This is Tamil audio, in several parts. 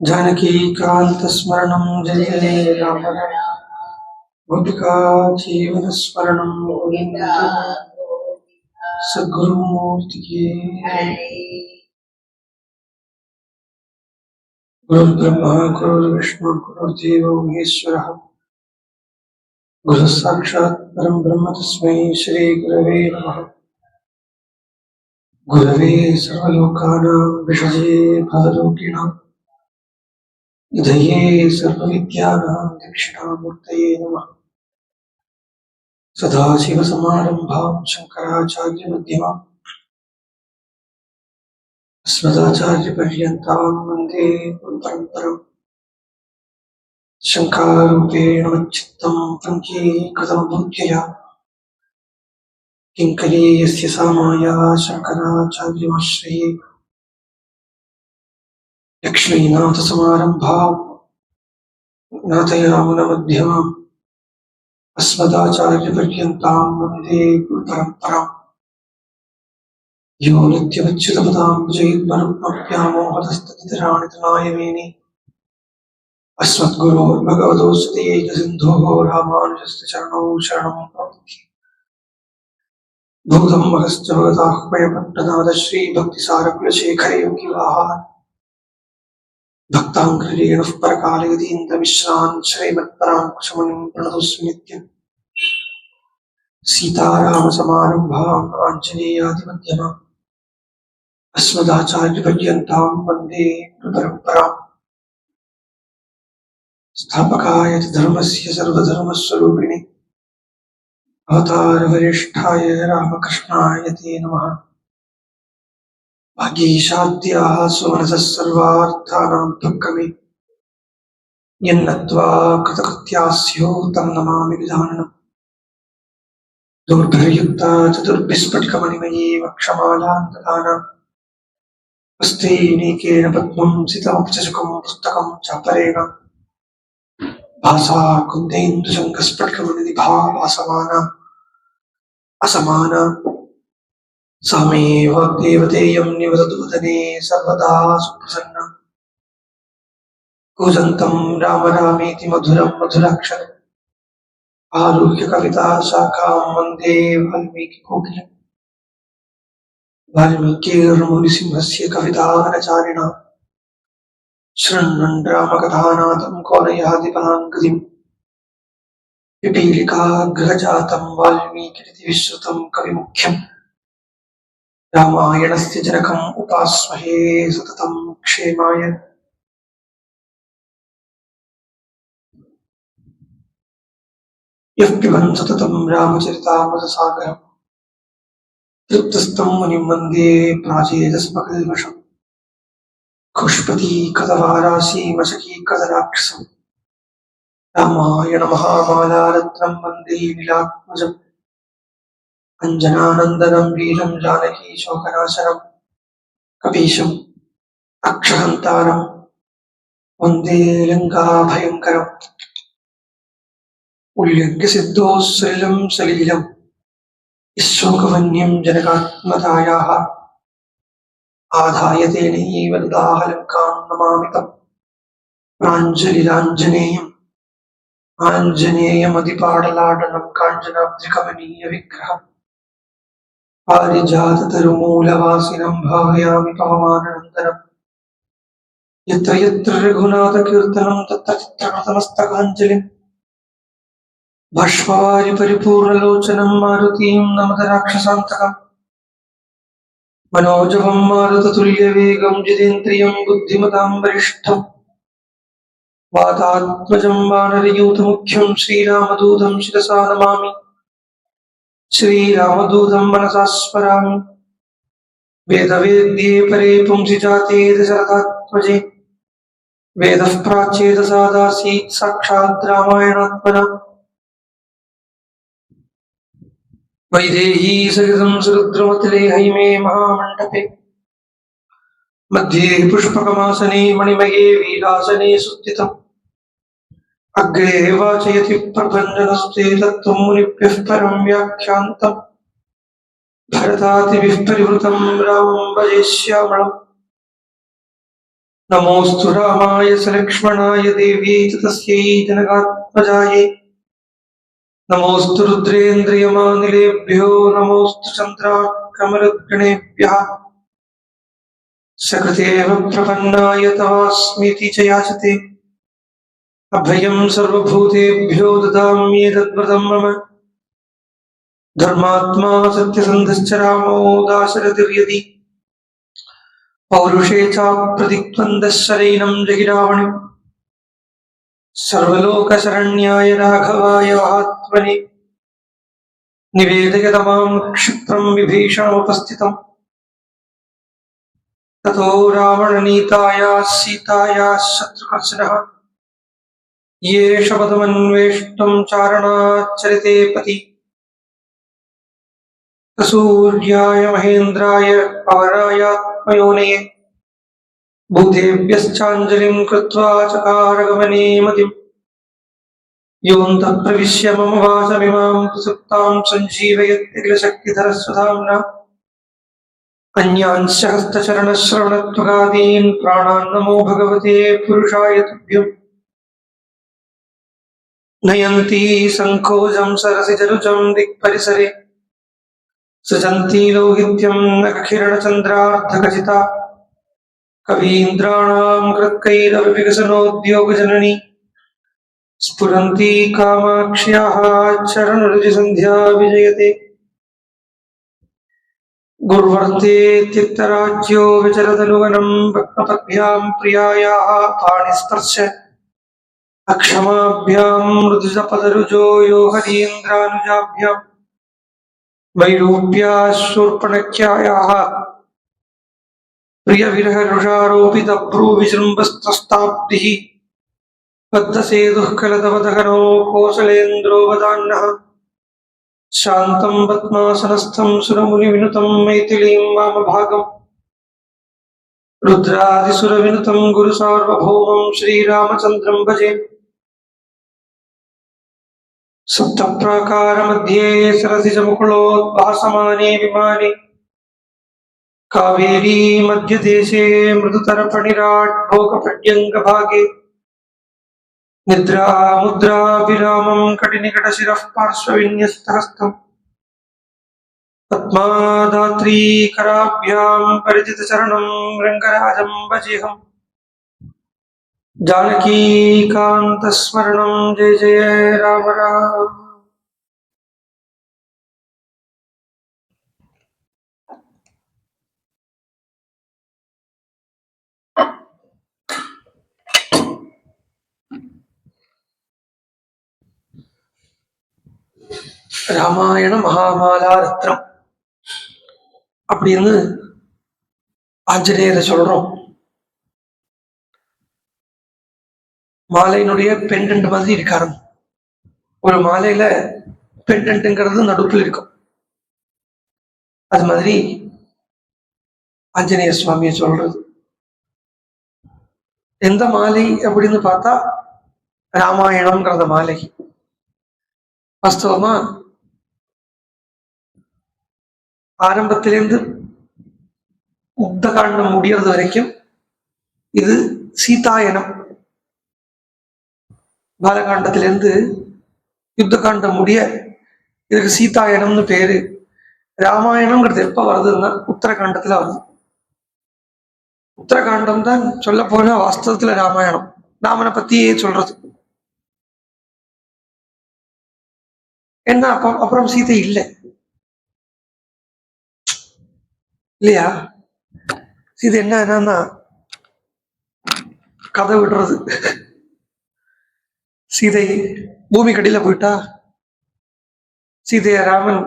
जानकीकान्तस्मरणं जय जय राम राम। गोपिका जीवनस्मरणं गोविन्द सद्गुरुमूर्ति की गुरुर्ब्रह्मा गुरुर्विष्णु गुरुर्देवो महेश्वरः गुरुः साक्षात् परं ब्रह्म तस्मै श्री गुरवे नमः। गुरवे सर्वलोकानां विषये भवरोगिणां निधये सर्वविद्यानां दक्षिणामूर्तये नमः। सदाशिवसमारम्भां शङ्कराचार्यमध्यमाम् अस्मदाचार्यपर्यन्तां वन्दे गुरुपरम्पराम्। शङ्कारूपेण मच्चित्तं पङ्कीकृतमभूत्यया किङ्करी यस्य सा माया शङ्कराचार्यमाश्रये। लक्ष्मीनाथसमारम्भां नाथयामुनमध्यमाम् अस्मदाचार्यपर्यन्तां वन्दे गुरुपरम्पराम्। यो नित्यमच्युतपदाम्बुजयुग्मरुक्मव्यामोहतस्तदितराणि तनाय मेने अस्मद्गुरोर्भगवतोऽस्ति सिन्धोः रामानुजस्य चरणौ शरणं प्रपद्ये। भूतं महश्च भगवताह्वयपट्टनाद श्रीभक्तिसारकुलशेखरे योगिवाहान् भक्ताङ्घ्रिरेणुः परकालयतीन्द्रमिश्रान् श्रीमत्पराङ्कुशमुनिं प्रणतोऽस्मि नित्यम्। सीतारामसमारम्भाम् आञ्जनेयादिमध्यमाम् अस्मदाचार्यपर्यन्तां वन्दे गुरुपरम्पराम्। स्थापकाय धर्मस्य सर्वधर्मस्वरूपिणे अवतारवरिष्ठाय रामकृष्णाय ते नमः। भाग्यैशाद्याः सुमनसः सर्वार्थानां दुःखमे यन्नत्वा कृतकृत्याः स्युः तं नमामि गजाननम्। दुर्भिर्युक्ता चतुर्भिस्फटिकमणिमयी वक्षमालां हस्ते नीकेन पद्मं सितमुपचषकं पुस्तकं चापरेण भासा कुन्देन्दुशङ्खस्फटिकमणिनिभा असमाना सा मे वाग्देवतेयं निवसतु वदने सर्वदा सुप्रसन्ना। कूजन्तं राम रामेति मधुरं मधुराक्षरम् आरुह्य कविता शाखां वन्दे वाल्मीकिकोकिलम्। वाल्मीकिर्मुनिसिंहस्य कवितारचारिणः शृण्वन् रामकथानाथं कौनयादिपदाङ्गतिम्। पिपीलिकाग्रहजातं वाल्मीकिरिति विश्रुतं कविमुख्यम् रामायणस्य जनकम् उपास्महे सततं क्षेमाय। यः पिबन् सततं रामचरितामृतसागरम् तृप्तस्तं मुनिं वन्दे प्राचेतस्मकल्मषम्। खुष्पतीकतवाराशीमशकीकतराक्षसम् रामायणमहामालारत्नं वन्दे नीलात्मजम्। अञ्जनानन्दनं वीरं जानकीशोकनाशनं कपीशम् अक्षहन्तारं वन्दे लङ्काभयङ्करम्। उल्लङ्घ्यसिद्धोः सलिलं सलीलम् शोकवन्यं जनकात्मतायाः आधाय तेनैव ददाह लङ्कां नमामि तम्। प्राञ्जलिराञ्जनेयम् आञ्जनेयमधिपाटलाडनं काञ्चनाद्रिकमनीयविग्रहम् पारिजाततरुमूलवासिनं भावयामि पवमाननन्दनम्। यत्र यत्र रघुनाथकीर्तनं तत्र चित्रकृतमस्तकाञ्जलिम् बाष्पवारि परिपूर्णलोचनं मारुतीं नमत राक्षसान्तकम्। मनोजवं मारुततुल्यवेगं जितेन्द्रियं बुद्धिमतां वरिष्ठम् वातात्मजं वानरयूथमुख्यं श्रीरामदूतं शिरसा नमामि। श्रीरामदूतं मनसा स्मरामि। वेदवेद्ये परे पुंसि जाते दशरथात्मजे वेदः प्राच्येदसादासीत् साक्षात् रामायणात्मना। वैदेही सहितं सुरुद्रमतले हैमे महामण्डपे मध्ये पुष्पकमासने मणिमये वीरासने सुस्थितम्। अग्रे वाचयति प्रभञ्जनस्ते तत्त्वं मुनिभ्यः परं व्याख्यान्तम्। भरतादिभिः परिवृतं रामं भजे श्यामळम्। नमोऽस्तु रामाय सलक्ष्मणाय देव्यै च तस्यै जनकात्मजायै नमोऽस्तु रुद्रेन्द्रियमानिलेभ्यो नमोऽस्तु चन्द्रार्कमरुद्गणेभ्यः सकृतेव प्रपन्नाय तवास्मीति च याचते अभयं सर्वभूतेभ्यो ददाम्येतद्व्रतं मम धर्मात्मा सत्यसन्धश्च रामो दाशरथिर्यदि पौरुषे चाप्रतिद्वन्द्वः शरैनं जहिरावणिम् सर्वलोकशरण्याय राघवाय महात्मने निवेदयतमां क्षिप्रं विभीषणमुपस्थितम् ततो रावणनीतायाः सीतायाः शत्रुकर्षणः ये शपथमन्वेष्टुं चारणाच्चरिते पति सूर्याय महेन्द्राय पवनायात्मयोनये भूतेभ्यश्चाञ्जलिं कृत्वा चकारगमने मतिम् योऽन्तः प्रविश्य मम वाचमिमां प्रसुप्तां सञ्जीवयत्यखिलशक्तिधरस्वधाम्ना अन्यांश्च हस्तचरणश्रवणत्वगादीन् प्राणान् नमो भगवते पुरुषाय तुभ्यम् नयन्ती सङ्कोचं सरसिजरुचं दिक्परिसरे सृजन्ती लौहित्यं नखकिरणचन्द्रार्धखचिता कवीन्द्राणां कृत्कैरविकसनोद्योगजननी स्फुरन्ती कामाक्ष्याः चरणरुचिसन्ध्या विजयते गुर्वर्तेत्युत्तराज्यो विचरदनुवनं पद्मपद्भ्यां प्रियायाः पाणिस्पर्श अक्षमाभ्यां मृदुजपदरुजो यो हरीन्द्रानुजाभ्यां वैरूप्याः शूर्पणख्यायाः प्रियविरहरुषारोपितभ्रूविजृम्भस्त्रस्ताब्धिः बद्धसेतुः कलतवदहनो कोसलेन्द्रो वदान्नः शान्तं पद्मासनस्थं सुरमुनिविनुतं मैथिलीं वामभागम् रुद्रादिसुरविनुतं गुरुसार्वभौमं श्रीरामचन्द्रं भजे सप्तप्राकारमध्ये सरसिजमुकुलोद्भासमाने विमाने कावेरी मध्यदेशे मृदुतरफणिराट् भोगप्रड्यङ्गभागे निद्रामुद्राभिरामं कटिनिकटशिरः पार्श्वविन्यस्तहस्तम् पद्मादात्रीकराभ्यां परिचितचरणं रङ्गराजं भजेऽहम् जानकीकान्तस्मरणं जय जय राम राम ராமாயண மகாமாலா ரத்னம் அப்படின்னு ஆஞ்சநேயரை சொல்றோம். மாலையினுடைய பெண்டன்ட் மாதிரி இருக்காரு. ஒரு மாலையில பெண்டன்ட்ங்கிறது நடுப்புல இருக்கும். அது மாதிரி ஆஞ்சநேய சுவாமியை சொல்றது. எந்த மாலை அப்படின்னு பார்த்தா ராமாயணம்ங்கிறத மாலை. வாஸ்தவமா ஆரம்பத்திலேருந்து யுத்த காண்டம் முடியறது வரைக்கும் இது சீதாயனம். பாலகாண்டத்திலிருந்து யுத்த காண்டம் முடிய இதுக்கு சீதாயனம்னு பேரு. ராமாயணம்ங்கிறது எப்ப வருதுன்னா உத்தரகாண்டத்துல வருது. உத்தரகாண்டம் தான் சொல்ல போனா வாஸ்தவத்துல ராமாயணம், ராமனை பத்தியே சொல்றது. என்ன அப்புறம் சீதை இல்லை இல்லையா? சீதை என்னன்னா கதை விடுறது. சீதை பூமி கடியில போயிட்டா. சீதைய ராமன்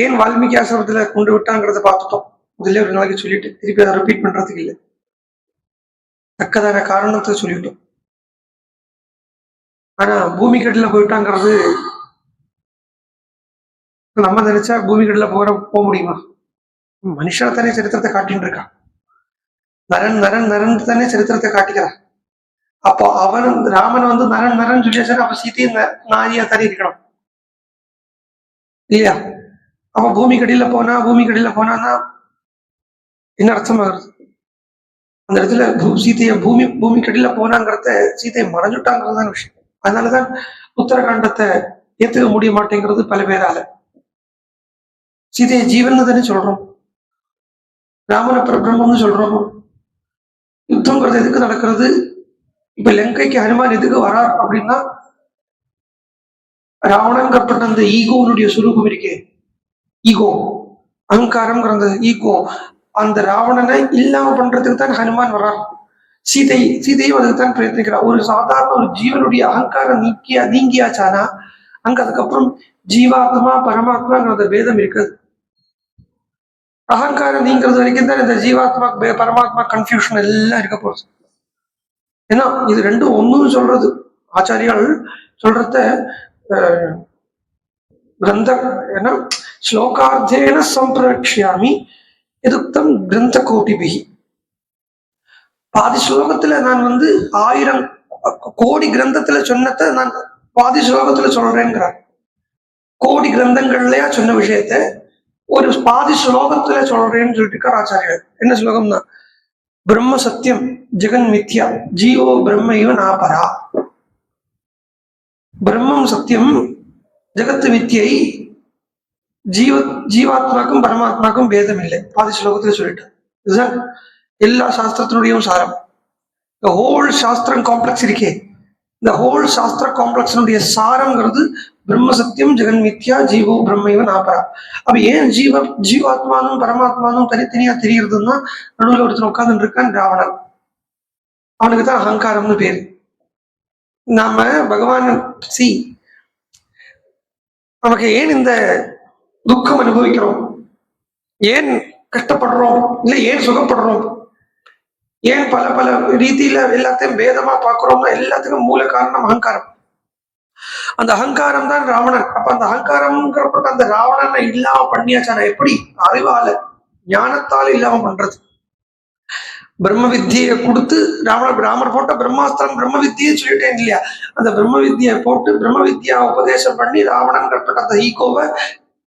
ஏன் வால்மீகி ஆசிரமத்துல கொண்டு விட்டாங்கிறத பார்த்துட்டோம். முதல்ல ஒரு நாளைக்கு சொல்லிட்டு திருப்பி அதை ரிப்பீட் பண்றதுக்கு இல்லை. தக்கதான காரணத்தை சொல்லிட்டோம். ஆனா பூமி கடியில போயிட்டாங்கிறது நம்ம நினைச்சா பூமி கடியில போக முடியுமா? மனுஷனை தானே சரித்திரத்தை காட்டின்னு இருக்கான். நரன் நரன் நரன் தானே சரித்திரத்தை காட்டிக்கிறான். அப்போ அவன் ராமன் நரன் நரன் சொல்லியாச்சு. அப்ப சீத்தையும் நாரியா தானே இருக்கணும் இல்லையா? அப்ப பூமி கடியில போனா என்ன அர்த்தம் ஆகுறது? அந்த இடத்துல சீதையை பூமி கடியில போனாங்கிறத சீதையை மறைஞ்சுட்டாங்கிறதுதான் விஷயம். அதனாலதான் உத்தரகாண்டத்தை ஏத்துக்க முடிய மாட்டேங்கிறது பல பேரால. சீதையை ஜீவன் தானே சொல்றோம், ராமன பிரம்மம்னு சொல்றோம். யுத்தங்கிறது எதுக்கு நடக்கிறது? இப்ப லங்கைக்கு ஹனுமான் எதுக்கு வரார் அப்படின்னா, ராவணங்கப்பட்ட அந்த ஈகோனுடைய சுரூபம் இருக்கே, ஈகோ அகங்காரம்ங்கிற அந்த ஈகோ, அந்த ராவணனை இல்லாம பண்றதுக்கு தான் ஹனுமான் வர்றார். சீதையும் அதுக்கு தான் பிரயத்னிக்கிறார். ஒரு சாதாரண ஒரு ஜீவனுடைய அகங்காரம் நீங்கியாச்சானா அங்க அதுக்கப்புறம் ஜீவாத்மா பரமாத்மாங்கிற வேதம் இருக்குது. அகங்காரம் நீங்கிறது வரைக்கும் தான் இந்த ஜீவாத்மா பரமாத்மா கன்ஃபியூஷன் எல்லாம் இருக்க போறது. ஏன்னா இது ரெண்டும் ஒண்ணுன்னு சொல்றது ஆச்சாரியால் சொல்றத கிரந்த ஏன்னா ஸ்லோகார்த்தேன சம்பிரக்ஷாமி எதுக்தம் கிரந்த கோட்டிபிகி. பாதி ஸ்லோகத்துல நான் 1000 கோடி கிரந்தத்துல சொன்னதை நான் பாதி ஸ்லோகத்துல சொல்றேங்கிறார். கோடி கிரந்தங்கள்லயா சொன்ன விஷயத்த ஒரு பாதி ஸ்லோகத்துல சொல்றேன்னு சொல்லிட்டு ஆச்சாரியர். என்ன ஸ்லோகம்னா, பிரம்ம சத்தியம் ஜெகன் மித்யா ஜீவோ பிரம்ம இவ நாபரா. பிரம்மம் சத்தியம், ஜெகத்து மித்தியை, ஜீவாத்மாக்கும் பரமாத்மாக்கும் பேதம் இல்லை. பாதி ஸ்லோகத்துல சொல்லிட்டு இதுதான் எல்லா சாஸ்திரத்தினுடையும் சாரம். இந்த ஹோல் சாஸ்திரம் காம்ப்ளெக்ஸ் இருக்கே, இந்த ஹோல் சாஸ்திர காம்ப்ளெக்ஸினுடைய சாரம்ங்கிறது பிரம்ம சத்தியம் ஜெகன் மித்யா ஜீவோ பிரம்மைவ நாபரா. அப்ப ஏன் ஜீவாத்மானும் பரமாத்மானும் தனித்தனியா தெரியுறதுன்னா, நடுவில் ஒருத்தர் உட்கார்ந்து இருக்கான் ராவணன், அவனுக்கு தான் அகங்காரம்னு பேரு. நாம பகவான் நமக்கு ஏன் இந்த துக்கம் அனுபவிக்கிறோம், ஏன் கஷ்டப்படுறோம், இல்லை ஏன் சுகப்படுறோம், ஏன் பல பல ரீதியில எல்லாத்தையும் பேதமா பாக்குறோம்னா எல்லாத்துக்கும் மூல காரணம் அகங்காரம். அந்த அகங்காரம் தான் ராவணன். அப்ப அந்த அகங்காரம்ங்கிறப்பட்ட அந்த ராவணனை இல்லாம பண்ணியாச்சான எப்படி? அறிவால ஞானத்தால இல்லாம பண்றது. பிரம்ம வித்தியை கொடுத்து ராமர் போட்ட பிரம்மாஸ்திரம் பிரம்ம வித்தியை சொல்லிட்டேன் இல்லையா, அந்த பிரம்ம வித்தியை போட்டு பிரம்ம வித்யா உபதேசம் பண்ணி ராவணன்கிறப்பட்ட அந்த ஈகோவை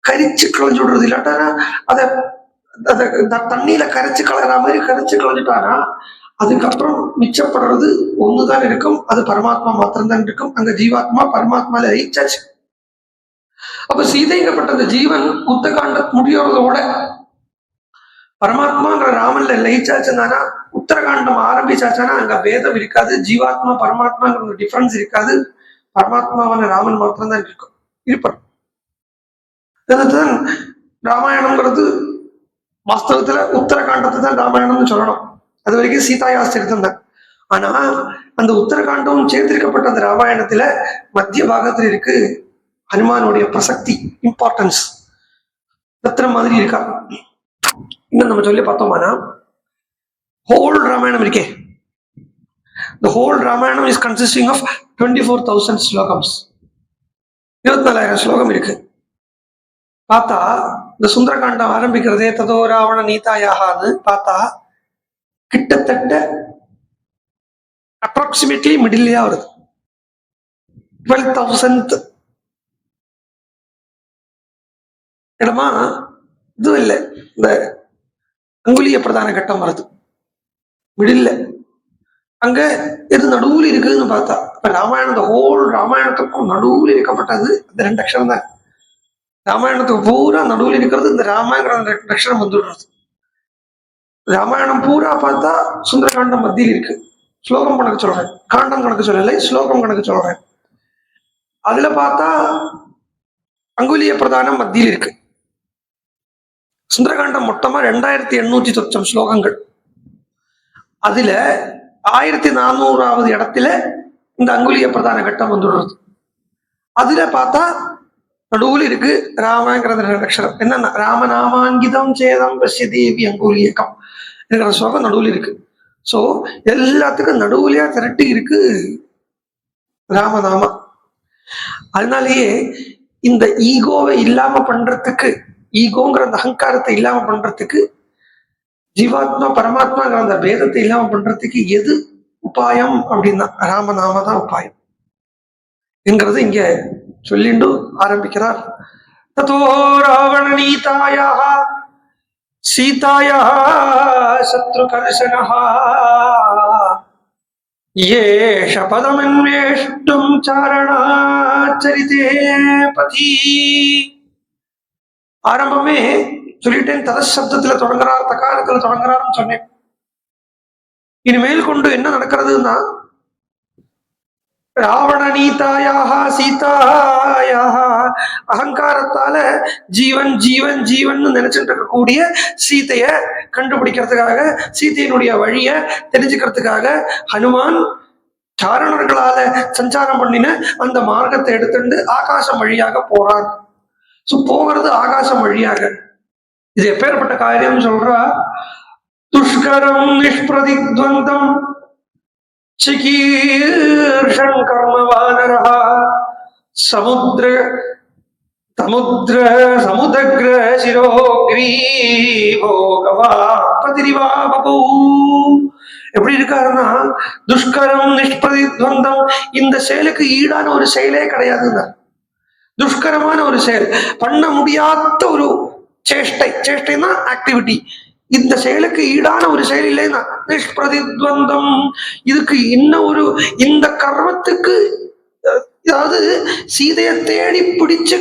கரிச்சு களைஞ்சு விடுறது. இல்லாட்டா அதை தண்ணியில கரைச்சு கலற மாதிரி கரைச்சு களைஞ்சிட்டானா அதுக்கப்புறம் மிச்சப்படுறது ஒண்ணுதான் இருக்கும், அது பரமாத்மா மாத்திரம்தான் இருக்கும். அங்க ஜீவாத்மா பரமாத்மால லயிச்சாச்சு. அப்ப சீதைங்கப்பட்ட அந்த ஜீவன் உத்தகாண்ட முடியறதோட பரமாத்மாங்கிற ராமன்ல லயிச்சாச்சுன்னா, உத்தரகாண்டம் ஆரம்பிச்சாச்சுன்னா அங்க பேதம் இருக்காது, ஜீவாத்மா பரமாத்மாங்கிற டிஃபரன்ஸ் இருக்காது, பரமாத்மாவான ராமன் மாத்திரம்தான் இருக்கும் இருப்பார். ராமாயணம்ங்கிறது வாஸ்தவத்துல உத்தரகாண்டத்தை தான் ராமாயணம்னு சொல்லணும். அது வரைக்கும் சீதாயாஸ்திரித்தம் தான். ஆனா அந்த உத்தரகாண்டமும் சேர்த்திருக்கப்பட்ட அந்த ராமாயணத்துல மத்திய பாகத்துல இருக்கு ஹனுமானுடைய பிரசக்தி, இம்பார்ட்டன்ஸ் ரத்னம் மாதிரி இருக்கா. இன்னும் நம்ம சொல்லி பார்த்தோம்னா, ஹோல் ராமாயணம் இருக்கே, the whole Ramayanam is consisting of 24,000 ஸ்லோகம்ஸ், 24,000 ஸ்லோகம் இருக்கு. பார்த்தா இந்த சுந்தரகாண்டம் ஆரம்பிக்கிறதே ததோ ராவண நீதாயாகான்னு பார்த்தா கிட்டத்தட்ட அப்ராக்சிமேட்லி மிடில்லையா வருது. 12,000 இடமா இதுவும் இல்லை, இந்த அங்குலிய பிரதான கட்டம் வருது மிடில்ல. அங்க எது நடுவுல இருக்குதுன்னு பார்த்தா, இப்ப ராமாயணம் ஹோல் ராமாயணத்துக்கும் நடுவுல இருக்கப்பட்டது அந்த 2 அக்ஷரம் தான். ராமாயணத்துக்கு பூரா நடுவில் இருக்கிறது இந்த ராமாங்கிற 2 அக்ஷரம் வந்துடுறது. ராமாயணம் பூரா பார்த்தா சுந்தரகாண்டம் மத்தியில் இருக்கு. ஸ்லோகம் கணக்கு சொல்றேன், காண்டம் கணக்கு சொல்லலை, ஸ்லோகம் கணக்கு சொல்றேன். அதுல பார்த்தா அங்குலிய பிரதானம் மத்தியில் இருக்கு. சுந்தரகாண்டம் மொத்தமா 2800 சொச்சம் ஸ்லோகங்கள். அதுல 1400வது இடத்துல இந்த அங்குலிய பிரதான கட்டம் வந்துடுறது. அதுல பார்த்தா நடுவுல இருக்கு ராமங்கிற 2 அக்ஷரம். என்னன்னா ராமநாமாங்கிதம் சேதம் பசிய தேவி அங்குலியக்கம் என்கிற ஸ்லோகம் நடுவுல இருக்கு. சோ எல்லாத்துக்கும் நடுவுலையா திரட்டி இருக்கு ராமநாமா. அதனாலேயே இந்த ஈகோவை இல்லாம பண்றதுக்கு, ஈகோங்கிற அந்த அகங்காரத்தை இல்லாம பண்றதுக்கு, ஜீவாத்மா பரமாத்மாங்கிற அந்த பேதத்தை இல்லாம பண்றதுக்கு எது உபாயம் அப்படின்னா ராமநாம தான் உபாயம் என்கிறது இங்க சொல்லிண்டு ஆரம்பிக்கிறார். ததோ ராவண நீதாயா சீதாயா சத்ருகர்ஷனஹ ஏஷ பதமன்வேஷ்டும் சாரணாச்சரிதே பதி. ஆரம்பமே சொல்லிட்டேன், ததசப்தத்துல தொடங்குறார், தகாரத்துல தொடங்குறாருன்னு சொன்னேன். இனிமேல் கொண்டு என்ன நடக்கிறதுன்னா, ராவண நீதாயாக சீதாயாக அகங்காரத்தால ஜீவன் ஜீவன் ஜீவன் நினைச்சிட்டு இருக்கக்கூடிய சீதைய கண்டுபிடிக்கிறதுக்காக, சீதையினுடைய வழிய தெரிஞ்சுக்கிறதுக்காக ஹனுமான் சாரணர்களால சஞ்சாரம் பண்ணின அந்த மார்க்கத்தை எடுத்துட்டு ஆகாசம் வழியாக போறார். போகிறது ஆகாசம் வழியாக. இது எப்பேற்பட்ட காரியம் சொல்றா, துஷ்கரம் நிஷ்பிரதித்வந்தம் சிகீர்ஷன் கர்மவானரஹ சமுத்ர சமுத்ர சமுதக்ர சிரோக்ரீவோ கவாபதிரிவா பபூ. எப்படி இருக்காருன்னா, துஷ்கரம் நிஷ்பிரதித்வந்தம், இந்த செயலுக்கு ஈடான ஒரு செயலே கிடையாதுங்க. துஷ்கரமான ஒரு செயல், பண்ண முடியாத ஒரு சேஷ்டை, சேஷ்டைன்னா ஆக்டிவிட்டி, இந்த செயலுக்கு ஈடான ஒரு செயல் இல்லைன்னா நிஷ்பிரதித்வந்தம். இதுக்கு இன்னும் ஒரு, இந்த கர்மத்துக்கு, அதாவது சீதையை தேடி பிடிச்சு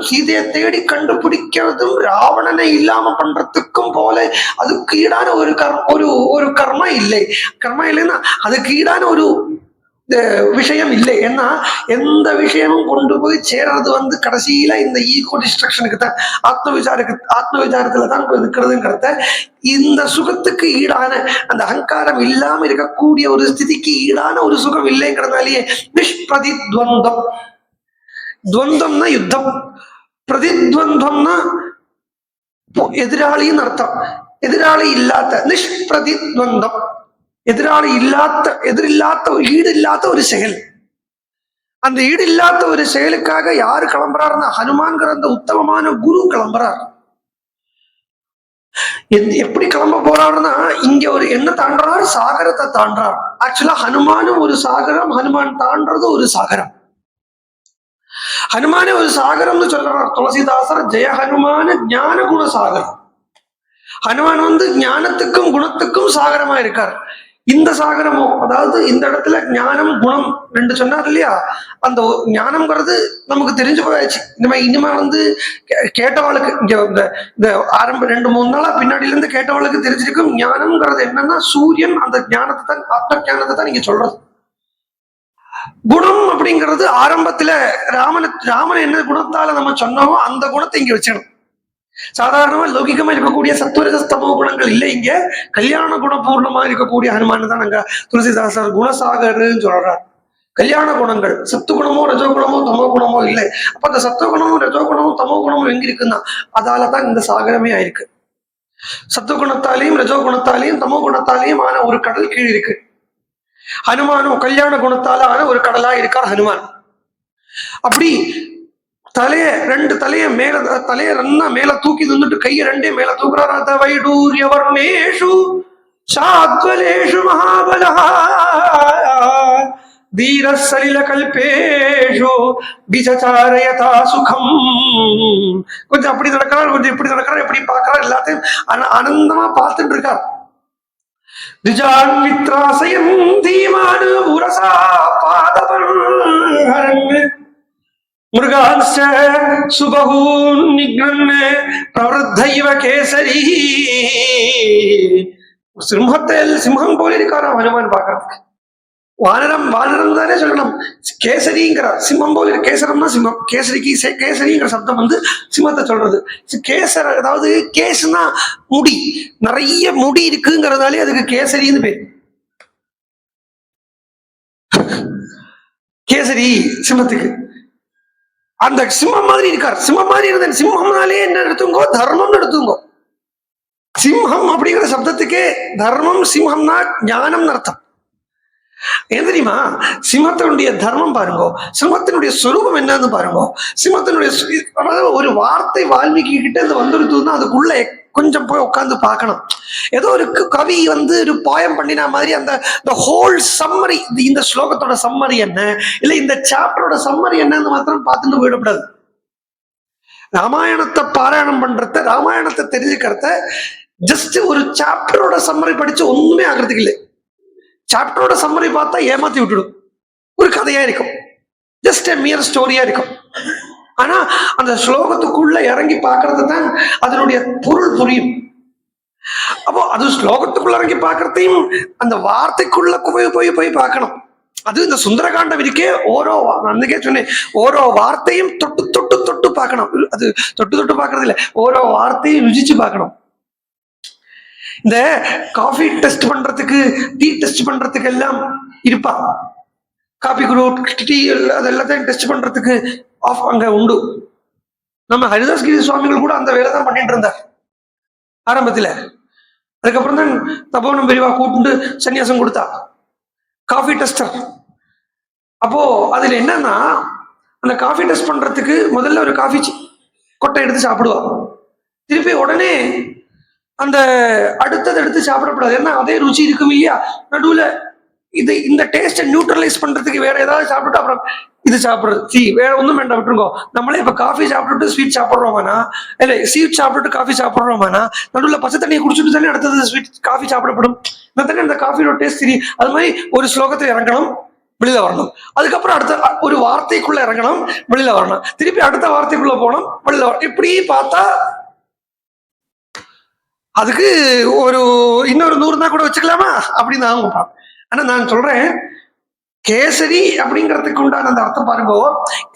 சீதையை தேடி கண்டுபிடிக்கிறதும் ராவணனை இல்லாம பண்றதுக்கும் போல அதுக்கு ஈடான ஒரு கர்மம் இல்லை. கர்மம் இல்லைன்னா அதுக்கு ஈடான ஒரு விஷயம் இல்லை. ஏன்னா எந்த விஷயமும் கொண்டு போய் சேர்றது கடைசியில இந்த ஈகோ டிஸ்ட்ரக்ஷனுக்கு தான், ஆத்ம விசாரத்துல தான் இருக்கிறதுங்கிறத, இந்த சுகத்துக்கு ஈடான அந்த அகங்காரம் இல்லாம இருக்கக்கூடிய ஒரு ஸ்திதிக்கு ஈடான ஒரு சுகம் இல்லைங்கிறதுனாலேயே நிஷ்பிரதித்வந்தம். துவந்தம்னா யுத்தம், பிரதித்வந்தம்னா எதிராளின்னு அர்த்தம். எதிராளி இல்லாத நிஷ்பிரதித்வந்தம், எதிராளி எதிரில்லாத ஈடு இல்லாத ஒரு செயல். அந்த ஈடு இல்லாத ஒரு செயலுக்காக யாரு கிளம்புறாருன்னா ஹனுமான்கிற அந்த உத்தமமான குரு கிளம்புறார். எப்படி கிளம்ப போறாருன்னா, இங்க ஒரு என்ன தாண்டார், சாகரத்தை தாண்டார். ஆக்சுவலா ஹனுமானும் ஒரு சாகரம், ஹனுமான் தாண்டது ஒரு சாகரம். ஹனுமானே ஒரு சாகரம்னு சொல்றார் துளசிதாசர். ஜெய ஹனுமான ஞான குண சாகரம். ஹனுமான் ஞானத்துக்கும் குணத்துக்கும் சாகரமா இருக்கார். இந்த சாகரமும், அதாவது இந்த இடத்துல ஞானம் குணம் ரெண்டு சொன்னார் இல்லையா, அந்த ஞானம்ங்கிறது நமக்கு தெரிஞ்சு போயாச்சு. இனிமே கேட்டவாளுக்கு இந்த ஆரம்ப 2-3 நாளா பின்னாடில இருந்து கேட்டவாளுக்கு தெரிஞ்சிருக்கும். ஞானம்ங்கிறது என்னன்னா சூரியன், அந்த ஞானத்தை தான், ஆத்ம ஞானத்தை தான் நீங்க சொல்றது. குணம் அப்படிங்கிறது ஆரம்பத்துல ராமன் என்ன குணத்தால நம்ம சொன்னோமோ அந்த குணத்தை இங்க வச்சிடணும். சாதாரணமா லௌகிகமா இருக்கக்கூடிய சத்துவரஜஸ்தமோ குணங்கள் இல்லை, இங்க கல்யாண குணபூர்ணமா இருக்கக்கூடிய ஹனுமான் தான் நாங்க துளசிதாசர் குணசாகர்ன்னு சொல்றார். கல்யாண குணங்கள், சத்து குணமோ ரஜோ குணமோ தமோ குணமோ இல்லை. அப்ப அந்த சத்துவ குணமும் ரஜோ குணமும் தமோ குணமும் எங்க இருக்குன்னா அதாலதான் இந்த சாகரமே ஆயிருக்கு. சத்துவ குணத்தாலையும் ரஜோ குணத்தாலையும் தமோ குணத்தாலையும் ஆன ஒரு கடல் கீழ் இருக்கு. ஹனுமானும் கல்யாண குணத்தால ஆன ஒரு கடலா இருக்கார் ஹனுமான். அப்படி ரெண்டு தலைய மேல தூக்கி நின்றுட்டு கைய ரெண்டே மேல தூக்குறாரு. வைடூரியவர்ணேஷு சாத்வலேஷு மகாபலஹ தீர சலில கல்பேஷு விசசாரயதா சுகம். கொஞ்சம் அப்படி நடக்கிறார், கொஞ்சம் இப்படி நடக்கிறார், எப்படி பார்க்கிறார், எல்லாத்தையும் ஆனந்தமா பார்த்துட்டு இருக்கார். திஜான்வித்ராசயம் தீமானு உரசா பாதபர்ஹரன் மிருகான்ச சுபஹூன் நிக்னன் பிரவருத்தைவ கேசரி. சிம்மம் போல இருக்காராம் ஹனுமான் பார்க்கறதுக்கு. வானரம் தானே சொல்லணும். கேசரிங்கிற சிம்மம் போல, கேசரம்னா சிம்மம், கேசரிங்கிற சப்தம் சிம்மத்தை சொல்றது. கேசர, அதாவது கேசுனா முடி, நிறைய முடி இருக்குங்கிறதாலே அதுக்கு கேசரின்னு பேர். கேசரி சிம்மத்துக்கு. அந்த சிம்மம் மாதிரி இருக்கார். சிம்மம் மாதிரி இருந்த சிம்மம்னாலே என்ன எடுத்துங்கோ, தர்மம் எடுத்துங்கோ. சிம்மம் அப்படிங்கிற சப்தத்துக்கே தர்மம், சிம்மம்னா ஞானம் அர்த்தம். ஏன் தெரியுமா? சிம்மத்தினுடைய தர்மம் பாருங்கோ, சிம்மத்தினுடைய சொரூபம் என்னன்னு பாருங்கோ. சிம்மத்தினுடைய ஒரு வார்த்தை வால்மீகி கிட்ட வந்துருதுன்னா அதுக்குள்ள கொஞ்சம் போய் உட்காந்து பார்க்கணும். ஏதோ ஒரு கவி ஒரு போயம் பண்ணின மாதிரி அந்த ஹோல் சம்மரி, இந்த ஸ்லோகத்தோட சம்மரி என்ன, இல்ல இந்த சாப்டரோட சம்மரி என்னன்னு மாத்திரம் பார்த்துட்டு போயிடக்கூடாது. ராமாயணத்தை பாராயணம் பண்றத, ராமாயணத்தை தெரிஞ்சுக்கிறத ஜஸ்ட் ஒரு சாப்டரோட சம்மரி படிச்சு ஒண்ணுமே ஆகிறதுக்கு இல்லை. சாப்டரோட சம்மரி பார்த்தா ஏமாத்தி விட்டுடும், ஒரு கதையா இருக்கும், ஜஸ்ட் மியர் ஸ்டோரியா இருக்கும். ஆனா அந்த ஸ்லோகத்துக்குள்ள இறங்கி பார்க்கறது தான் அதனுடைய பொருள் புரியும். அப்போ அது ஸ்லோகத்துக்குள்ள இறங்கி பார்க்கறதையும் அந்த வார்த்தைக்குள்ள போய் போய் போய் பார்க்கணும். அது இந்த சுந்தரகாண்டம் இருக்கே, ஓரோ அன்னைக்கே சொன்னேன், ஓரோ வார்த்தையும் தொட்டு தொட்டு தொட்டு பார்க்கணும். அது தொட்டு தொட்டு பார்க்கறது இல்லை, ஓரோ வார்த்தையும் ருசிச்சு பார்க்கணும். இந்த காஃபி டெஸ்ட் பண்றதுக்கு, டீ டெஸ்ட் பண்றதுக்கு எல்லாம் இருப்பா. காபி குரு, டீ அது எல்லாத்தையும் டெஸ்ட் பண்றதுக்கு அங்க உண்டு. நம்ம ஹரிதாஸ் கிரி சுவாமிகள் கூட அந்த வேலை தான் பண்ணிட்டு இருந்தார் ஆரம்பத்துல. அதுக்கப்புறம் தான் தபோவனம் பெரியவா கூப்பிட்டு சன்னியாசம் கொடுத்தா, காஃபி டெஸ்டர். அப்போ அதுல என்னன்னா, அந்த காஃபி டெஸ்ட் பண்றதுக்கு முதல்ல ஒரு காஃபி கொட்டை எடுத்து சாப்பிடுவா, திருப்பி உடனே அந்த அடுத்தது எடுத்து சாப்பிடக்கூடாது, ஏன்னா அதே ருச்சி இருக்கும் இல்லையா. நடுவுல இது இந்த டேஸ்ட்டை நியூட்ரலைஸ் பண்றதுக்கு வேற ஏதாவது சாப்பிட்டு அப்புறம் இது சாப்பிடுறது, வேற ஒன்றும் வேண்டாம் விட்டுருக்கோம். நம்மளே இப்ப காஃபி சாப்பிட்டுட்டு ஸ்வீட் சாப்பிட்றோமானா, இல்லை ஸ்வீட் சாப்பிட்டுட்டு காஃபி சாப்பிட்றோமானா, நடுவில் பச்சை தண்ணியை குடிச்சுட்டு தானே அடுத்தது ஸ்வீட் காஃபி சாப்பிடப்படும். தானே அந்த காஃபியோட டேஸ்ட் தெரியும். அது மாதிரி ஒரு ஸ்லோகத்தை இறங்கணும், வெளியில வரணும். அதுக்கப்புறம் அடுத்த ஒரு வார்த்தைக்குள்ள இறங்கணும், வெளியில வரணும். திருப்பி அடுத்த வார்த்தைக்குள்ள போகணும், வெளியில வரணும். இப்படி பார்த்தா அதுக்கு ஒரு இன்னொரு 100 தான் கூட வச்சுக்கலாமா அப்படின்னு நான் பார்ப்பேன். ஆனா நான் சொல்றேன், கேசரி அப்படிங்கிறதுக்கு உண்டான அந்த அர்த்தம் பாருங்க.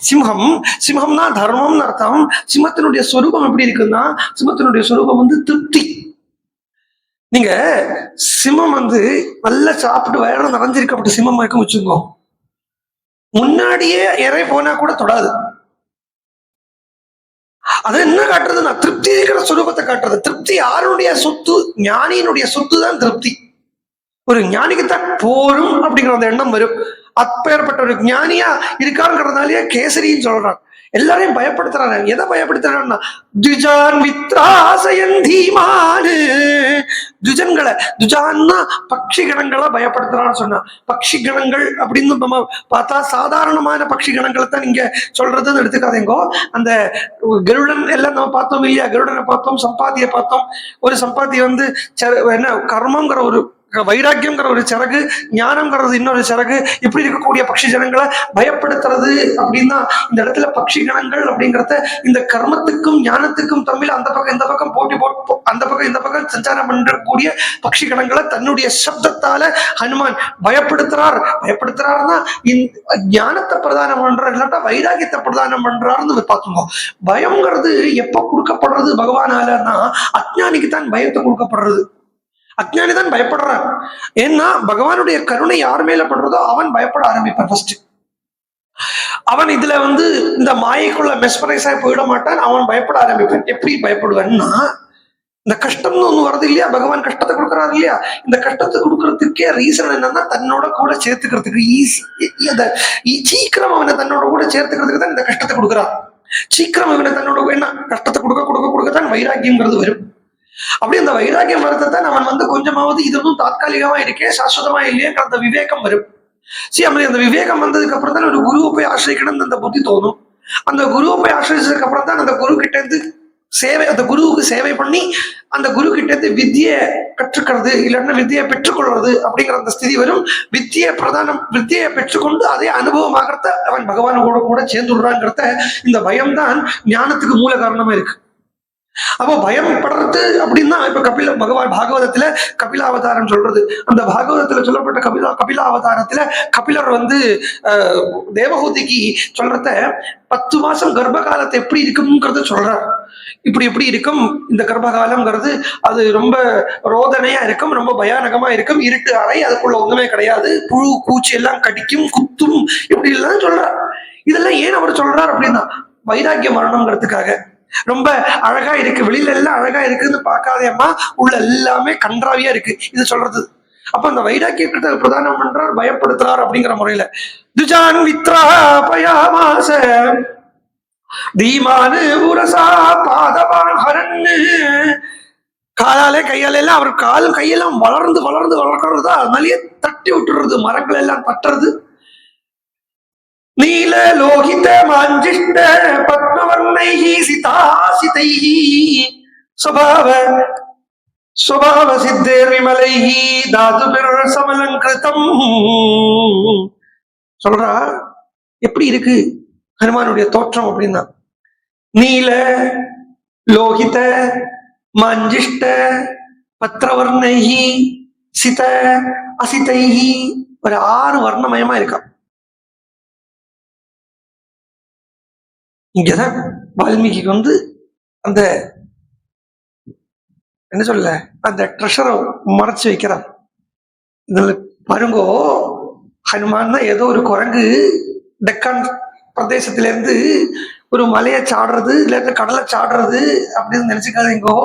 சிம்ஹம், சிம்ஹம்னா தர்மம்னு அர்த்தம். சிம்மத்தினுடைய சொரூபம் எப்படி இருக்குன்னா, சிம்மத்தினுடைய சொரூபம் வந்து திருப்தி. நீங்க சிம்மம் வந்து நல்லா சாப்பிட்டு வயறு நிறைஞ்சிருக்கப்பட்ட சிம்மம் இருக்கும் வச்சுக்கோ, முன்னாடியே இறை போனா கூட தொடாது. அது என்ன காட்டுறதுன்னா திருப்தி இருக்கிற சொரூபத்தை காட்டுறது. திருப்தி யாருடைய சொத்து? ஞானியினுடைய சொத்து தான் திருப்தி. ஒரு ஞானிக்குத்தான் போரும் அப்படிங்கிற அந்த எண்ணம் வரும். அப்பேற்பட்ட ஒரு ஞானியா இருக்காருங்கிறதுனாலயே கேசரின்னு சொல்றான். எல்லாரையும் பயப்படுத்துறாங்க. எதை பயப்படுத்துறான்னா, துஜான் வித்ராசயன் தீமானு, துஜன்களை, துஜான்னா பட்சி கணங்களை பயப்படுத்துறான்னு சொன்னா. பட்சி கணங்கள் அப்படின்னு நம்ம பார்த்தா சாதாரணமான பட்சி கணங்களை தான் நீங்க சொல்றதுன்னு எடுத்துக்காதீங்கோ. அந்த கருடன் எல்லாம் நம்ம பார்த்தோம் இல்லையா, கருடனை பார்த்தோம், சம்பாதியை பார்த்தோம். ஒரு சம்பாதி வந்து என்ன கர்மங்கிற ஒரு வைராக்கியம்ங்கிற ஒரு சிறகு, ஞானம்ங்கிறது இன்னொரு சிறகு. இப்படி இருக்கக்கூடிய பட்சி ஜனங்களை பயப்படுத்துறது அப்படின்னா, இந்த இடத்துல பட்சி கணங்கள் அப்படிங்கிறத இந்த கர்மத்துக்கும் ஞானத்துக்கும் தமிழ் அந்த பக்கம் இந்த பக்கம் போட்டி போட்டு அந்த பக்கம் இந்த பக்கம் சஞ்சாரம் பண்ணக்கூடிய பட்சி கணங்களை தன்னுடைய சப்தத்தால ஹனுமான் பயப்படுத்துறார். பயப்படுத்துறாருன்னா ஞானத்தை பிரதானம் பண்றார், இல்லாட்டா வைராகியத்தை பிரதானம் பண்றாருன்னு பார்த்துங்க. பயம்ங்கிறது எப்ப கொடுக்கப்படுறது பகவானாலன்னா, அஜ்ஞானிக்கு தான் பயத்தை கொடுக்கப்படுறது. அஜ்ஞானி தான் பயப்படுறான். ஏன்னா பகவானுடைய கருணை யார் மேல படுறதோ அவன் பயப்பட ஆரம்பிப்பான். ஃபர்ஸ்ட் அவன் இதுல வந்து இந்த மாயைக்குள்ள மெஸ்மரைஸா போயிட மாட்டான், அவன் பயப்பட ஆரம்பிப்பான். எப்படி பயப்படுவான்னா, இந்த கஷ்டம்னு ஒண்ணு வருது இல்லையா, பகவான் கஷ்டத்தை கொடுக்குறாரு இல்லையா, இந்த கஷ்டத்தை கொடுக்கறதுக்கே ரீசன் என்னன்னா, தன்னோட கூட சேர்த்துக்கிறதுக்கு சீக்கிரம் அவனை தன்னோட கூட சேர்த்துக்கிறதுக்கு தான் இந்த கஷ்டத்தை கொடுக்குறான். சீக்கிரம் அவனை தன்னோட என்ன கஷ்டத்தை கொடுக்க கொடுக்க கொடுக்கத்தான் வைராக்கியம்ங்கிறது வரும். அப்படி அந்த வைராக்கியம் வரத்தான் அவன் வந்து கொஞ்சமாவது இதுவும் தாத்காலிகமா இருக்கே, சாஸ்வதமா இல்லையேங்கிற அந்த விவேகம் வரும். அந்த விவேகம் வந்ததுக்கு அப்புறம் தான் ஒரு குருவை போய் ஆசிரியக்கணும்னு அந்த புத்தி தோணும். அந்த குருவை போய் ஆசிரியச்சதுக்கு அப்புறம் தான் அந்த குரு கிட்ட இருந்து சேவை, அந்த குருவுக்கு சேவை பண்ணி அந்த குரு கிட்ட இருந்து வித்தியை கற்றுக்கிறது, இல்லைன்னா வித்தியை பெற்றுக்கொள்றது அப்படிங்கிற அந்த ஸ்திதி வரும். வித்தியை பெற்றுக்கொண்டு அதே அனுபவமாகறத அவன் பகவானோட கூட சேர்ந்து விடுறாங்கிறத இந்த பயம்தான் ஞானத்துக்கு மூல காரணமா இருக்கு. அப்போ பயம் படுறது அப்படின்னா, இப்ப பகவான் பாகவதத்துல கபிலாவதாரம் சொல்றது. அந்த பாகவதத்துல சொல்லப்பட்ட கபிலாவதாரத்துல கபிலர் வந்து தேவஹூதிக்கு சொல்றத 10 மாசம் கர்ப்ப காலத்தை எப்படி இருக்கும்ங்கிறத சொல்றார். இப்படி இருக்கும் இந்த கர்ப்பகாலம்ங்கிறது, அது ரொம்ப ரோதனையா இருக்கும், ரொம்ப பயானகமா இருக்கும், இருட்டு அறை, அதுக்குள்ள ஒண்ணுமே கிடையாது, புழு பூச்சி எல்லாம் கடிக்கும் குத்தும், இப்படி எல்லாம் சொல்றார். இதெல்லாம் ஏன் அவர் சொல்றார் அப்படின்னா, வைராக்கிய மரணம்ங்கிறதுக்காக. ரொம்ப அழகா இருக்கு, வெளியில எல்லாம் அழகா இருக்குன்னு பார்க்காதேம்மா, உள்ள எல்லாமே கன்றாவியா இருக்கு இது சொல்றது. அப்ப அந்த வைராக்கியத்தை பிரதானம் பண்றார், பயப்படுத்துறார் அப்படிங்கிற முறையில. துஜான் வித்ரா பயாமாச தீமானு உரசா பாதவான் ஹரன்னு, காலாலே கையால எல்லாம் அவர் காலும் கையெல்லாம் வளர்ந்து வளர்ந்து வளர்க்கறதா, அதனாலேயே தட்டி விட்டுறது, மரங்கள் எல்லாம் தட்டுறது. நீல லோகித மாஞ்சிஷ்ட பத்மவர்ணைஹி சிதாசிதைஹி ஸ்வபாவ ஸ்வபாவ சித்தேர் விமலைஹி தாதுபிர் சமலங்கிருதம். சொல்றா எப்படி இருக்கு ஹனுமானுடைய தோற்றம் அப்படின்னா, நீல லோகித மஞ்சிஷ்ட பத்ரவர்ணைஹி சித அசிதைஹி, ஒரு 6 வர்ணமயமா இருக்கா. இங்கதான் வால்மீகிக்கு வந்து அந்த என்ன சொல்ல அந்த ட்ரெஷரை மறைச்சு வைக்கிறார். இதுல பாருங்கோ, ஹனுமான் தான் ஏதோ ஒரு குரங்கு டெக்கான் பிரதேசத்துல இருந்து ஒரு மலையை சாடுறது இல்ல கடலை சாடுறது அப்படின்னு நினைச்சுக்காதீங்கோ.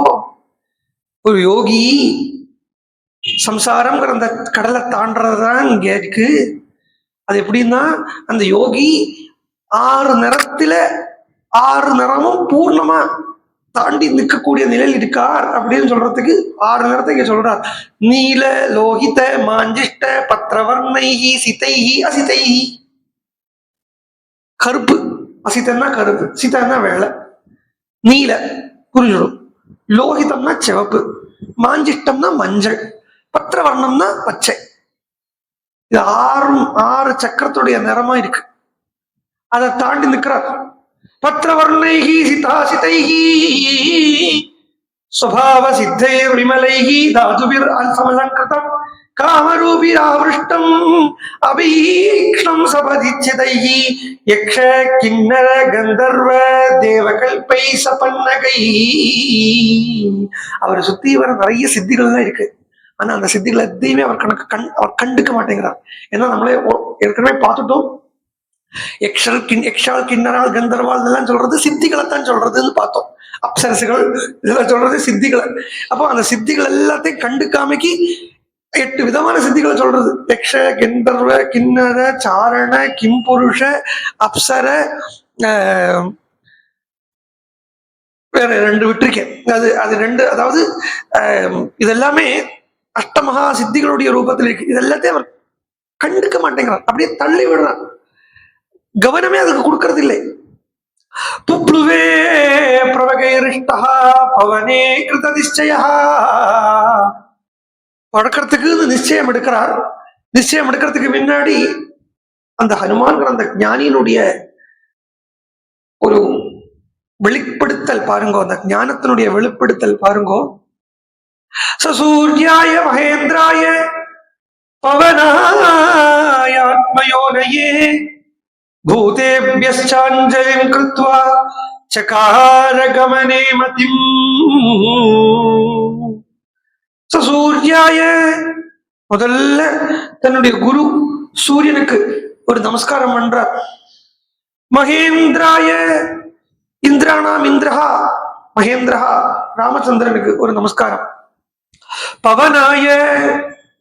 ஒரு யோகி சம்சாரம்ங்கிற அந்த கடலை தாண்டறதுதான் இங்க இருக்கு. அது எப்படின்னா, அந்த யோகி 6 நிறத்துல 6 நிறமும் பூர்ணமா தாண்டி நிற்கக்கூடிய நிலையில் இருக்கார் அப்படின்னு சொல்றதுக்கு 6 நிறத்தை இங்க சொல்றார். நீல லோகித மாஞ்சிஷ்ட பத்ரவர்ணைஹி சிதைஹி அசிதைஹி. கருப்பு, அசிதன்னா கருப்பு, சிதன்னா வேலை, நீல புரிஞ்சிடும், லோகிதம்னா சிவப்பு, மாஞ்சிஷ்டம்னா மஞ்சள், பத்ரவர்ணம்னா பச்சை. இது 6 சக்கரத்துடைய நிறமா இருக்கு. அதை தாண்டி நிற்கிறார். பத்ரவர்ணைஹி சிதாசிதைஹி ஸ்வபாவ சித்தைர் விமலைஹி தாதுபிர் சமலங்கிருதம் காமரூபிராவிருஷ்டம் அபீக்ஷ்ணம் சபதிச்சிதைஹி யக்ஷ கிண்ணர கந்தர்வ தேவகல்பை சபன்னகை. அவரை சுத்தி வர நிறைய சித்திகள் தான் இருக்கு. ஆனா அந்த சித்திகள் எதையுமே அவர் கண்டுக்க மாட்டேங்கிறார். ஏன்னா நம்மளே ஏற்கனவே பார்த்துட்டோம். எக்ஷால் கிண்ணறால் கந்தர்வால் இதெல்லாம் சொல்றது சித்திகளைத்தான் சொல்றதுன்னு பார்த்தோம். அப்சரசுகள் இதெல்லாம் சொல்றது சித்திகளை. அப்போ அந்த சித்திகள் எல்லாத்தையும் கண்டுக்காமைக்கு 8 விதமான சித்திகளை சொல்றது. யக்ஷ கந்தர்வ கிண்ணற சாரண கிம்புருஷ அப்சர, வேற 2 விட்டுருக்கேன். அது 2, அதாவது இதெல்லாமே அஷ்டமகா சித்திகளுடைய ரூபத்தில் இருக்கு. இது எல்லாத்தையும் அவர் கண்டுக்க மாட்டேங்கிறார், அப்படியே தள்ளி விடுறார். கவனமே அதுக்கு கொடுக்கறது இல்லை. புப்ளுவே பிரவகைரிஷ்டா பவனே கிருத நிச்சயா. பழக்கிறதுக்கு நிச்சயம் எடுக்கிறார். நிச்சயம் எடுக்கிறதுக்கு முன்னாடி அந்த ஹனுமான் அந்த ஞானியினுடைய ஒரு வெளிப்படுத்தல் பாருங்கோ, அந்த ஞானத்தினுடைய வெளிப்படுத்தல் பாருங்கோ. சசூர்யாய மகேந்திராய பவனாய ஆத்மயோனயே பூதேப்யஸ்சாஞ்சலிம் கிருத்வா சகார கமனே மதிம். சூர்யாய, முதல்ல தன்னுடைய குரு சூரியனுக்கு ஒரு நமஸ்காரம் பண்றார். மகேந்திராய, இந்திரானாம் இந்திரஹா மகேந்திரஹா, ராமச்சந்திரனுக்கு ஒரு நமஸ்காரம். பவனாய,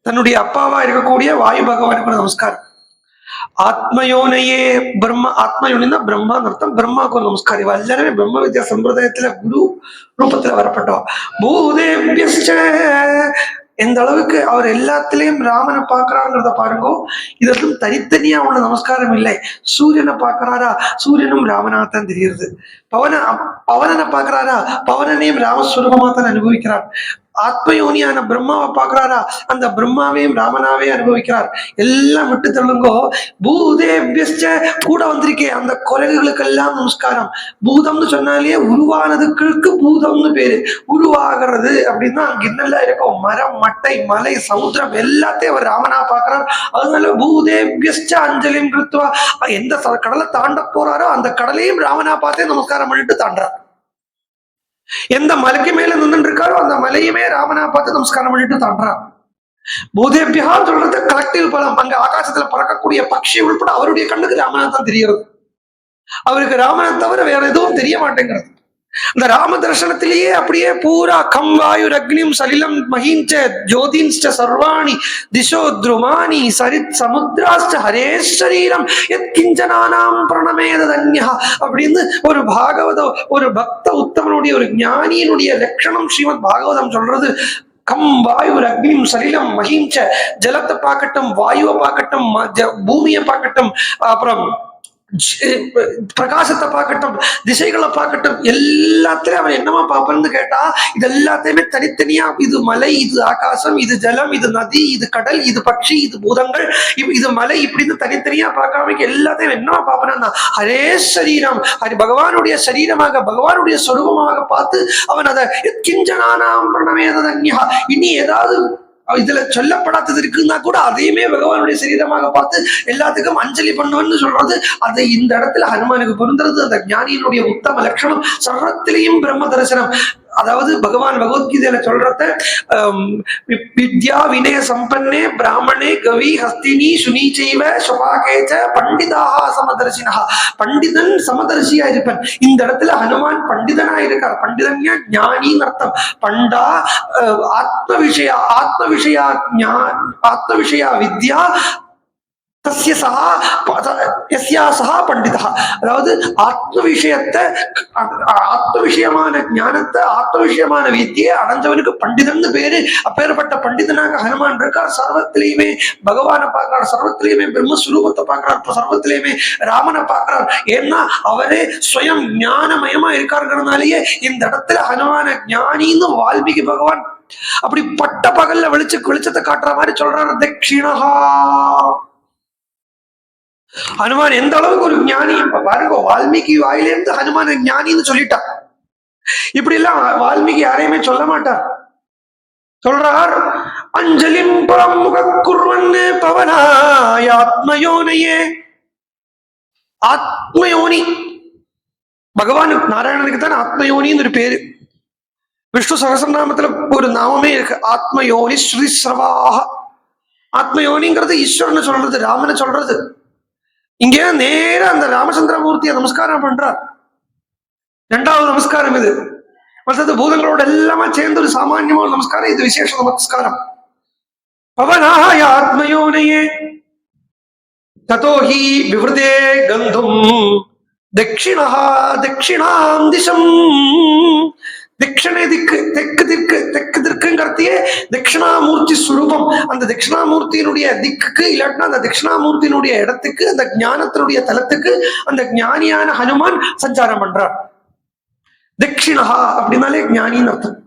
தன்னுடைய அப்பாவா இருக்கக்கூடிய வாயு பகவானுக்கு ஒரு நமஸ்காரம். ஆத்மயோனையே பிரம்ம, ஆத்மயோனா பிரம்மா அர்த்தம், பிரம்மாவுக்கு ஒரு நமஸ்காரம். இவ எல்லாருமே பிரம்ம வித்யா சம்பிரதாயத்துல குரு ரூபத்துல வரப்பட்டவா. பூதேபியஸ்ச, எந்த அளவுக்கு அவர் எல்லாத்திலையும் ராமனை பார்க்கிறாங்கிறத பாருங்க. இதெல்லாம் தனித்தனியா உள்ள நமஸ்காரம் இல்லை. சூரியனை பார்க்கிறாரா, சூரியனும் ராமனாத்தான் தெரியுது. பவனனை பார்க்கிறாரா, பவனனையும் ராமஸ்வரூபமா தான் அனுபவிக்கிறார். ஆத்மயோனியான பிரம்மாவை பார்க்கிறாரா, அந்த பிரம்மாவையும் ராமனாவே அனுபவிக்கிறார். எல்லாம் விட்டு தள்ளுங்கோ. பூதேபியஸ்ச, கூட வந்திருக்கேன் அந்த குரங்குகளுக்கெல்லாம் நமஸ்காரம். பூதம்னு சொன்னாலே உருவானதுக்கு பூதம்னு பேரு. உருவாகிறது அப்படின்னா அங்க என்னெல்லாம் இருக்கும், மரம் மட்டை மலை சமுத்திரம் எல்லாத்தையும் அவர் ராமனா பார்க்கிறார். அதனால பூதேபியஸ்ச அஞ்சலிம் கிருத்வா, எந்த கடலை தாண்ட போறாரோ அந்த கடலையும் ராமனா பார்த்தே நமஸ்காரம் பண்ணிட்டு தாண்டார். எந்த மலைக்கு மேல நின்று இருக்காரோ அந்த மலையுமே ராமனா பார்த்து நமஸ்காரம் பண்ணிட்டு தாண்டார். பூதேபியா சொல்றது கலெக்டிவ் பலம். அங்க ஆகாசத்துல பறக்கக்கூடிய பட்சி உள்பட அவருடைய கண்ணுக்கு ராமனா தான் தெரிகிறது. அவருக்கு ராமனை தவிர வேற எதுவும் தெரிய மாட்டேங்கிறது. அந்த ராம தர்சனத்திலேயே அப்படியே பூரா கம் வாயுர் அக்னிம் சலிலம் மஹீஞ்ச ஜோதின்ஸ்ட சர்வாணி திசோ துருமானி சரித் சமுத்ராஸ்ட ஹரே சரீரம் எத் கிஞ்சனானாம் பிரணமேத தன்யா அப்படின்னு ஒரு பாகவத, ஒரு பக்த உத்தமனுடைய, ஒரு ஞானியினுடைய லட்சணம் ஸ்ரீமத் பாகவதம் சொல்றது. கம் வாயுர் அக்னிம் சலிலம் மஹீஞ்ச, ஜலத்தை பார்க்கட்டும், வாயுவை பார்க்கட்டும், பூமியை பார்க்கட்டும், அப்புறம் பிரகாசத்தை பார்க்கட்டும், திசைகளை பார்க்கட்டும், எல்லாத்திலையும் அவன் என்னமா பார்ப்பன்னு கேட்டா இது எல்லாத்தையுமே தனித்தனியா, இது மலை, இது ஆகாசம், இது ஜலம், இது நதி, இது கடல், இது பட்சி, இது பூதங்கள், இது மலை, இப்படின்னு தனித்தனியா பார்க்காம எல்லாத்தையும் என்னமா பார்ப்பனா ஹரே சரீரம், ஹரி பகவானுடைய சரீரமாக, பகவானுடைய சொரூபமாக பார்த்து அவன் அதை கிஞ்சனானாம் பிரணமேதன்யா, இனி ஏதாவது இதுல சொல்லப்படாதது இருக்குன்னா கூட அதையுமே பகவானுடைய சரீரமாக பார்த்து எல்லாத்துக்கும் அஞ்சலி பண்ணுவன்னு சொல்றது. அதை இந்த இடத்துல ஹனுமானுக்கு பொருந்துறது. அந்த ஞானியினுடைய உத்தம லட்சணம். சர்வத்திலையும் பிரம்ம தரிசனம். அதாவது பகவான் பகவத்கீதையில சொல்றத வித்யா வினய சம்பன்னே பிராமணே கவி ஹஸ்தினி சுனீச்சைவ சுபாகேச்ச பண்டிதாக சமதர்சினா. பண்டிதன் சமதர்சியா இருப்பன். இந்த இடத்துல ஹனுமான் பண்டிதனா இருக்கார். பண்டிதன் ஞானின்னு அர்த்தம். பண்டா ஆத்ம விஷயா வித்யா தஸ்ய சஹா யஸ்யா சஹா பண்டிதா. அதாவது ஆத்ம விஷயத்தை, ஆத்ம விஷயமான ஞானத்தை, ஆத்ம விஷயமான வித்தியை அடைஞ்சவனுக்கு பண்டிதன் பேரு. அப்பேற்பட்ட பண்டிதனாக ஹனுமான் இருக்கார். சர்வத்திலையுமே பகவானை பார்க்கிறார், சர்வத்திலையுமே பிரம்மஸ்வரூபத்தை பார்க்கிறார், சர்வத்திலையுமே ராமனை பார்க்கிறார். ஏன்னா அவரே ஸ்வயம் ஞானமயமா இருக்காருங்கிறதுனாலேயே இந்த இடத்துல ஹனுமான ஞானின்னு வால்மீகி பகவான் அப்படி பட்ட பகல்ல வெளிச்சத்தை காட்டுற மாதிரி சொல்றாரு. தட்சிணஹா. ஹனுமான் எந்த அளவுக்கு ஒரு ஞானி பாருங்க. வால்மீகி வாயிலிருந்து ஹனுமான் ஞானின்னு சொல்லிட்டார். இப்படி எல்லாம் வால்மீகி யாரையுமே சொல்ல மாட்டார். சொல்றார், அஞ்சலிம் புறமுக குர்வன் பவனாய ஆத்மயோனையே. ஆத்மயோனி பகவான் நாராயணனுக்கு தான் ஆத்மயோனின்னு ஒரு பேரு. விஷ்ணு சகஸ்ரநாமத்துல ஒரு நாமமே இருக்கு, ஆத்மயோனி ஸ்ருதி ஸ்ரவாக. ஆத்மயோனிங்கிறது ஈஸ்வரன் சொல்றது, ராமனை சொல்றது. இங்க நேர அந்த ராமச்சந்திரமூர்த்தியை நமஸ்காரம் பண்றார். இரண்டாவது நமஸ்காரம் இது. மற்றது பூதங்களோட எல்லாமே சேர்ந்து ஒரு சாமான்யமான நமஸ்காரம், இது விசேஷ நமஸ்காரம். பவனாய ஆத்மயோனையே ததோஹி விவ்ருதே கந்தும் தட்சிணா தட்சிணாம் திசம். தட்சிணை திக்கு, தெற்கு திக்கு, தெற்கு திக்குங்கிறதையே தட்சிணாமூர்த்தி சுரூபம். அந்த தட்சிணாமூர்த்தியினுடைய திக்குக்கு, இல்லாட்டினா அந்த தட்சிணாமூர்த்தியினுடைய இடத்துக்கு, அந்த ஞானத்தினுடைய தலத்துக்கு அந்த ஞானியான ஹனுமான் சஞ்சாரம் பண்றார். தட்சிணஹா அப்படின்னாலே ஞானின்னு அர்த்தம்.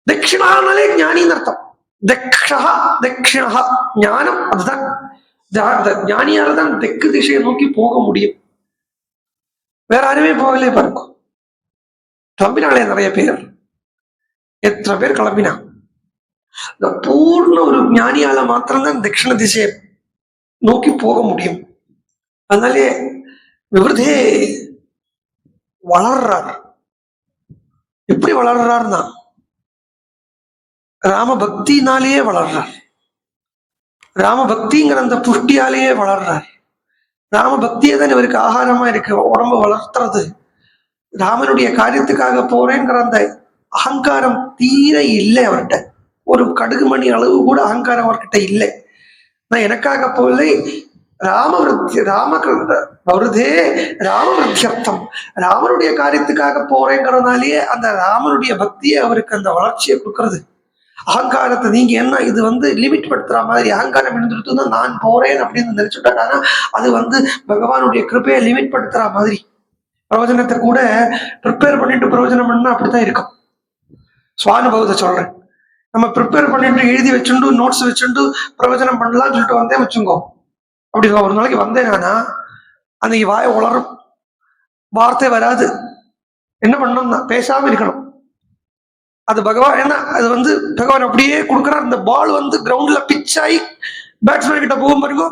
தட்சிணானாலே ஞானின்னு அர்த்தம். தக்ஷஹா தட்சிணஹா ஞானம். அதுதான் ஞானியாலதான் தெற்கு திசையை நோக்கி போக முடியும். வேற யாருமே போகலே பாருங்க. கிளம்பினாலே நிறைய பேர், எத்தனை பேர் கிளம்பினா. இந்த பூர்ண ஒரு ஞானியால மாத்திரம்தான் தட்சிண திசையை நோக்கி போக முடியும். அதனாலே விவருதே வளர்றார். எப்படி வளர்றாருன்னா ராம பக்தினாலேயே வளர்றார். ராம பக்திங்கிற அந்த புஷ்டியாலேயே வளர்றார். ராம பக்தியே தான் இவருக்கு ஆகாரமா இருக்கு, உடம்பு வளர்த்துறது. ராமனுடைய காரியத்துக்காக போறேங்கிற அந்த அகங்காரம் தீர இல்லை அவர்கிட்ட. ஒரு கடுகு மணி அளவு கூட அகங்காரம் அவர்கிட்ட இல்லை. நான் எனக்காக போல வருதே ராமவிருத்தியர்த்தம், ராமனுடைய காரியத்துக்காக போறேங்கிறதுனாலேயே அந்த ராமனுடைய பக்தியை அவருக்கு அந்த வளர்ச்சியை கொடுக்கறது. அகங்காரத்தை நீங்க என்ன இது லிமிட் படுத்துற மாதிரி, அகங்காரம் இருந்துட்டு நான் போறேன் அப்படின்னு நினைச்சுட்டாங்கன்னா அது பகவானுடைய கிருப்பையை லிமிட் படுத்துற மாதிரி. பிரவச்சனத்தை கூட ப்ரிப்பேர் பண்ணிட்டு பிரவச்சனம் பண்ணா அப்படித்தான் இருக்கும். சுவானுபவத்தை சொல்றேன். நம்ம ப்ரிப்பேர் பண்ணிட்டு எழுதி வச்சுண்டு நோட்ஸ் வச்சுண்டு பிரவச்சனம் பண்ணலாம்னு சொல்லிட்டு வந்தேன் வச்சுங்கோ. அப்படி ஒரு நாளைக்கு வந்தேன்னா அன்னைக்கு வாயை உளரும், வார்த்தை வராது. என்ன பண்ணணும்னா பேசாம இருக்கணும். அது பகவான் ஏன்னா அது பகவான் அப்படியே கொடுக்குறார். இந்த பால் கிரவுண்ட்ல பிச் ஆகி பேட்ஸ்மேன் கிட்ட போகும் பாருங்க,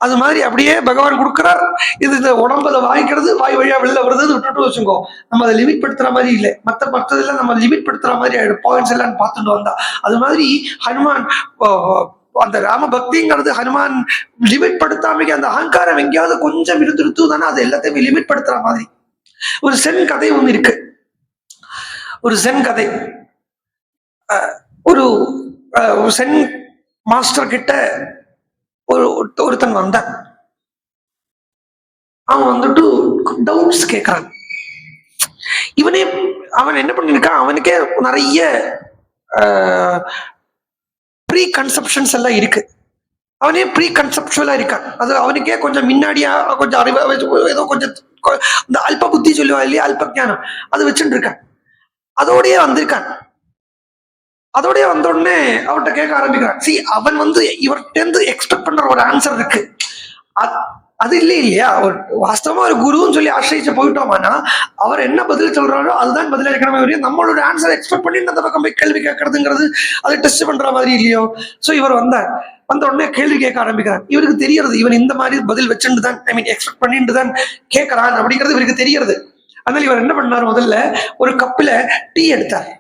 அது மாதிரி அப்படியே பகவான் கொடுக்குறார். இது இந்த உடம்புல வாங்கிக்கிறது, வாய் வழியா வெளில வருது, விட்டுட்டு வச்சுக்கோ. நம்ம அதை லிமிட் படுத்துற மாதிரி இல்லை. மற்றதெல்லாம் நம்ம லிமிட் படுத்துற மாதிரி ஆயிடும், பாயிண்ட்ஸ் எல்லாம் பார்த்துட்டு வந்தா. அது மாதிரி ஹனுமான் அந்த ராம பக்திங்கிறது ஹனுமான் லிமிட் படுத்தாம அந்த அகங்காரம் எங்கேயாவது கொஞ்சம் இருந்துருத்து தானே அது எல்லாத்தையுமே லிமிட் படுத்துற மாதிரி. ஒரு சென் கதை ஒண்ணு இருக்கு. ஒரு சென் கதை. ஒரு சென் மாஸ்டர் கிட்ட ஒருத்தன் வந்தான். அவன் டவுட்ஸ் கேட்கறான். அவன் என்ன பண்ணிருக்கான், அவனுக்கே நிறைய ப்ரீ கன்செப்ஷன்ஸ் எல்லாம் இருக்கு. அவனே ப்ரீ கன்செப்சுவலா இருக்கான். அது அவனுக்கே கொஞ்சம் முன்னாடியா கொஞ்சம் அறிவு ஏதோ கொஞ்சம் இந்த அல்ப புத்தி சொல்லுவா இல்லையா, அல்ப ஞானம் அது வச்சுட்டு இருக்கான். அதோடய வந்திருக்கான். அதோடய வந்த உடனே அவர்கிட்ட கேட்க ஆரம்பிக்கிறான். சி அவன் இவர்கிட்ட எக்ஸ்பெக்ட் பண்ற ஒரு ஆன்சர் இருக்கு. அது இல்லையா, ஒரு வாஸ்தவமா ஒரு குருன்னு சொல்லி ஆசிரியிச்சு போயிட்டோமானா அவர் என்ன பதில் சொல்றாரோ அதுதான் பதில் இருக்கணுமே வரையும் நம்மளோட ஆன்சர் எக்ஸ்பெக்ட் பண்ணி அந்த பக்கம் போய் கேள்வி கேட்கறதுங்கிறது அதை டெஸ்ட் பண்ற மாதிரி இல்லையோ. ஸோ இவர் வந்த உடனே கேள்வி கேட்க ஆரம்பிக்கிறார். இவருக்கு தெரியறது இவன் இந்த மாதிரி பதில் வச்சுட்டு தான் எக்ஸ்பெக்ட் பண்ணிட்டு தான் கேட்கறான் அப்படிங்கிறது இவருக்கு தெரியறது. அதனால இவர் என்ன பண்ணார், முதல்ல ஒரு கப்பில டீ எடுத்தார்.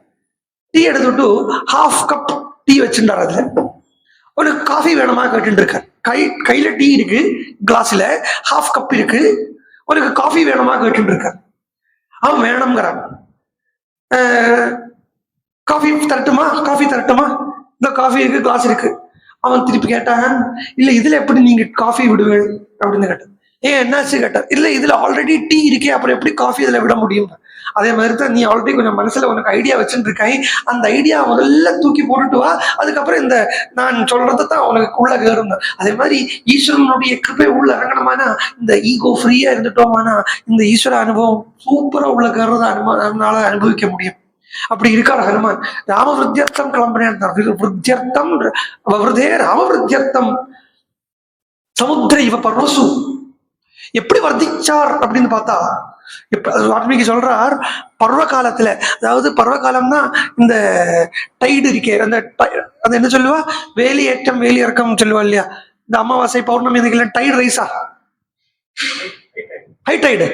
டீ எடுத்துட்டு ஹாஃப் கப் டீ வச்சுட்டார். அதுல ஒரு காஃபி வேணுமா கேட்டு இருக்கார். கையில டீ இருக்கு, கிளாஸ்ல ஹாஃப் கப் இருக்கு, உனக்கு காஃபி வேணுமா கேட்டு இருக்கார். அவன் வேணுங்கிறான். காஃபி தரட்டுமா, காஃபி தரட்டுமா, இந்த காஃபி இருக்கு, கிளாஸ் இருக்கு. அவன் திருப்பி கேட்டான், இல்ல இதுல எப்படி நீங்க காஃபி விடுவேன் அப்படின்னு கேட்டான். ஏன் என்னாச்சு கேட்டார். இல்ல இதுல ஆல்ரெடி டீ இருக்கே, அப்புறம் எப்படி காஃபி இதுல விட முடியும். அதே மாதிரி தான் நீ ஆல்ரெடி கொஞ்சம் மனசுல உனக்கு ஐடியா வச்சுட்டு இருக்காய், அந்த ஐடியா முதல்ல தூக்கி போட்டுட்டு வா, அதுக்கப்புறம் இந்த நான் சொல்றது தான் உனக்கு உள்ள கேறும். அதே மாதிரி ஈஸ்வரனுடைய கிருப்பை உள்ள இறங்கணுமானா இந்த ஈகோ ஃப்ரீயா இருந்துட்டோமானா இந்த ஈஸ்வர அனுபவம் சூப்பரா உள்ள கேறத நம்மளால அனுபவிக்க முடியும். அப்படி இருக்கார் ஹனுமான். ராமவிருத்தியர்த்தம் கிளம்பினேன். விருத்தியர்த்தம் விருதே ராமவிருத்தியர்த்தம் சமுத்திர இவ பர்வசு. எப்படி வர்த்திச்சார் அப்படின்னு பார்த்தா, வால்மீகி சொல்றார், பருவ காலத்துல, அதாவது பருவ காலம்னா இந்த டைடு இருக்கே, அந்த என்ன சொல்லுவா, வேலி ஏற்றம் வேலி இறக்கம் சொல்லுவா இல்லையா, இந்த அமாவாசை பௌர்ணமி இதுக்கெல்லாம் டைடு ரைஸா, ஹைடைடு.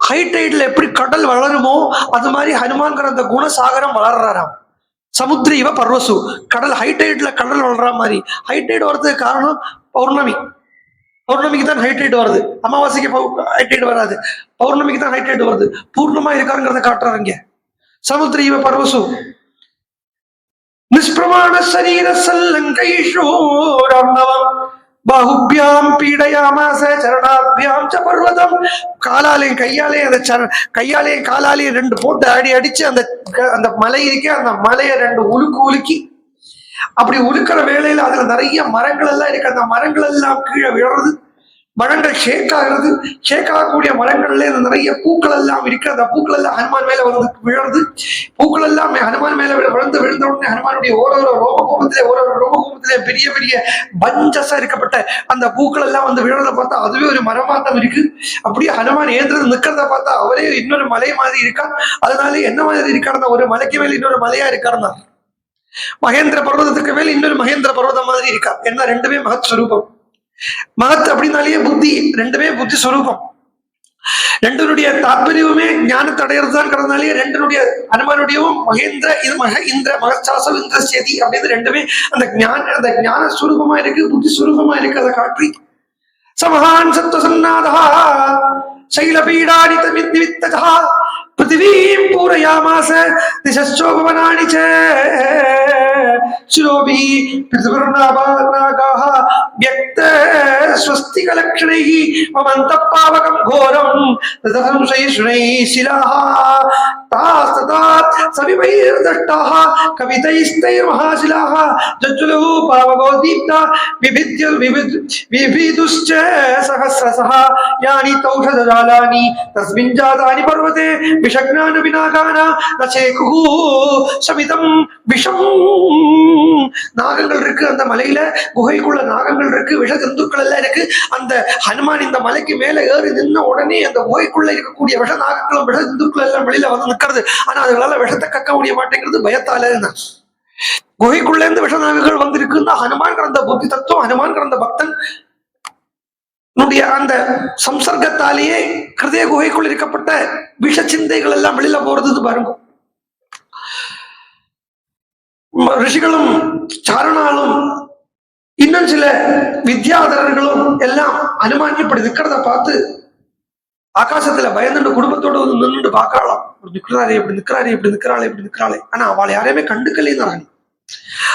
ஹைடைடுல எப்படி கடல் வளருமோ அது மாதிரி ஹனுமான்கிற அந்த குணசாகரம் வளர்றாராம். சமுத்திர இவ பர்வசு, கடல் ஹைடைட்ல கடல் வளர்ற மாதிரி. ஹைடைடு வர்றதுக்கு காரணம் பௌர்ணமி. பௌர்ணமிக்கு தான் ஹைட்ரேட் வருது, அமாவாசைக்கு ஹைட்ரேட் வராது. பௌர்ணமிக்கு தான் ஹைட்ரேட் வருது. பூர்ணமா இருக்காருங்கிறத காட்டுறாங்க. சமுத்திர இவ பர்வசு நிஷ்பிரமாண சரீர சல்லங்கைஷோ ராம்னவம் பாஹுபியாம் பீடயாமாச சரணாபியாம் ச பர்வதம். காலாலையும் கையாலையும் காலாலையும் ரெண்டு போட்டு அடிச்சு அந்த மலை இருக்கே, அந்த மலையை ரெண்டு உலுக்கி அப்படி உழுக்கிற வேளையில அதுல நிறைய மரங்கள் எல்லாம் இருக்கு. அந்த மரங்கள் எல்லாம் கீழே விழுறது, மரங்கள் ஷேக் ஆகிறது. ஷேக் ஆகக்கூடிய மரங்கள்ல நிறைய பூக்கள் எல்லாம் இருக்கு. அந்த பூக்கள் எல்லாம் ஹனுமான் மேல வந்து விழுறது. பூக்கள் எல்லாம் ஹனுமான் மேல விழுந்த உடனே ஹனுமானுடைய ஒரு ரோமகோபத்திலே பெரிய பெரிய பஞ்சஸா இருக்கப்பட்ட அந்த பூக்கள் எல்லாம் வந்து விழுறத பார்த்தா அதுவே ஒரு மரமாட்டம் இருக்கு. அப்படியே ஹனுமான் ஏந்திரது நிக்கிறத பார்த்தா அவரே இன்னொரு மலை மாதிரி இருக்கா. அதனால என்ன மாதிரி இருக்காருன்னா, ஒரு மலைக்கு மேல இன்னொரு மலையா இருக்காருன்னா, மகேந்திர பர்வதத்துக்கு மேல இன்னொரு மகேந்திர பர்வதம் மாதிரி இருக்கா. என்ன ரெண்டுமே மகத் ஸ்வரூபம். மகத் அப்படின்னாலேயே புத்தி, ரெண்டுமே புத்தி ஸ்வரூபம். ரெண்டனுடைய தாற்பயமே ஞானத்தை அடையிறதுதான்ங்கிறதுனாலேயே ரெண்டனுடைய ஹனுமானுடையவும் மகேந்திர இது இந்திர மகச்சாசம் இந்திர சேதி அப்படின்னு ரெண்டுமே அந்த ஞான ஸ்வரூபமா இருக்கு, புத்தி ஸ்வரூபமா இருக்கு. அதை காட்டி சமஹான் சத்வசன்னாதா சைலபீடானித நிமித்ததா பிருத்திவீம் பூரயாமாச திசச்சோபவனானி ச சிரோபிஹி பிருத்திவிர்நாகாः व्यक्त स्वस्तिकलक्षणैः ममन्तपावकं घोरं तदसंशयिषुणैः शिलाः तास्ततात् सविवैर्दष्टाः कवितैस्तैर्महाशिलाः जज्जुलुः पावकोदीप्ता विभिदुश्च सहस्रशः यानि तौषधजालानि तस्मिन् जातानि पर्वते விஷக்னானுவினாகானா நசேகுஹு சமிதம் விஷம். நாகங்கள் இருக்கு அந்த மலையில, குகைக்குள்ள நாகங்கள் இருக்கு, விஷ ஜந்துக்கள் எல்லாம் இருக்கு. அந்த ஹனுமான் இந்த மலைக்கு மேல ஏறி நின்ன உடனே அந்த குகைக்குள்ள இருக்கக்கூடிய விஷ நாகங்களும் விஷ ஜந்துக்கள் எல்லாம் வெளியில வந்து நிக்கிறது. ஆனா அதுகளால விஷத்தை கக்க முடிய மாட்டேங்கிறது பயத்தால. குகைக்குள்ள இருந்து விஷ நாகங்கள் வந்திருக்குன்னா ஹனுமான் அந்த புத்தி தத்துவம், ஹனுமான் அந்த பக்தன் அந்த சம்சர்க்கத்தாலேயே ஹிருதய குகைக்குள் இருக்கப்பட்ட விஷ சிந்தைகள் எல்லாம் வெளியில போறது பாருங்க. ரிஷிகளும் சாரணாலும் இன்னும் சில வித்யாதரர்களும் எல்லாம் ஹனுமான் இப்படி நிக்கிறத பார்த்து ஆகாசத்துல பயந்துட்டு குடும்பத்தோட வந்து நின்றுட்டு பாக்கலாம். நிக்கிறாரே இப்படி நிக்கிறாரே இப்படி நிக்கிறாளே இப்படி நிக்கிறாளே. ஆனா அவளை யாரையுமே கண்டுக்கலைன்னு,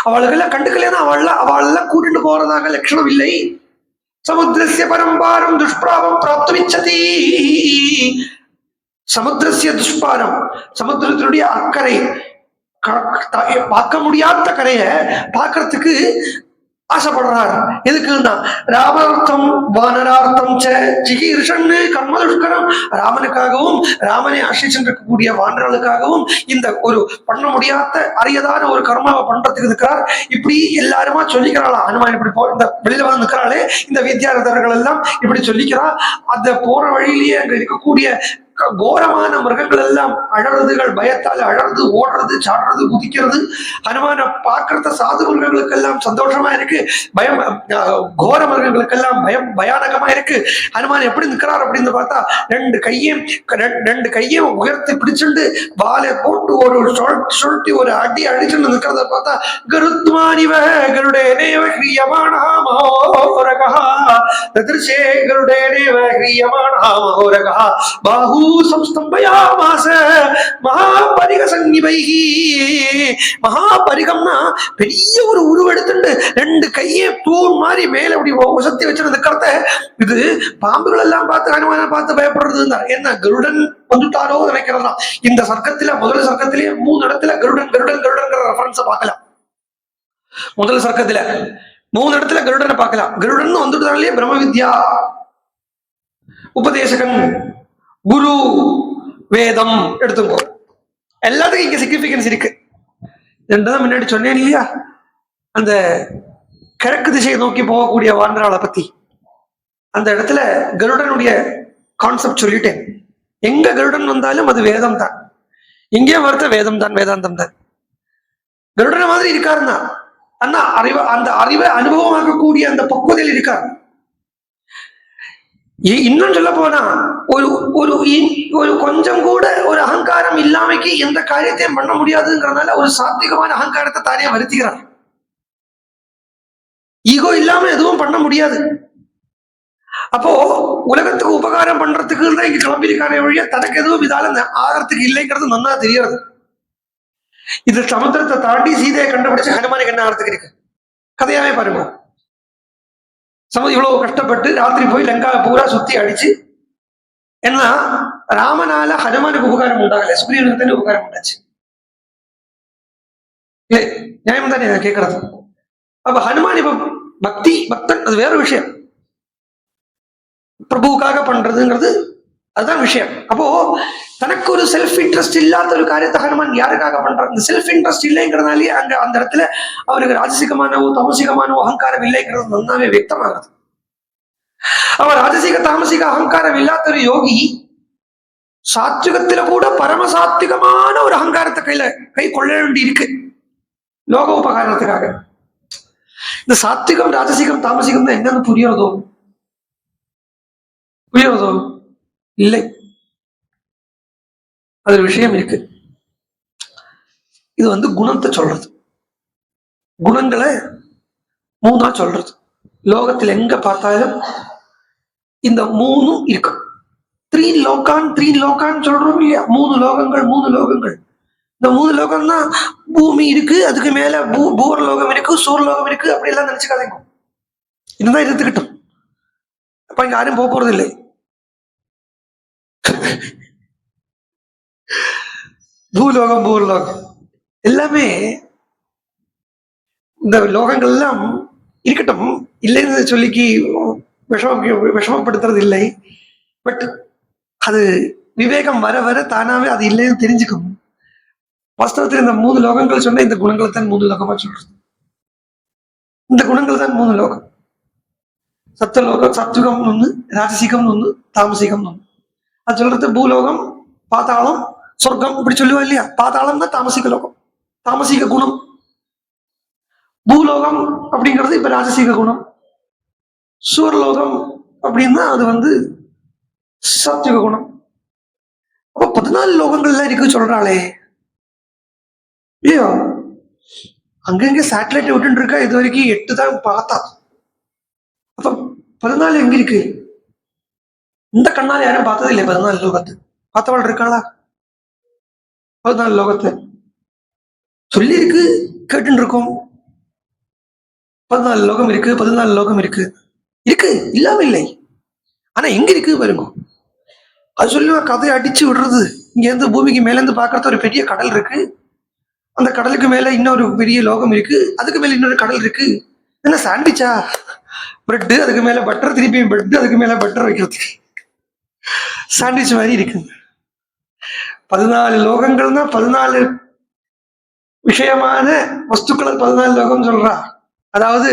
அவளுக்கு எல்லாம் கண்டுக்கலைன்னா அவளெல்லாம் கூட்டிட்டு போறதாக லட்சணம் இல்லை. சமுத்திரஸ்ய பரம்பாரம் துஷ்பிராபம் பிராப்துமிச்சதி. சமுத்திரஸ்ய துஷ்பாரம், சமுத்திரத்தினுடைய அக்கறை, பார்க்க முடியாத கரையை பார்க்கறதுக்கு ஆசைப்படுறார். எதுக்குன்னா ராமார்த்தம் வானரார்த்தம் சிகீர்ஷன்னு கர்மதுஷ்கரம், ராமனுக்காகவும் ராமனை ஆசிரிச்சிருக்கக்கூடிய வானர்களுக்காகவும் இந்த ஒரு பண்ண முடியாத அரியதான ஒரு கர்மாவை பண்றதுக்கு இருக்கிறார். இப்படி எல்லாருமா சொல்லிக்கிறாளா, அனுமான் இப்படி இந்த வெளியில வந்து நிற்கிறாளே இந்த வித்யாரதர்கள் எல்லாம் இப்படி சொல்லிக்கிறா. அந்த போற வழியிலேயே அங்க இருக்கக்கூடிய கோரமான மிருகங்கள் எல்லாம் அழறதுகள், பயத்தால் அழறது, ஓடுறது, சாடுறது, குதிக்கிறது. ஹனுமான பார்க்கறத சாது மிருகங்களுக்கெல்லாம் சந்தோஷமா இருக்கு, பயம் கோர மிருகங்களுக்கெல்லாம் பயம் பயானகமா இருக்கு. ஹனுமான் எப்படி நிற்கிறார் அப்படின்னு பார்த்தா ரெண்டு கையும் உயர்த்தி பிடிச்சுண்டு வாழை போட்டு ஒரு சுழட்டி ஒரு அடி அடிச்சுட்டு நிற்கிறத பார்த்தா கருத்மானிவ கருடேனேவ கிரியமானா மகோரகா ததிர்ஷே கருடேனேவ கிரியமானா மகோரகா பாஹூ சம்ஸ்தம்பயாமாஸ மகாபரிக சந்நிபைஹி. மகாபரிகம்னா பெரிய ஒரு உருவெடுத்துட்டு ரெண்டு கையே தூண் மாதிரி மேல அப்படி உசத்தி வச்சிருந்த கருத்தை, இது பாம்புகள் எல்லாம் பார்த்து ஹனுமானை பார்த்து பயப்படுறது என்ன கருடன் வந்துட்டாரோ நினைக்கிறதா. இந்த சர்க்கத்துல முதல் சர்க்கத்திலேயே 3 இடத்துல கருடன் கருடன் கருடன்கிற ரெஃபரன்ஸை பார்க்கலாம். முதல் சர்க்கத்துல 3 இடத்துல கருடனை பார்க்கலாம். கருடன் வந்துட்டாலே பிரம்ம வித்யா, உபதேசகன், குரு, வேதம் எடுத்துக்கோ. எல்லாத்துக்கும் இங்க சிக்னிபிகன்ஸ் இருக்கு. ரெண்டுதான் முன்னாடி சொன்னேன் இல்லையா, அந்த கிழக்கு திசையை நோக்கி போகக்கூடிய வானராளை பத்தி. அந்த இடத்துல கருடனுடைய கான்செப்ட் சொல்லிட்டேன். எங்க கருடன் வந்தாலும் அது வேதம் தான். இங்கே வார்த்தை வேதம் தான், வேதாந்தம் தான். கருடன மாதிரி இருக்காருன்னா அண்ணா அந்த அறிவை அனுபவமாக்கக்கூடிய அந்த பக்குவத்தில் இருக்காரு. இன்னும் சொல்ல போனா ஒரு ஒரு கொஞ்சம் கூட ஒரு அகங்காரம் இல்லாமைக்கு எந்த காரியத்தையும் பண்ண முடியாதுங்கிறதுனால ஒரு சாத்விகமான அகங்காரத்தை தானே வருத்திக்கிறார். ஈகோ இல்லாம எதுவும் பண்ண முடியாது. அப்போ உலகத்துக்கு உபகாரம் பண்றதுக்கு தான் இங்க கிளம்பியிருக்கான வழியா தனக்கு எதுவும் இதால ஆகிறதுக்கு இல்லைங்கிறது நல்லா தெரியாது. இது சமுத்திரத்தை தாண்டி சீதையை கண்டுபிடிச்சு ஹனுமானுக்கு என்ன ஆகிறதுக்கு இருக்கு, கதையாவே பாருங்க. இவ்வளவு கஷ்டப்பட்டு ராத்திரி போய் லங்காவை பூரா சுத்தி அடிச்சு, ஏன்னா ராமனால ஹனுமானுக்கு உபகாரம் உண்டாகல, சூரியனுக்கு தானே உபகாரம் உண்டாச்சு. நியாயம் தானே கேட்கறது. அப்ப ஹனுமான் இப்ப பக்தி பக்தன் அது வேற விஷயம், பிரபுவுக்காக பண்றதுங்கிறது அதுதான் விஷயம். அப்போ தனக்கு ஒரு செல்ஃப் இன்ட்ரெஸ்ட் இல்லாத ஒரு காரியத்தை ஹனுமான் யாருக்காக பண்றாங்க? இந்த செல்ஃப் இன்ட்ரெஸ்ட் இல்லைங்கிறதுனாலே அங்க அந்த இடத்துல அவருக்கு ராஜசிகமானவோ தாமசிகமானவோ அகங்காரம் இல்லைங்கிறது நல்லாவே வியக்தமாகிறது. அவர் ராஜசிக தாமசிக அகங்காரம் இல்லாத ஒரு யோகி சாத்விகத்தில கூட பரமசாத்விகமான ஒரு அகங்காரத்தை கை கொள்ள வேண்டி இருக்கு லோக உபகாரத்துக்காக. இந்த சாத்விகம் ராஜசிகம் தாமசிகம் தான் என்னன்னு புரியறதோ இல்லை, அது விஷயம் இருக்கு. இது குணத்தை சொல்றது, குணங்களை 3ஆ சொல்றது. லோகத்தில் எங்க பார்த்தாலும் இந்த 3 இருக்கு. 3 லோகான் சொல்றோம் இல்லையா, 3 லோகங்கள். இந்த 3 லோகம்னா பூமி இருக்கு, அதுக்கு மேல பூர லோகம் இருக்கு, சூர்லோகம் இருக்கு, அப்படி எல்லாம் நினைச்சுக்காதீங்க. இதுதான் இருந்துகிட்டோம். அப்ப இங்க யாரும் போறது இல்லை. பூலோகம் பூர்லோகம் எல்லாமே இந்த லோகங்கள் எல்லாம் இருக்கட்டும், இல்லைன்னு சொல்லிக்கு விஷமப்படுத்துறது இல்லை. பட் அது விவேகம் வர வர தானாவே அது இல்லைன்னு தெரிஞ்சுக்கும். வாஸ்தவத்தில் இந்த 3 லோகங்கள் சொன்ன இந்த குணங்களை தான் 3 லோகமா சொல்றது. இந்த குணங்கள் தான் 3 லோகம். சப்தலோகம், சப்துகம் ஒண்ணு, ராஜசிகம் ஒண்ணு, தாமசிகம் ஒண்ணு. அது சொல்றது பூலோகம், பாதாளம், சொர்க்கம் இப்படி சொல்லுவா இல்லையா. பாதாளம் தான் தாமசிக லோகம், தாமசிக குணம். பூலோகம் அப்படிங்கிறது இப்ப ராஜசிக குணம். சூர்லோகம் அப்படின்னா அது சாத்விக குணம். அப்ப 14 லோகங்கள்ல இருக்கு சொல்றாளே. ஐயோ, அங்கங்க சேட்டலைட் விட்டு இருக்கா, இது வரைக்கும் 8 தான் பார்த்தா. அப்ப 14 எங்க இருக்கு? இந்த கண்ணால் யாரும் பார்த்தது இல்லை. 14 லோகத்தை பார்த்தவள் இருக்காளா? 14 லோகத்தை சொல்லி இருக்கு, கேட்டு இருக்கோம். 14 லோகம் இருக்கு, 14 லோகம் இருக்கு இல்லாம இல்லை. ஆனா எங்க இருக்கு பாருங்க. அது சொல்லுவா, கதையை அடிச்சு விடுறது. இங்க இருந்து பூமிக்கு மேல இருந்து பாக்குறது ஒரு பெரிய கடல் இருக்கு, அந்த கடலுக்கு மேல இன்னொரு பெரிய லோகம் இருக்கு, அதுக்கு மேல இன்னொரு கடல் இருக்கு. என்ன சாண்ட்விச்சா? பிரெட்டு, அதுக்கு மேல பட்டர், திருப்பி பிரெட், அதுக்கு மேல பட்டர் வைக்கிறதுக்கு சாண்ட்விச் மாதிரி இருக்குங்க. 14 லோகங்கள்னா 14 விஷயமான வஸ்துக்களை 14 லோகம் சொல்றா. அதாவது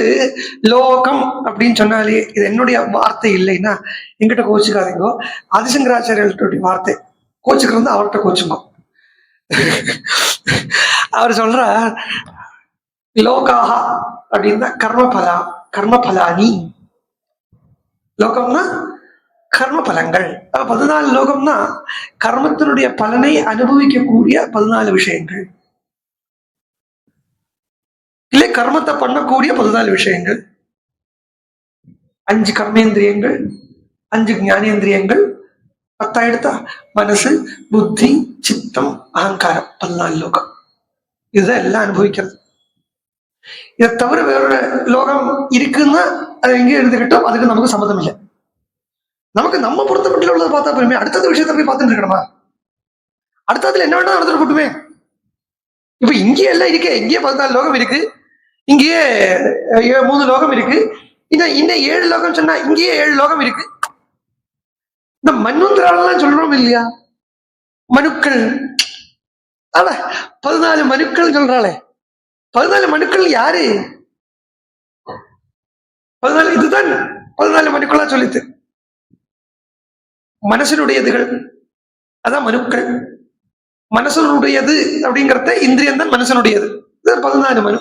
லோகம் அப்படின்னு சொன்னாலே இது என்னுடைய வார்த்தை இல்லைன்னா எங்கிட்ட கோச்சுக்காதீங்கோ. ஆதிசங்கராச்சாரியர்களுடைய வார்த்தை. கோச்சுக்கிறது அவர்கிட்ட கோச்சுங்கோ. அவர் சொல்ற லோகாஹா அப்படின்னா கர்மபலானி. லோகம்னா கர்ம பலங்கள். 14 லோகம்னா கர்மத்தினுடைய பலனை அனுபவிக்கக்கூடிய 14 விஷயங்கள், இல்லை கர்மத்தை பண்ணக்கூடிய 14 விஷயங்கள். 5 கர்மேந்திரியங்கள், 5 ஞானேந்திரியங்கள், 10 எடுத்தா மனசு, புத்தி, சித்தம், அகங்காரம், 14 லோகம். இதுதான் எல்லாம் அனுபவிக்கிறது. இதை தவிர வேற லோகம் இருக்குன்னா அதை எங்கேயும் எடுத்துக்கிட்டோம், அதுக்கு நமக்கு சம்மதம் இல்லை. நமக்கு நம்ம பொருத்தப்பட்டு உள்ளதை பார்த்தா போயுமே, அடுத்தது விஷயத்த போய் பார்த்துட்டு இருக்கணுமா? அடுத்ததுல என்ன வேணா நடந்துட்டு போட்டுமே. இப்ப இங்கேயே எல்லாம் இருக்கு, இங்கேயே 14 லோகம் இருக்கு, இங்கேயே 3 லோகம் இருக்கு, இன்னும் 7 லோகம் சொன்னா இங்கேயே 7 லோகம் இருக்கு. இந்த மன்வந்திராலாம் சொல்றோம் இல்லையா, மனுக்கள். அத 14 மனுக்கள் சொல்றாளே, 14 மனுக்கள் யாரு? 14 இதுதான் 14 மனுக்களா சொல்லித்து. மனசனுடையதுகள் அதான் மனுக்கள். மனசனுடையது அப்படிங்கறத இந்திரியம் தான் மனசனுடையது. 14 மனு.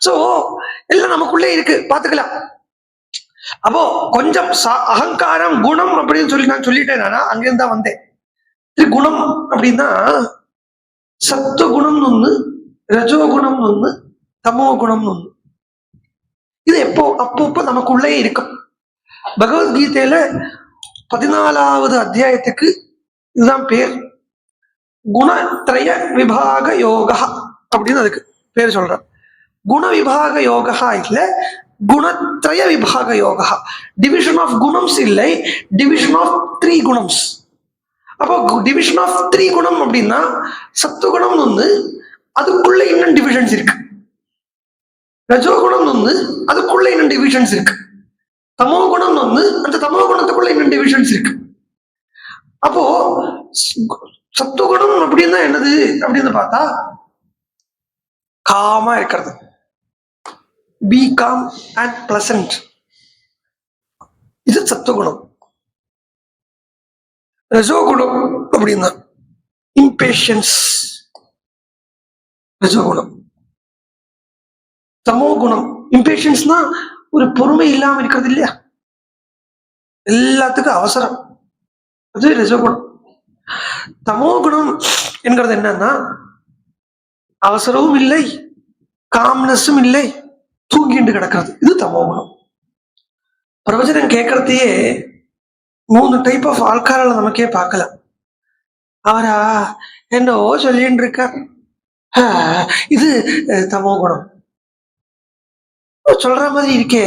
சோ எல்லாம் நமக்குள்ளே இருக்கு, பாத்துக்கலாம். அப்போ கொஞ்சம் அகங்காரம் குணம் அப்படின்னு சொல்லி நான் சொல்லிட்டேன். அங்கிருந்து தான் வந்தேன். குணம் அப்படின்னா சத்துவ குணம்னு ஒண்ணு, ரஜோ குணம்னு ஒண்ணு, தமோ குணம்னு ஒண்ணு. இது அப்பப்போ நமக்குள்ளே இருக்கும். பகவத்கீதையில 14வது அத்தியாயத்துக்கு இதுதான் பேர், குணத்ரய விபாக யோகா அப்படின்னு அதுக்கு பேர் சொல்ற. குண விபாக யோகா இல்ல, குணத்ரய விபாக யோகா. டிவிஷன் ஆஃப் குணம்ஸ் இல்லை, டிவிஷன் ஆஃப் 3 குணம்ஸ். அப்போ டிவிஷன் ஆஃப் 3 குணம் அப்படின்னா சத்துவகுணம் ஒண்ணு, அதுக்குள்ள இன்னும் டிவிஷன்ஸ் இருக்கு. ரஜோகுணம் ஒண்ணு, அதுக்குள்ள இன்னும் டிவிஷன்ஸ் இருக்கு. தமோ குணம் ஒண்ணு, அந்த தமோ குணத்துக்குள்ள இன்னும் டிவிஷன்ஸ் இருக்கு. அப்போ சத்துவகுணம் அப்படின்னா என்னது அப்படின்னு பார்த்தா காமா இருக்கிறது, பி காம் அண்ட் பிளசன்ட், இது சத்துவகுணம். ரஜோகுணம் அப்படின்னா இம்பேஷன்ஸ், ரஜோகுணம். தமோ குணம் இம்பேஷன்ஸ்னா ஒரு பொறுமை இல்லாம இருக்கிறது இல்லையா, எல்லாத்துக்கும் அவசரம், அது ரஜோகுணம். தமோ குணம் என்கிறது என்னன்னா அவசரமும் இல்லை, காம்னஸும் இல்லை, தூங்கிட்டு கிடக்கிறது, இது தமோ குணம். பிரவச்சனம் கேட்கறதையே 3 டைப் ஆஃப் ஆள்காரால நமக்கே பார்க்கலாம். அவரா என்னவோ சொல்லிட்டு இருக்கார், இது தமோ குணம் சொல்ற மாதிரி இருக்கே.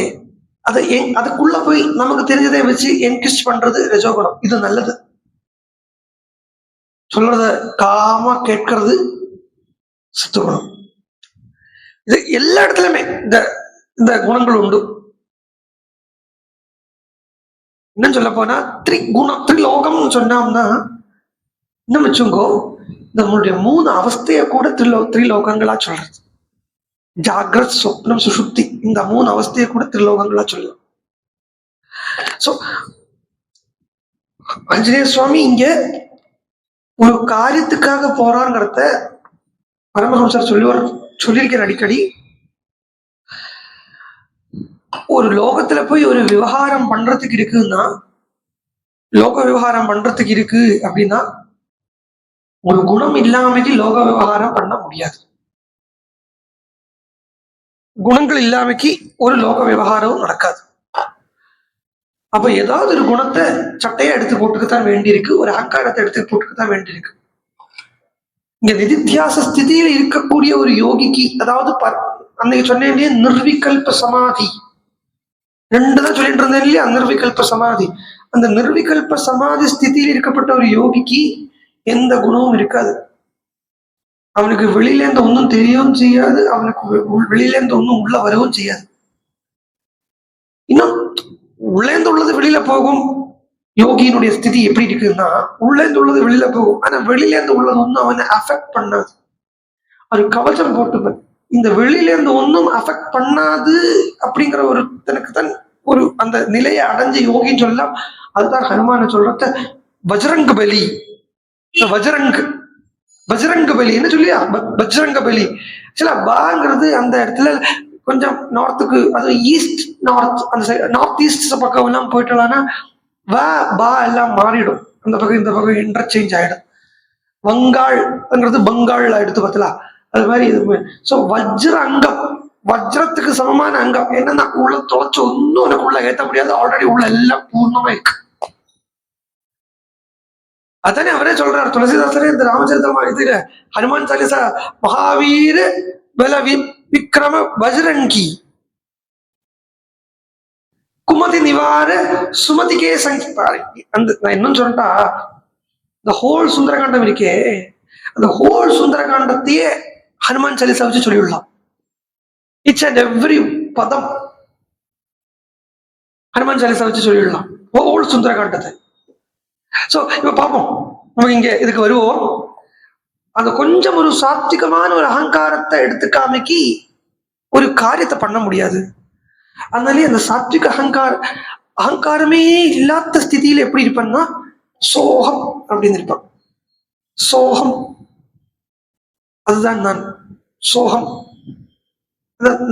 அதுக்குள்ள போய் நமக்கு தெரிஞ்சதை வச்சு என்கிஸ்ட் பண்றது ரஜோகுணம். இது நல்லது, சொல்றத காமா கேட்கறது சத்துவகுணம். இது எல்லா இடத்துலயுமே இந்த குணங்கள் உண்டு. இன்னும் சொல்ல போனா திரிலோகம்னு சொன்னோம்னா இன்னும் வச்சுங்கோ, நம்மளுடைய 3 அவஸ்தைய கூட திரிலோகங்களா சொல்றது. ஜாகிரத், சொப்னம், சுஷுப்தி, இந்த 3 அவஸ்தையை கூட திரிலோகங்களா சொல்லலாம். சோ ஆஞ்சநேய சுவாமி இங்க ஒரு காரியத்துக்காக போறாங்கிறத பரமஹம்சர் சொல்லியிருக்கிற அடிக்கடி. ஒரு லோகத்துல போய் ஒரு விவகாரம் பண்றதுக்கு இருக்குன்னா, லோக விவகாரம் பண்றதுக்கு இருக்கு அப்படின்னா ஒரு குணம் இல்லாமக்கு லோக விவகாரம் பண்ண முடியாது. குணங்கள் இல்லாமக்கு ஒரு லோக விவகாரமும் நடக்காது. அப்ப ஏதாவது ஒரு குணத்தை சட்டையை எடுத்து போட்டுக்கத்தான் வேண்டியிருக்கு, ஒரு அகங்காரத்தை எடுத்து போட்டுக்கத்தான் வேண்டியிருக்கு. இங்க நிதித்தியாச ஸ்திதியில இருக்கக்கூடிய ஒரு யோகிக்கு, அதாவது அன்னைக்கு சொன்னேன் நிர்விகல்ப சமாதி, 2 தான் சொல்லிட்டு இருந்தேன் இல்லையா, நிர்விகல்ப சமாதி. அந்த நிர்விகல்ப சமாதி ஸ்திதியில் இருக்கப்பட்ட ஒரு யோகிக்கு எந்த குணமும் இருக்காது. அவனுக்கு வெளியில இருந்து ஒன்றும் தெரியவும் செய்யாது, அவனுக்கு வெளியில இருந்து ஒன்றும் உள்ள வரவும் செய்யாது. இன்னும் உள்ளேந்து உள்ளது வெளியில போகும். யோகியினுடைய ஸ்திதி எப்படி இருக்குன்னா, உள்ளேந்து உள்ளது வெளியில போகும், ஆனா வெளியிலேருந்து உள்ளது ஒன்றும் அவனை அஃபெக்ட் பண்ணாது. ஒரு கவச்சம் போட்டுப்பேன், இந்த வெளியில இருந்து ஒன்றும் அஃபெக்ட் பண்ணாது அப்படிங்கிற ஒரு தனக்கு தான் ஒரு அந்த நிலையை அடைஞ்ச யோகின்னு சொல்லலாம். அதுதான் ஹனுமான சொல்றத வஜ்ரங்க பலி. வஜ்ரங்க பலின்னு சொல்லியா, வஜ்ரங்க பலி. சில பாங்கிறது அந்த இடத்துல கொஞ்சம் நார்த்துக்கு, அது ஈஸ்ட் நார்த், அந்த சைடு நார்த் ஈஸ்ட் பக்கம் எல்லாம் போயிட்டலாம்னா பா எல்லாம் மாறிடும். அந்த பக்கம் இந்த பக்கம் இன்டர்சேஞ்ச் ஆயிடும். வங்காள்ங்கிறது பங்காள் எடுத்து பார்த்தலாம். அது மாதிரி இது. ஸோ வஜ்ர அங்கம், வஜ்ரத்துக்கு சமமான அங்கம் என்னன்னா, உள்ள தொலைச்சு ஒன்னும் உனக்கு உள்ள ஏற்ற முடியாது, ஆல்ரெடி உள்ள எல்லாம் பூர்ணமா இருக்கு. அதானே அவரே சொல்றாரு துளசிதாசரே இந்த ராமச்சரிதமா இதுல ஹனுமான் சாலிசா, மகாவீர பல விக்ரம வஜ்ரங்கி குமதி நிவார சுமதிகே அந்த நான் இன்னும் சொல்றா, இந்த ஹோல் சுந்தரகாண்டம் இருக்கே, அந்த ஹோல் சுந்தரகாண்டத்தையே ஹனுமான் சாலிசா வச்சு சொல்லிவிடலாம். இட்ஸ் அண்ட் எவ்ரி பதம் ஹனுமான் சாலிசா வச்சு சொல்லிவிடலாம், ஹோல் சுந்தரகாண்டத்தை. சோ இப்ப பார்ப்போம், நம்ம இங்க இதுக்கு வருவோம். அந்த கொஞ்சம் ஒரு சாத்விகமான ஒரு அகங்காரத்தை எடுத்து காமிக்கி ஒரு காரியத்தை பண்ண முடியாது. அதனாலே அந்த சாத்விக அகங்காரமே இல்லாத ஸ்திதியில எப்படி இருப்பேன்னா, சோகம் அப்படின்னு இருப்பான். சோகம், அதுதான் நான். சோகம்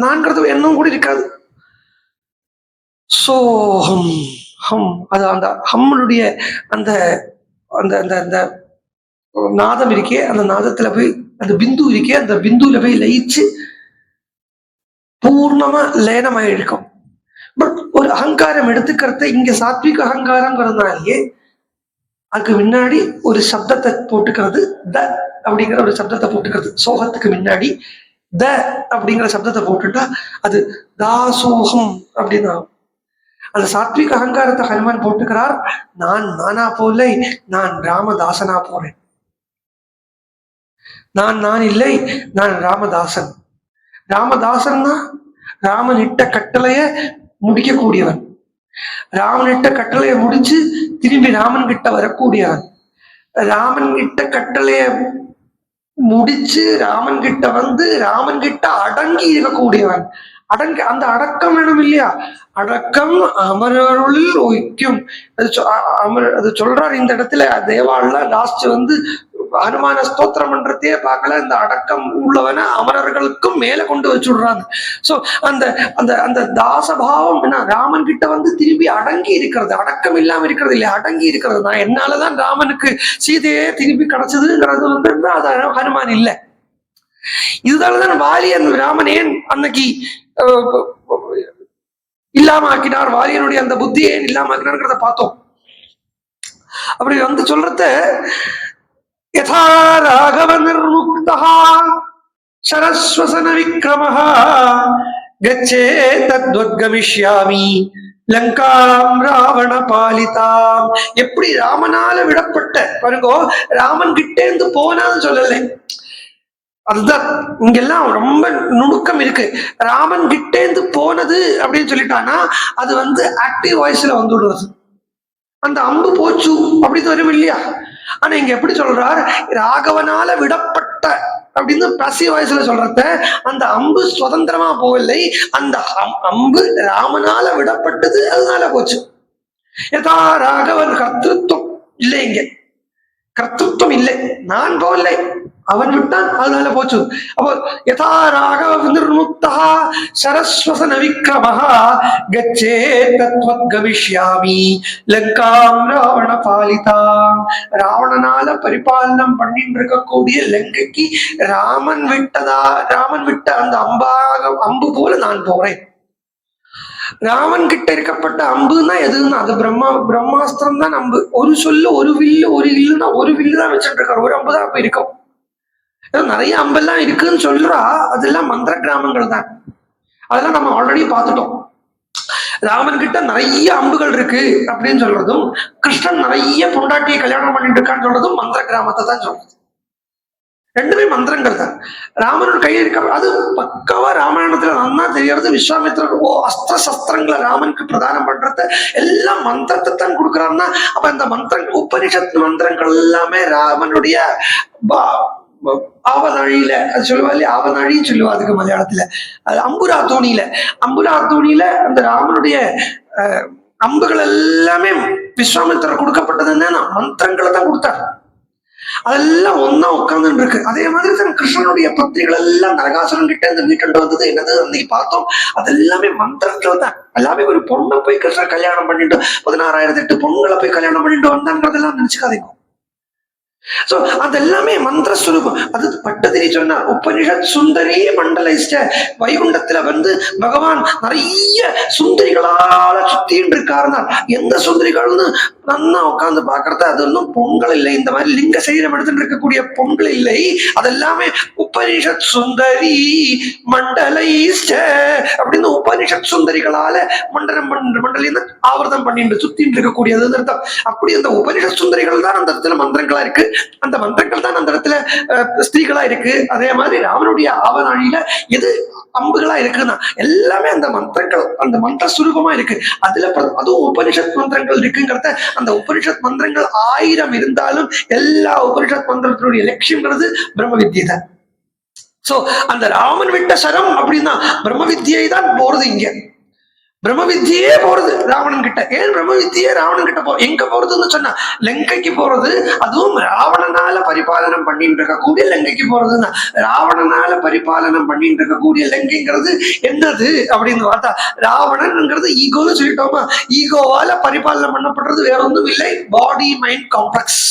நான்கிறது எண்ணம் கூட இருக்காது. சோகம் ஹம், அது அந்த ஹம்முடைய அந்த அந்த அந்த அந்த நாதம் இருக்கே, அந்த நாதத்துல போய் அந்த பிந்து இருக்கே, அந்த பிந்துல போய் லயிச்சு பூர்ணமா லயனமாக இருக்கும். பட் ஒரு அகங்காரம் எடுத்துக்கிறத இங்க சாத்விக அகங்காரம்ங்கிறதுனாலே அதுக்கு முன்னாடி ஒரு சப்தத்தை போட்டுக்கிறது, த அப்படிங்கிற ஒரு சப்தத்தை போட்டுக்கிறது. சோகத்துக்கு முன்னாடி த அப்படிங்கிற சப்தத்தை போட்டுட்டா அது தாசோகம் அப்படின்னு ஆகும். அந்த சாத்விக அகங்காரத்தை ஹனுமான் போட்டுக்கிறார். நான் நானா போலை, நான் ராமதாசனா போறேன். நான் இல்லை, நான் ராமதாசன். ராமதாசன்னா ராமன் இட்ட கட்டளைய முடிக்கக்கூடியவன். ராமன் இட்ட கட்டளைய முடிச்சு திரும்பி ராமன் கிட்ட வரக்கூடியவன். ராமன் இட்ட கட்டளைய முடிச்சு ராமன் கிட்ட வந்து ராமன் கிட்ட அடங்கி இருக்கக்கூடியவன். அந்த அடக்கம் வேணும் இல்லையா? அடக்கம் அமரருளில் ஒய்க்கும். அது சொல்றாரு இந்த இடத்துல தேவாள்ல லாஸ்ட் வந்து ஹனுமான ஸ்தோத்திரம் பண்றதே பார்க்கல, இந்த அடக்கம் உள்ளவன அமரர்களுக்கும் மேல கொண்டு வச்சுடுறாங்க. சோ அந்த அந்த அந்த தாசபாவம் என்ன, ராமன் கிட்ட வந்து திரும்பி அடங்கி இருக்கிறது, அடக்கம் இல்லாம இருக்கிறது இல்லையா, அடங்கி இருக்கிறது. நான் என்னாலதான் ராமனுக்கு சீதையே திரும்பி கிடைச்சதுங்கிறது வந்து அது ஹனுமான் இல்லை. இதுதானதான் வாலியன் ராமன் ஏன் அன்னைக்கு இல்லாம ஆக்கினார், வாலியனுடைய அந்த புத்தியை ஏன் இல்லாம ஆக்கினார்ங்கிறத பார்த்தோம். அப்படி வந்து சொல்றத யதா ராகவ நிர்முக்தா சரஸ்வசன விக்ரமஹ கச்சே தத்வத்கமிஷ்யாமி லங்காம் ராவண பாலிதாம். எப்படி ராமனால விடப்பட்ட பாருங்க, ராமன் கிட்டே இருந்து போனான்னு சொல்லலை. அதுதான் இங்கெல்லாம் ரொம்ப நுணுக்கம் இருக்கு. ராமன் கிட்டேந்து போனது அப்படின்னு சொல்லிட்டானா அது வந்து ஆக்டிவ் வாய்ஸ்ல வந்துடுறது. அந்த அம்பு போச்சு அப்படின்னு வரும் இல்லையா? ஆனா இங்க எப்படி சொல்றார், ராகவனால விடப்பட்ட அப்படின்னு பசி வாய்ஸ்ல சொல்றத, அந்த அம்பு சுதந்திரமா போகலை, அந்த அம்பு ராமனால விடப்பட்டது, அதனால போச்சு. யதா ராகவன் கர்த்திருவம் இல்லை, இங்க கர்த்திருவம் இல்லை, நான் போகலை, அவன் விட்டான், அதனால போச்சு. அப்போ யதா ராகவ நிர்முக்தா சரஸ்வசன விக்ரமஹ கச்சே தத்வத் கமிஷ்யாமி லங்காம் ராவண பாலிதாம். ராவணனால பரிபாலனம் பண்ணிட்டு இருக்கக்கூடிய லங்கைக்கு ராமன் விட்ட அந்த அம்பு போல நான் போறேன். ராமன் கிட்ட இருக்கப்பட்ட அம்புன்னா எதுன்னா அது பிரம்மாஸ்திரம் தான் அம்பு. ஒரு சொல்லு ஒரு வில்லு, ஒரு இல்லுன்னா ஒரு வில்லு தான் வச்சுட்டு இருக்காரு, ஒரு அம்பு தான் அப்ப இருக்கும். நிறைய அம்பெல்லாம் இருக்குன்னு சொல்றா, அதெல்லாம் மந்திர கிராமங்கள் தான். அதெல்லாம் நம்ம ஆல்ரெடி பார்த்துட்டோம். ராமன் கிட்ட நிறைய அம்புகள் இருக்கு அப்படின்னு சொல்றதும், கிருஷ்ணன் நிறைய பொண்டாட்டியை கல்யாணம் பண்ணிட்டு இருக்கான்னு சொல்றதும் மந்திர கிராமத்தை தான் சொல்றது. ரெண்டுமே மந்திரங்கள் தான். ராமனோட கையில் இருக்க அது பக்கவா ராமாயணத்துல நன்னா தெரியறது. விஸ்வாமித்திரர் அஸ்திர சஸ்திரங்களை ராமனுக்கு பிரதானம் பண்றத எல்லாம் மந்திரத்தை தான் கொடுக்குறாருன்னா, அப்ப இந்த மந்திரங்கள் உபனிஷத் மந்திரங்கள் எல்லாமே ராமனுடைய ஆவநாழியில அது சொல்லுவா இல்லையா, ஆவநாழின்னு சொல்லுவா அதுக்கு மலையாளத்துல. அது அம்புரா தோணியில அந்த ராமனுடைய அம்புகள் எல்லாமே விஸ்வாமித்திரர் கொடுக்கப்பட்டது என்னன்னா மந்திரங்களை தான் கொடுத்தார். அதெல்லாம் ஒன்னா உட்கார்ந்து இருக்கு. அதே மாதிரி தான் கிருஷ்ணனுடைய பத்திரிகள் எல்லாம் நரகாசுரன் கிட்ட இருந்து மீட்டு வந்தது என்னது அன்னைக்கு பார்த்தோம். அது எல்லாமே மந்திரத்துல தான். எல்லாமே ஒரு பொண்ணை போய் கிருஷ்ணன் கல்யாணம் பண்ணிட்டு 16,008 பொண்ணுங்களை போய் கல்யாணம் பண்ணிட்டு வந்தாங்கிறதெல்லாம் நினைச்சுக்காதீங்க. சோ அதெல்லாமே மந்திர சுரூபம். அது பட்டதிரி சொன்னா உபனிஷத் சுந்தரி மண்டலைஸ்ட வைகுண்டத்துல வந்து பகவான் நிறைய சுந்தரிகளால சுத்தின்னு இருக்காருன்னா, எந்த சுந்தரிகள்னு நன்னா உட்கார்ந்து பாக்குறது அது ஒன்றும் பொங்கல் இல்லை. இந்த மாதிரி லிங்க சரீரம் எடுத்துட்டு இருக்கக்கூடிய பொங்கல் இல்லை. அதெல்லாமே உபனிஷத் சுந்தரி மண்டலைஸ்ட அப்படின்னு உபனிஷத் சுந்தரிகளால மண்டலின்னு ஆவர்த்தம் பண்ணிட்டு சுத்தின்னு இருக்கக்கூடியது அர்த்தம். அப்படி அந்த உபனிஷத் சுந்தரிகள் தான் அந்த இடத்துல மந்திரங்களா இருக்கு. அந்த மந்திரங்கள் தான் அந்த இடத்துல ஸ்திரீகளா இருக்கு. அதே மாதிரி ராமனுடைய ஆவநாழியில எது அம்புகளா இருக்குன்னா எல்லாமே அந்த மந்திரங்கள் அந்த மந்திர சுரூபமா இருக்கு. அதுல அதுவும் உபனிஷத் மந்திரங்கள் இருக்குங்கிறத, அந்த உபனிஷத் மந்திரங்கள் 1000 இருந்தாலும் எல்லா உபனிஷத் மந்திரத்தினுடைய லட்சியம்ங்கிறது பிரம்ம வித்யை தான். சோ அந்த ராமன் விட்ட சரம் அப்படின்னா பிரம்ம வித்யை தான் போறது. இங்க பிரம்ம வித்தியே போறது ராவணன் கிட்ட. ஏன் பிரம்ம வித்தியே ராவணன் கிட்ட எங்க போறதுன்னு சொன்னா லங்கைக்கு போறது. அதுவும் ராவணனால பரிபாலனம் பண்ணிட்டு இருக்கக்கூடிய லங்கைக்கு போறதுன்னா, ராவணனால பரிபாலனம் பண்ணிட்டு இருக்கக்கூடிய லங்கைங்கிறது என்னது அப்படின்னு பார்த்தா ராவணன்ங்கிறது ஈகோன்னு சொல்லிட்டோமா. ஈகோவால பரிபாலனம் பண்ணப்படுறது வேற ஒன்றும் இல்லை, பாடி மைண்ட் காம்ப்ளெக்ஸ்.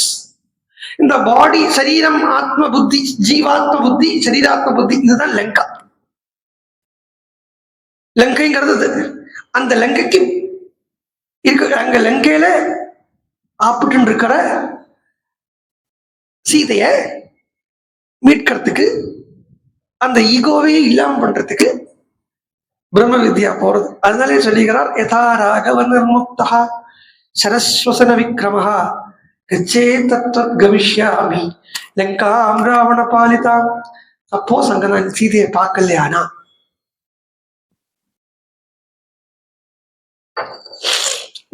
இந்த பாடி சரீரம் ஆத்ம புத்தி ஜீவாத்ம புத்தி சரீராத்ம புத்தி இதுதான் லங்கா. லங்கைங்கிறது அந்த லங்கைக்கு இருக்கு. அங்க லங்கையில ஆப்பிட்டு இருக்கிற சீதைய மீட்கிறதுக்கு அந்த ஈகோவே இல்லாம பண்றதுக்கு பிரம்ம வித்யா போறது. அதனாலே சொல்லுகிறார் யதா ராகவ நிர்முக்தா சரஸ்வசன விக்ரமஹா கச்சே தத்வத் கவிஷ்யாமி லங்காம் ராவண பாலிதாம். சப்போஸ் அங்க நான் சீதையை பார்க்கலையானா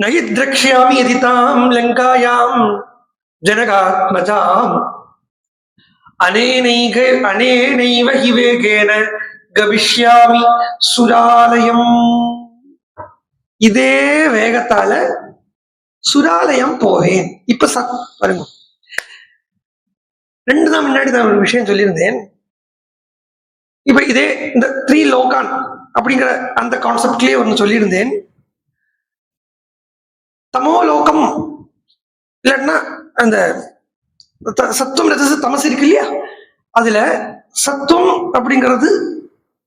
நகி திரக்ஷ்யாமி யதிதாம் லங்காயாம் ஜனகாத்மஜாம் அனேனைவ ஹி வேகேன கவிஷ்யாமி சுராலயம். இதே வேகத்தால சுராலயம் போவேன். இப்ப பாருங்க, 2 நாள் முன்னாடி நான் ஒரு விஷயம் சொல்லியிருந்தேன். இப்ப இதே இந்த 3 லோகான் அப்படிங்கிற அந்த கான்செப்ட்லயே ஒன்னு சொல்லியிருந்தேன். தமோ லோகம் இல்லைன்னா அந்த சத்துவம் ரஜசு தமசு இருக்கு இல்லையா, அதுல சத்துவம் அப்படிங்கிறது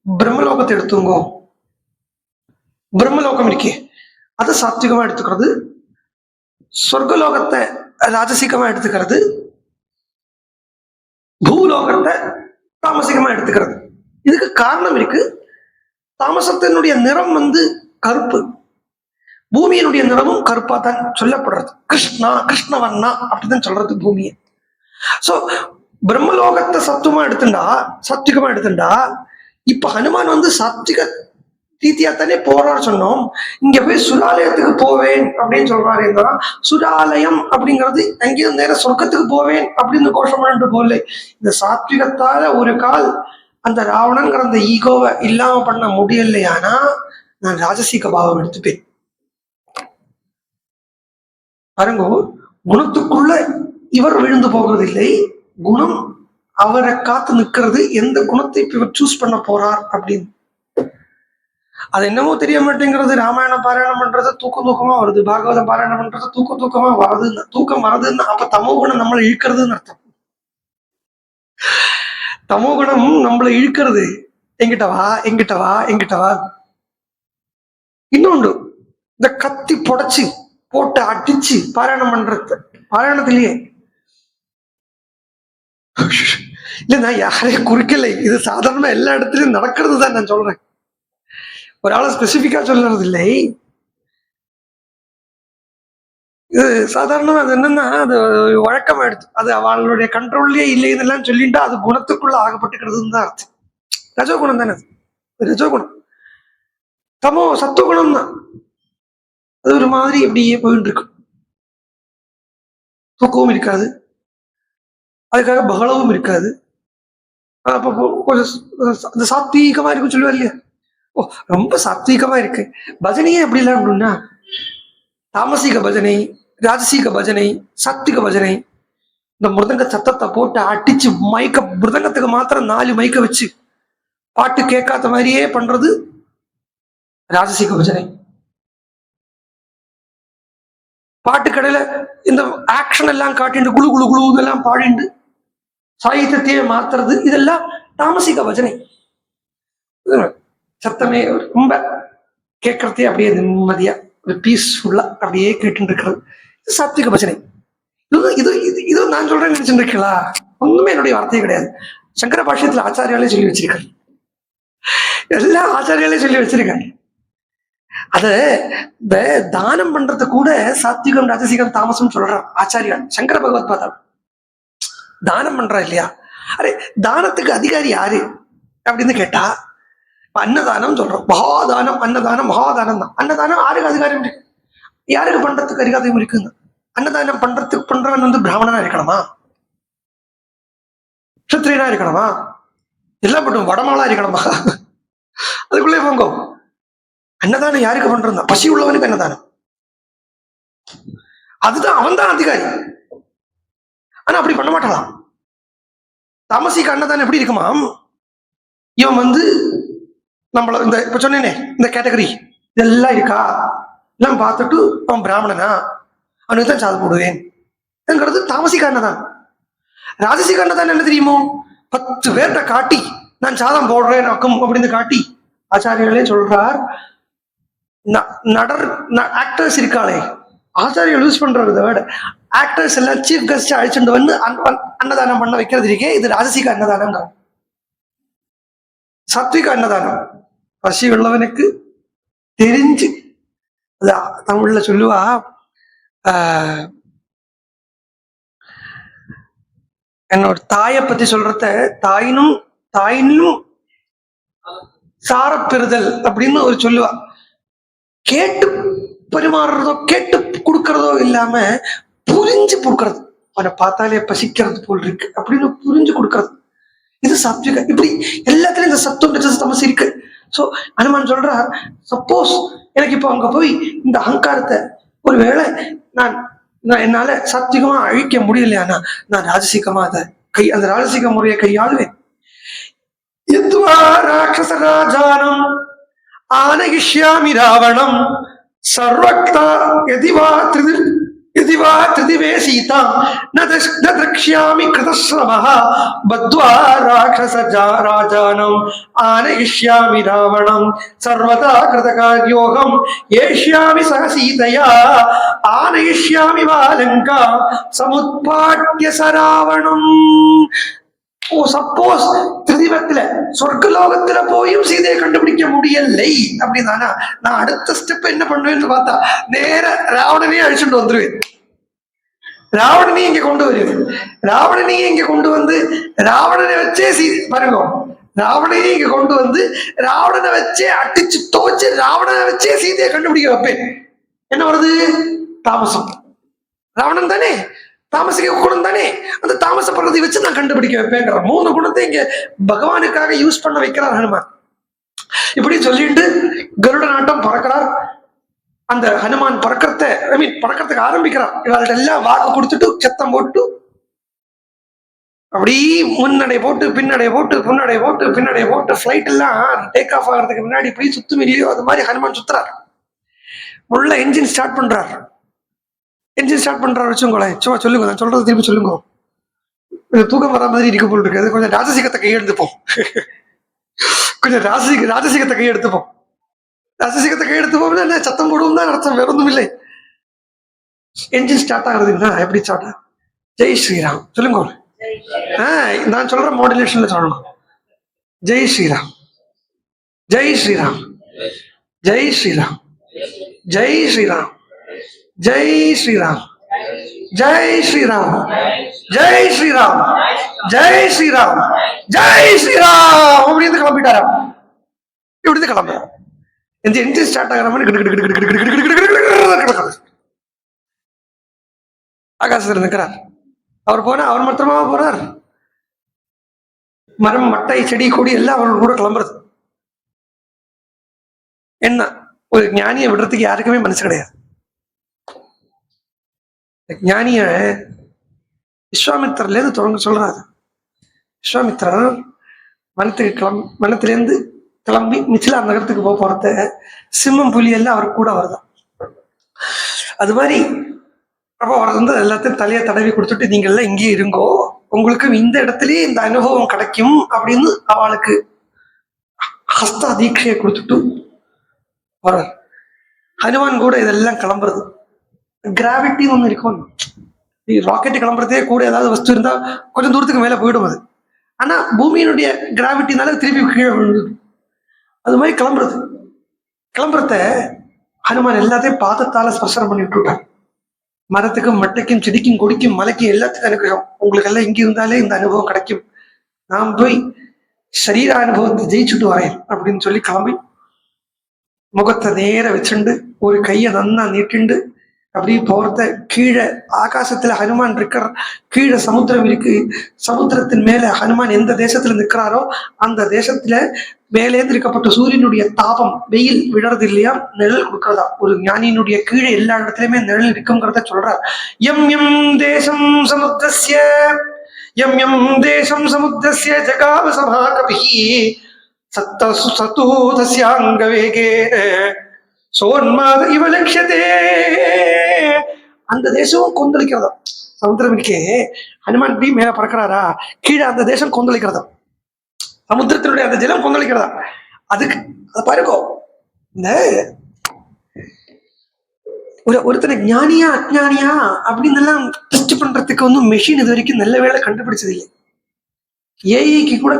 பிரம்மலோகத்தை எடுத்துங்கோ. பிரம்மலோகம் இருக்கே அதை சாத்விகமா எடுத்துக்கிறது, சொர்க்கலோகத்தை ராஜசிகமா எடுத்துக்கிறது, பூலோகத்தை தாமசிகமா எடுத்துக்கிறது. இதுக்கு காரணம் இருக்கு. தாமசத்தினுடைய நிறம் கருப்பு, பூமியினுடைய நிறமும் கருப்பா தான் சொல்லப்படுறது. கிருஷ்ணவண்ணா அப்படிதான் சொல்றது பூமியை. சோ பிரம்மலோகத்தை சத்துவமா எடுத்துட்டா இப்ப ஹனுமான் சாத்விக ரீதியா தானே போறாரு சொன்னோம். இங்க போய் சுராலயத்துக்கு போவேன் அப்படின்னு சொல்றாரு. சுராலயம் அப்படிங்கிறது அங்கேயும் நேர சொர்க்கத்துக்கு போவேன் அப்படின்னு கோஷம் பண்ணிட்டு போகல. இந்த சாத்விகத்தால ஒரு கால் அந்த ராவணங்கிற அந்த ஈகோவை இல்லாம பண்ண முடியலையானா நான் ராஜசீக பாவம் எடுத்துப்பேன். பாருங்க, குணத்துக்குள்ள இவர் விழுந்து போகிறது இல்லை, குணம் அவரை காத்து நிற்கிறது. எந்த குணத்தை இவர் சூஸ் பண்ண போறார் அப்படின்னு அது என்னமோ தெரிய மாட்டேங்கிறது. ராமாயணம் பாராயணம் பண்றது தூக்கமா வருது, பாகவதம் பாராயணம் பண்றது தூக்கமா வருதுன்னு, தூக்கம் வருதுன்னு அப்ப தமோ குணம் நம்மளை இழுக்கிறதுன்னு அர்த்தம். தமோ குணம் நம்மளை இழுக்கிறது. எங்கிட்ட வா. இன்னொன்று, இந்த கத்தி புடைச்சு போட்டு அடிச்சு பாராயணம் பண்றது, பாராயணத்திலேயே இல்ல நான் யாரையும் குறிக்கலை, இது சாதாரண எல்லா இடத்துலயும் நடக்கிறது தான் நான் சொல்றேன். ஒரு ஆளை ஸ்பெசிபிக்கா சொல்றது இல்லை. இது சாதாரணமா அது என்னன்னா அது வழக்கமாயிடுது. அது அவளுடைய கண்ட்ரோல்லயே இல்லைன்னு சொல்லிட்டு அது குணத்துக்குள்ள ஆகப்பட்டுக்கிறதுன்னு தான் அர்த்தம். ரஜோகுணம் தானே அது, ரஜோகுணம். தமோ சத்துவகுணம் தான். அது ஒரு மாதிரி இப்படியே போயிட்டு இருக்கும். தூக்கமும் இருக்காது, அதுக்காக பகலவும் இருக்காது. அப்போ கொஞ்சம் சாத்வீகமா இருக்குன்னு சொல்லுவார் இல்லையா? ஓ, ரொம்ப சாத்வீகமா இருக்கு. பஜனையே எப்படி இல்லை அப்படின்னா, தாமசிக பஜனை, ராஜசீக பஜனை, சாத்விக பஜனை. இந்த மிருதங்க சத்தத்தை போட்டு அடிச்சு மைக்க, மிருதங்கத்துக்கு மாத்திரம் 4 மைக்க வச்சு பாட்டு கேட்காத மாதிரியே பண்றது ராஜசீக பஜனை. பாட்டு கடையில இந்த ஆக்ஷன் எல்லாம் காட்டிண்டு குழு குழு குழு இதெல்லாம் பாடிண்டு சாகித்யத்தையே மாத்துறது, இதெல்லாம் தாமசிக பஜனை. சத்தமே ரொம்ப கேட்கறதே அப்படியே நிம்மதியா ஒரு பீஸ்ஃபுல்லா அப்படியே கேட்டு இருக்கிறது, இது சாத்விக பஜனை. இது இது இது நான் சொல்றேன்னு நினைச்சுட்டு இருக்கீங்களா? ஒண்ணுமே என்னுடைய வார்த்தையே கிடையாது. சங்கர பாஷ்யத்துல ஆச்சாரியாலே சொல்லி வச்சிருக்காரு, எல்லா ஆச்சாரியாலே சொல்லி வச்சிருக்காரு. அத இந்த தானம் பண்றது கூட சாத்விகம் ராஜசிகம் தாமசம் சொல்றான் ஆச்சாரியால். சங்கர பகவத் பாதா தானம் பண்றா இல்லையா? அரே, தானத்துக்கு அதிகாரி யாரு அப்படின்னு கேட்டா அன்னதானம் சொல்றோம். மகாதானம், அன்னதானம் மகாதானம் தான். அன்னதானம் யாருக்கு அதிகாரம் இருக்கு? யாருக்கு பண்றதுக்கு அதிகாரம் இருக்குங்க? அன்னதானம் பண்றவன் பிராமணனா இருக்கணுமா, கஷத்திரியனா இருக்கணுமா, எல்லாம் மட்டும் வடமாளா இருக்கணுமா? அதுக்குள்ளே போங்க. அன்னதானம் யாருக்கு பண்றதா? பசி உள்ளவனுக்கு அன்னதானம், அதுதான் அவன் தான் அதிகாரி. ஆனா அப்படி பண்ண மாட்டான். தாமசிக்கு அன்னதானம் எப்படி இருக்குமா? இவன் நம்மள இந்த இப்ப சொன்னேனே இந்த கேட்டகரி இதெல்லாம் இருக்கா எல்லாம் பார்த்துட்டு அவன் பிராமணனா, அவனுக்கு தான் சாதம் போடுவேன் தாமசிக அன்னதானம். ராஜசிக அன்னதானம் என்ன தெரியுமோ? 10 பேர்கிட்ட காட்டி நான் சாதம் போடுறேன் அப்படின்னு காட்டி ஆச்சாரியர்களே சொல்றார். ஆக்டர்ஸ் இருக்காளே, ஆச்சாரியர்கள் யூஸ் பண்றது வேர்டு, ஆக்டர்ஸ் எல்லாம் சீஃப் கெஸ்ட் அழைச்சிட்டு வந்து அன்னதானம் பண்ண வைக்கிறது இருக்கே, இது ராஜசிக அன்னதானம். சாத்விக அன்னதானம் பசி உள்ளவனுக்கு தெரிஞ்சு, தமிழ்ல சொல்லுவா, என்னோட தாயை பத்தி சொல்றத தாயினும் சாரப்பெறுதல் அப்படின்னு ஒரு சொல்லுவா. கேட்டு பரிமாறுறதோ கேட்டு கொடுக்கறதோ இல்லாம புரிஞ்சு கொடுக்கறது, அவனை பார்த்தாலே பசிக்கிறது போல் இருக்கு அப்படின்னு புரிஞ்சு கொடுக்கறது, இது சாத்விக. இப்படி எல்லாத்துலயும் இந்த சத்துவம் தமசு இருக்கு. சோ ஹனுமான் சொல்றார், சப்போஸ் எனக்கு இப்போ அங்க போய் இந்த அகங்காரத்தை ஒருவேளை நான் என்னால சாத்விகமா அழிக்க முடியலையானா நான் ராஜசிகமா அந்த ராஜசிக முறையை கையாளுவேன். ராட்சச ராஜானம் ஆனகிஷ்யாமி ராவணம் சர்வக்தா यदि वा त्रिदिवे सीता न द्रक्ष्यामि कृतश्रमः बद्ध्वा राक्षस राजानम् आनयिष्यामि रावणम् सर्वदा कृतकार्योऽहम् एष्यामि सह सीतया आनयिष्यामि वा लङ्कां समुत्पाट्य स रावणम्. ஓ, சப்போஸ் திரிதிவத்துல சொர்க்கலோகத்துல போயும் சீதையை கண்டுபிடிக்க முடியலை அப்படின்னா நான் அடுத்த ஸ்டெப் என்ன பண்ணுவேன்னு பார்த்தா நேர ராவணனையே அழிச்சுட்டு வந்துருவேன். ராவணனையும் இங்க கொண்டு வருவேன். ராவணனையும் இங்க கொண்டு வந்து ராவணனை வச்சே பாருங்க, ராவணனையும் இங்க கொண்டு வந்து ராவணனை வச்சே அடிச்சு துவச்சு ராவணனை வச்சே சீதையை கண்டுபிடிக்க வைப்பேன். என்ன வருது? தாமசம். ராவணன் தானே தாமசிக குணம் தானே, அந்த தாமச பிரகதி வச்சு நான் கண்டுபிடிக்க வைப்பேங்கிற 3 குணத்தை இங்க பகவானுக்காக யூஸ் பண்ண வைக்கிறார் ஹனுமான். இப்படி சொல்லிட்டு கருட நாட்டம் பறக்கிறார். அந்த ஹனுமான் பறக்கிறதுக்கு ஆரம்பிக்கிறார். இவர்கிட்ட எல்லாம் வாக்கு கொடுத்துட்டு சத்தம் போட்டு அப்படி முன்னடை போட்டு பின்னடை போட்டு முன்னடை போட்டு பின்னடை போட்டு ஃபிளைட் எல்லாம் டேக் ஆஃப் ஆகிறதுக்கு முன்னாடி போய் சுத்தும் இல்லையோ அது மாதிரி ஹனுமான் சுத்துறார். உள்ள என்ஜின் ஸ்டார்ட் பண்றார். என்ஜின் ஸ்டார்ட் பண்றாரு வச்சுக்கோங்களேன். சும்மா சொல்லுங்க, நான் சொல்றது திருப்பி சொல்லுங்க. தூக்கம் வர மாதிரி இருக்க போல் இருக்கு. கொஞ்சம் ராஜசிகத்தை கையெடுத்துப்போம். கொஞ்சம் ராஜசிகத்தை கையெடுத்துப்போம். ராஜசிகத்தை கையெடுத்துப்போம்னா சத்தம் போடுவோம் தான் அர்த்தம், வேற ஒன்றும் இல்லை. என்ஜின் ஸ்டார்ட் ஆகுறதுன்னா எப்படி ஸ்டார்ட் ஆகும்? ஜெய் ஸ்ரீராம் சொல்லுங்க. நான் சொல்ற மாடுலேஷன்ல சொல்லணும். ஜெய் ஸ்ரீராம், ஜெய் ஸ்ரீராம், ஜெய் ஸ்ரீராம், ஜெய் ஸ்ரீராம், ஜெய் ஸ்ரீராம், ஜெய் ஸ்ரீராம், ஜெய் ஸ்ரீராம், ஜெய் ஸ்ரீராம், ஜெய் ஸ்ரீராம் அப்படின்னு கிளம்பிட்டாரா? இப்படி கிளம்புற இந்த என்ஜின் ஸ்டார்ட் ஆகிற மாதிரி ஆகாசத்தில் நிற்கிறார். அவர் போனா அவர் மாத்திரமா போறார். மரம், மட்டை, செடி, கொடி எல்லாம் அவர்கள் கூட கிளம்புறது. என்ன, ஒரு ஞானியை விடுறதுக்கு யாருக்குமே மனசு கிடையாது. ஞானிய விஸ்வாமித்திரர்ல இருந்து தொடங்க சொல்றாரு. விஸ்வாமித்திரர் வனத்திலேருந்து கிளம்பி மிச்சிலா நகரத்துக்கு போறத சிம்மம், புலி எல்லாம் அவர் கூட வருதான். அது மாதிரி அப்போ அவர் வந்து எல்லாத்தையும் தலையை தடவி கொடுத்துட்டு நீங்க எல்லாம் இங்கே இருங்கோ, உங்களுக்கு இந்த இடத்துலயே இந்த அனுபவம் கிடைக்கும் அப்படின்னு அவளுக்கு ஹஸ்த தீட்சையை கொடுத்துட்டு வர. ஹனுமான் கூட இதெல்லாம் கிளம்புறது. கிராவிட்டின்னு ஒண்ணு இருக்கும். ராக்கெட் கிளம்புறதே கூட ஏதாவது வஸ்து இருந்தா கொஞ்சம் தூரத்துக்கு மேல போயிடும் அது. ஆனா பூமியினுடைய கிராவிட்டினால திருப்பி கீழே விழுது. அது மாதிரி கிளம்புறத ஹனுமான் எல்லாத்தையும் பாதத்தால ஸ்பர்சனம் பண்ணி விட்டுட்டார். மரத்துக்கும், மட்டைக்கும், செடிக்கும், கொடிக்கும், மலைக்கும் எல்லாத்துக்கும் அனுகிரகம். உங்களுக்கு எல்லாம் இங்க இருந்தாலே இந்த அனுபவம் கிடைக்கும். நான் போய் சரீர அனுபவத்தை ஜெயிச்சுட்டு வரேன் அப்படின்னு சொல்லி கிளம்பி முகத்தை நேர வச்சுண்டு ஒரு கையை நன்னா நீட்டிண்டு அப்படி போறத கீழே ஆகாசத்துல ஹனுமான் இருக்கிற, கீழே சமுத்திரம் இருக்கு. சமுத்திரத்தின் மேல ஹனுமான் எந்த தேசத்துல நிற்கிறாரோ அந்த தேசத்துல மேலேந்து இருக்கப்பட்ட சூரியனுடைய தாபம், வெயில் விழறது இல்லையா, நிழல் கொடுக்கறதா. ஒரு ஞானியினுடைய கீழே எல்லா இடத்துலயுமே நிழல் இருக்குங்கிறத சொல்றார். எம் எம் தேசம் சமுத்திரஸ்ய, எம் எம் தேசம் சமுத்திரஸ்ய ஜகாவ சபா கபிஹி சத்து தஸ்யாங்க வேகேன சோன்மாத இவ லட்சத்தே. அந்த தேசம் கொந்தளிக்கிறதா. சமுத்திரம் இருக்கே, ஹனுமான் இப்படி மேல பறக்கிறாரா, கீழே அந்த தேசம் கொந்தளிக்கிறதா. சமுத்திரத்தினுடைய அந்த ஜலம் கொந்தளிக்கிறதா. அதுக்கு அதை பாருங்கோ. இந்த ஒருத்தனை ஞானியா அஜ்ஞானியா அப்படின்னு எல்லாம் டெஸ்ட் பண்றதுக்கு வந்து மெஷின் இது வரைக்கும் நல்ல வேலை கண்டுபிடிச்சது இல்லை. ஏஐக்கு கூட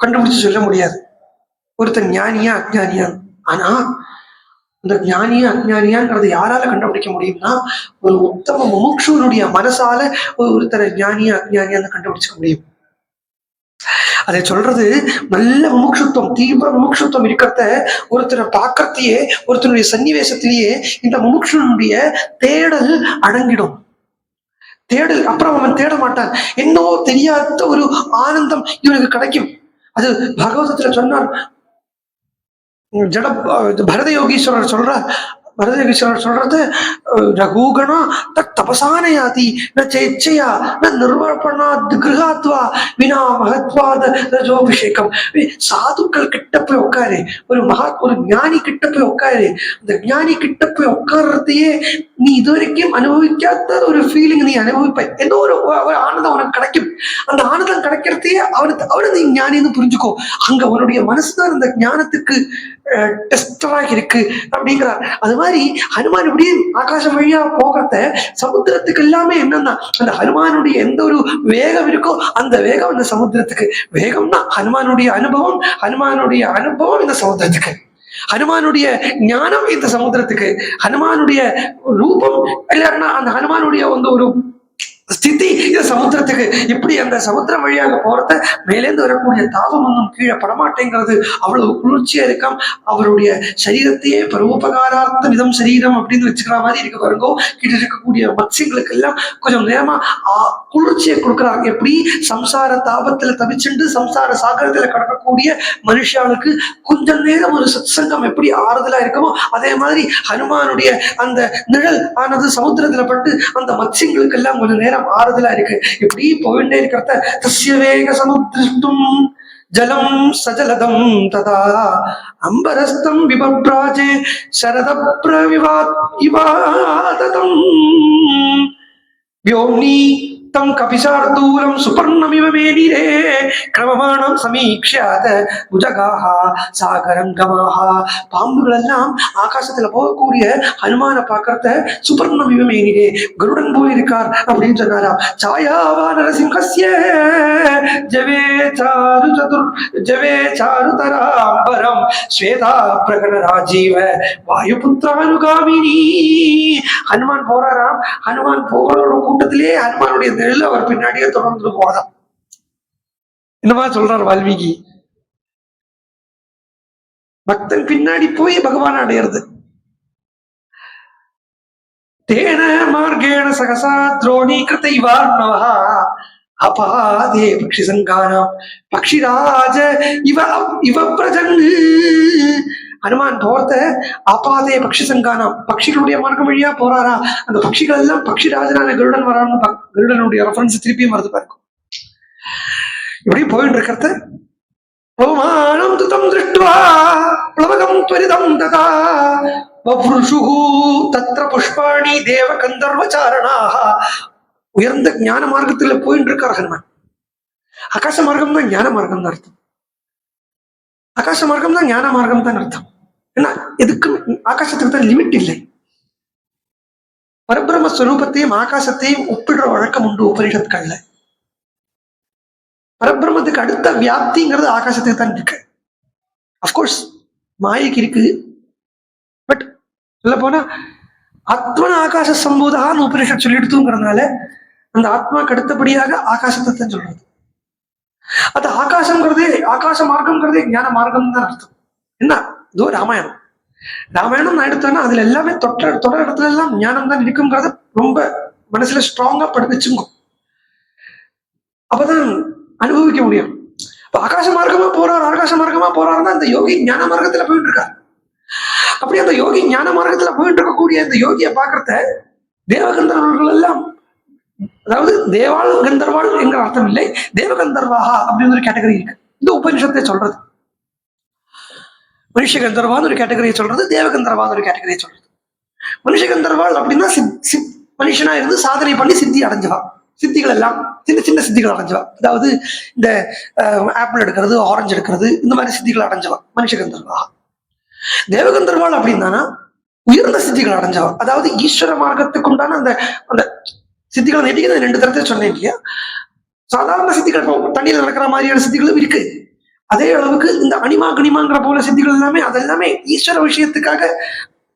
கண்டுபிடிச்சு சொல்ல முடியாது ஒருத்தன் ஞானியா அஜ்ஞானியா. ஆனா இந்த ஞானியா அஜ்ஞானியாங்கிறது யாரால கண்டுபிடிக்க முடியும்னா, ஒரு உத்தம முமுட்சுனுடைய மனசால ஒருத்தரை ஞானியா அஜ்ஞானியான்னு கண்டுபிடிச்சுக்க முடியும். அதை சொல்றது நல்ல முமுட்சுத்துவம், தீவிர முமுட்சுத்துவம் இருக்கிறத ஒருத்தரை பார்க்கறதையே, ஒருத்தனுடைய சன்னிவேசத்திலேயே இந்த முமுட்சுனுடைய தேடல் அடங்கிடும். தேடல் அப்புறம் அவன் தேட மாட்டான். என்னவோ தெரியாத ஒரு ஆனந்தம் இவனுக்கு கிடைக்கும். அது பகவதத்துல சொன்னார். பரத யோகீஸ்வரர் சொல்றது, ரகுகணா தத் தபசானயாதி ந சேச்சையா ந நிர்வபணாத் கிருஹாத்வா வினா மகத்வாத ரஜோபிஷேகம். சாதுக்கள் கிட்ட போய் உட்காரு, ஒரு ஞானி கிட்ட போய் உட்காரு. அந்த ஞானி கிட்ட போய் உட்கார்றதையே நீ இதுவரைக்கும் அனுபவிக்காத ஒரு ஃபீலிங் நீ அனுபவிப்ப. ஏதோ ஒரு ஆனந்தம் உனக்கு கிடைக்கும். அந்த ஆனந்தம் கிடைக்கிறதையே அவனை நீ ஞானின்னு புரிஞ்சுக்கோ. அங்க அவனுடைய மனசுதான் அந்த ஞானத்துக்கு டெஸ்டராக இருக்கு அப்படிங்கிறார். அது மாதிரி ஹனுமான் இப்படி ஆகாசம் வழியா போகிறத சமுத்திரத்துக்கு எல்லாமே என்னன்னா, அந்த ஹனுமானுடைய எந்த ஒரு வேகம் இருக்கோ அந்த வேகம் இந்த சமுத்திரத்துக்கு வேகம்னா ஹனுமானுடைய அனுபவம். ஹனுமானுடைய அனுபவம் இந்த சமுத்திரத்துக்கு, ஹனுமானுடைய ஞானம் இந்த சமுத்திரத்துக்கு, ஹனுமானுடைய ரூபம் இல்லைன்னா அந்த ஹனுமானுடைய வந்து ஒரு ஸ்திதி இந்த சமுத்திரத்துக்கு. இப்படி அந்த சமுத்திரம் வழியாக போறத மேலேந்து வரக்கூடிய தாபம் ஒன்றும் கீழே படமாட்டேங்கிறது. அவ்வளவு குளிர்ச்சியா இருக்காம். அவருடைய சரீரத்தையே பரோபகாரார்த்த விதம் சரீரம் அப்படின்னு வச்சுக்கிற மாதிரி இருக்க பாருங்கோ. கீழே இருக்கக்கூடிய மத்சியங்களுக்கு எல்லாம் கொஞ்சம் நேரமா குளிர்ச்சியை கொடுக்குறாங்க. எப்படி சம்சார தாபத்துல தவிச்சுண்டு சம்சார சாகரத்துல கடக்கக்கூடிய மனுஷாளுக்கு கொஞ்சம் நேரம் ஒரு சத்சங்கம் எப்படி ஆறுதலா இருக்குமோ அதே மாதிரி ஹனுமானுடைய அந்த நிழல் ஆனது சமுத்திரத்துல பட்டு அந்த மத்சியங்களுக்கு எல்லாம் கொஞ்சம் நேரம் ஆறுதலா இருக்கு. இப்படி போயிட்டே இருக்கிறத தஸ்ய வேக சமுத்திரம் ஜலம் சஜலதம் ததா அம்பரஸ்தம் விபப்ராஜே சரத பிரவிவாதம் வ்யோம்னி தம் கபிசார்தூலம் சுபர்ணமிவ மேனிரே கிரமமானம் சமீக்ஷாத புஜகாஹா சாகரங்கமாஹா. பாம்புகள் எல்லாம் ஆகாசத்துல போகக்கூடிய ஹனுமான பாக்கிறத சுபர்ணமிவ மேனிரே கருடன் போயிருக்கார் அப்படின்னு சொன்னாரா. சாயாவா நரசிம்ஹஸ்ய ஜவே சாரு சதுர் ஜவே சாருதராம்பரம் ஸ்வேதா பிரகட ராஜீவ வாயுபுத்திரானுகாமினி. ஹனுமான் போறாராம். ஹனுமான் போற கூட்டத்திலே ஹனுமானுடைய நிழல் அவர் பின்னாடியே தொடர்ந்து போறாம். இந்த மாதிரி சொல்றார் வால்மீகி. பக்தன் பின்னாடி போய் பகவான் அடையிறது. தேன மார்கேண சகசா துரோணீகிருத இவார்ணவஹ அபாதே பக்ஷி சங்கானம் பக்ஷிராஜ இவ இவ பிரஜன்னு. ஹனுமான் போறத அபாதே பக்ஷி சங்கானம் பக்ஷிகளுடைய மார்க்கம் வழியா போறாரா. அந்த பக்ஷிகள் எல்லாம் பக்ஷிராஜனான கருடன் வரான்னு கருடனுடைய ரெஃபரன்ஸ் திருப்பியும் வருது பாருங்க. இப்படி போயிட்டு இருக்கிறது பவமானம் துதம் திருஷ்டுவா ப்ளவகம் த்வரிதம் ததா வப்ருஷுஹு தத்ர புஷ்பாணி தேவ கந்தர்வச்சாரணாஹ. உயர்ந்த ஞான மார்க்கத்துல போயிட்டு இருக்கார் ஹனுமான். ஆகாச மார்க்கம் தான் ஞான மார்க்கம் தான் அர்த்தம். ஆகாச மார்க்கம் தான் ஞான மார்க்கம் தான் அர்த்தம். ஏன்னா எதுக்கும் ஆகாசத்துக்கு தான் லிமிட் இல்லை. பரபிரம்ம ஸ்வரூபத்தையும் ஆகாசத்தையும் ஒப்பிடுற வழக்கம் உண்டு உபனிஷத்துக்கள்ல. பரபிரம்மத்துக்கு அடுத்த வியாப்திங்கிறது ஆகாசத்துக்கு தான் இருக்கு. அப்கோர்ஸ் மாயைக்கு இருக்கு. பட் சொல்ல போனா ஆத்மன ஆகாச சம்போதான்னு உபனிஷத் சொல்லிடுத்துங்கிறதுனால அந்த ஆத்மாக்கு அடுத்தபடியாக ஆகாசத்தை தான் சொல்றது. அது ஆகாசம்ங்கிறதே ஆகாச மார்க்கம்ங்கிறதே ஞான மார்க்கம் தான் அர்த்தம். என்ன இதோ ராமாயணம். ராமாயணம் நான் எடுத்தோன்னா அதுல எல்லாமே தொடர் இடத்துல எல்லாம் ஞானம் தான் இருக்குங்கிறத ரொம்ப மனசுல ஸ்ட்ராங்கா படிச்சுங்க. அப்பதான் அனுபவிக்க முடியும். இப்ப ஆகாச மார்க்கமா போறாருன்னா அந்த யோகி ஞான மார்க்கத்துல போயிட்டு இருக்காரு. அப்படி அந்த யோகி ஞான மார்க்கத்துல போயிட்டு இருக்கக்கூடிய அந்த யோகியை பாக்குறத தேவகந்தர்வர்கள் எல்லாம், அதாவது தேவாள் கந்தர்வாள் என்கிற அர்த்தம் இல்லை, தேவகந்தர்வாஹா அப்படின்னு ஒரு கேட்டகரி இருக்கு. இந்த உபனிஷத்தை சொல்றது மனுஷ கந்தர்வான்னு ஒரு கேட்டகரியை சொல்றது, தேவகந்தர்வான்னு ஒரு கேட்டகரியை சொல்றது. மனுஷ கந்தர்வாள் அப்படின்னா மனுஷனா இருந்து சாதனை பண்ணி சித்தி அடைஞ்சவா, சித்திகள் எல்லாம் சின்ன சின்ன சித்திகள் அடைஞ்சவா. அதாவது இந்த ஆப்பிள் எடுக்கிறது, ஆரஞ்சு எடுக்கிறது, இந்த மாதிரி சித்திகள் அடைஞ்சவா மனுஷ கந்தர்வா. தேவகந்தர்வாள் அப்படின்னா உயர்ந்த சித்திகள் அடைஞ்சவா. அதாவது ஈஸ்வர மார்க்கத்துக்கு உண்டான அந்த அந்த சித்திகளை நெட்டிக்கிறது 2 தரத்தை சொன்னேன் இல்லையா. சாதாரண சித்திகள் தண்ணியில் நடக்கிற மாதிரியான சித்திகளும் இருக்கு. அதே அளவுக்கு இந்த அனிமா கனிமாங்கிற போல சித்திகள் எல்லாமே அதெல்லாமே ஈஸ்வர விஷயத்துக்காக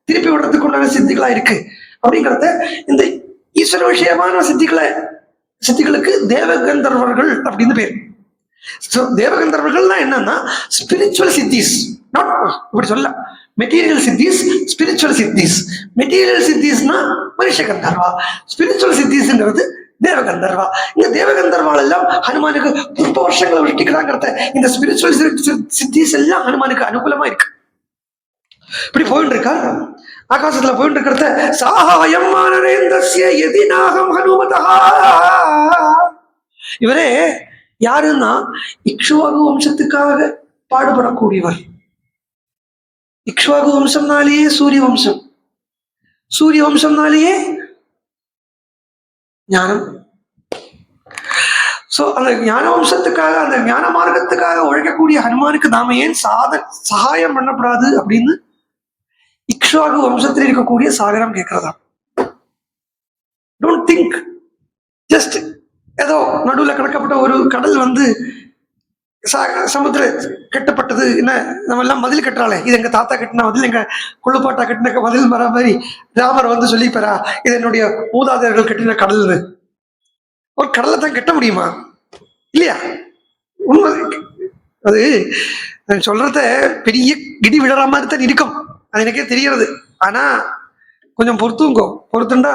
திருப்பி விடுறதுக்கு உண்டான சித்திகளா இருக்கு. அப்படிங்கிறத இந்த ஈஸ்வர விஷயமான சித்திகளுக்கு தேவகந்தர்வர்கள் அப்படின்னு பேர். தேவகந்தர்வர்கள்னா என்னன்னா ஸ்பிரிச்சுவல் சித்திஸ், நாட் இப்படி சொல்ல மெட்டீரியல் சித்திஸ், ஸ்பிரிச்சுவல் சித்திஸ். மெட்டீரியல் சித்திஸ்னா மனுஷ கந்தர்வா, ஸ்பிரிச்சுவல் சித்திஸ்ங்கிறது தேவகந்தர்வா. இந்த தேவகந்தர்வால் எல்லாம் ஹனுமானுக்கு 30 வருஷங்களை விட்டுக்கிறாங்கிறத இந்த ஸ்பிரிச்சுவல் சித்திஸ் எல்லாம் ஹனுமானுக்கு அனுகூலமா இருக்கு. இப்படி போயிட்டு இருக்கா ஆகாசத்துல போயிட்டு இருக்கிறத சாகாயம் நரேந்திரஸ்ய யதிநாகம் ஹனுமதா. இவரே யாருன்னா இக்ஷ்வாகு வம்சத்துக்காக பாடுபடக்கூடியவர். இக்ஷ்வாகு வம்சம்னாலேயே சூரிய வம்சம், சூரிய வம்சம்னாலேயே ஞானம். சோ அந்த ஞான வம்சத்துக்காக அந்த ஞான மார்க்கத்துக்காக உழைக்கக்கூடிய ஹனுமானுக்கு நாம ஏன் சகாயம் பண்ணப்படாது அப்படின்னு இக்ஷ்வாகு வம்சத்தில் இருக்கக்கூடிய சாகரம் கேட்கிறதா. டோன்ட் திங்க் ஜஸ்ட் ஏதோ நடுவில் கிடக்கப்பட்ட ஒரு கடல் வந்து சமுத்திர கட்டப்பட்டது. என்ன நம்ம எல்லாம் மதில் கட்டுறாளே, இது எங்க தாத்தா கட்டின மதில், எங்க கொள்ளுப்பாட்டா கட்டின மதில் மர மாதிரி ராமர் வந்து சொல்லிப்பாரா இது என்னுடைய மூதாதையர்கள் கட்டின கடல். ஒரு கடலை தான் கட்ட முடியுமா? இல்லையா? உண்மை அது சொல்றத பெரிய இடி விழற மாதிரி தான் இருக்கும், அது எனக்கே தெரியறது. ஆனா கொஞ்சம் பொறுத்துண்டா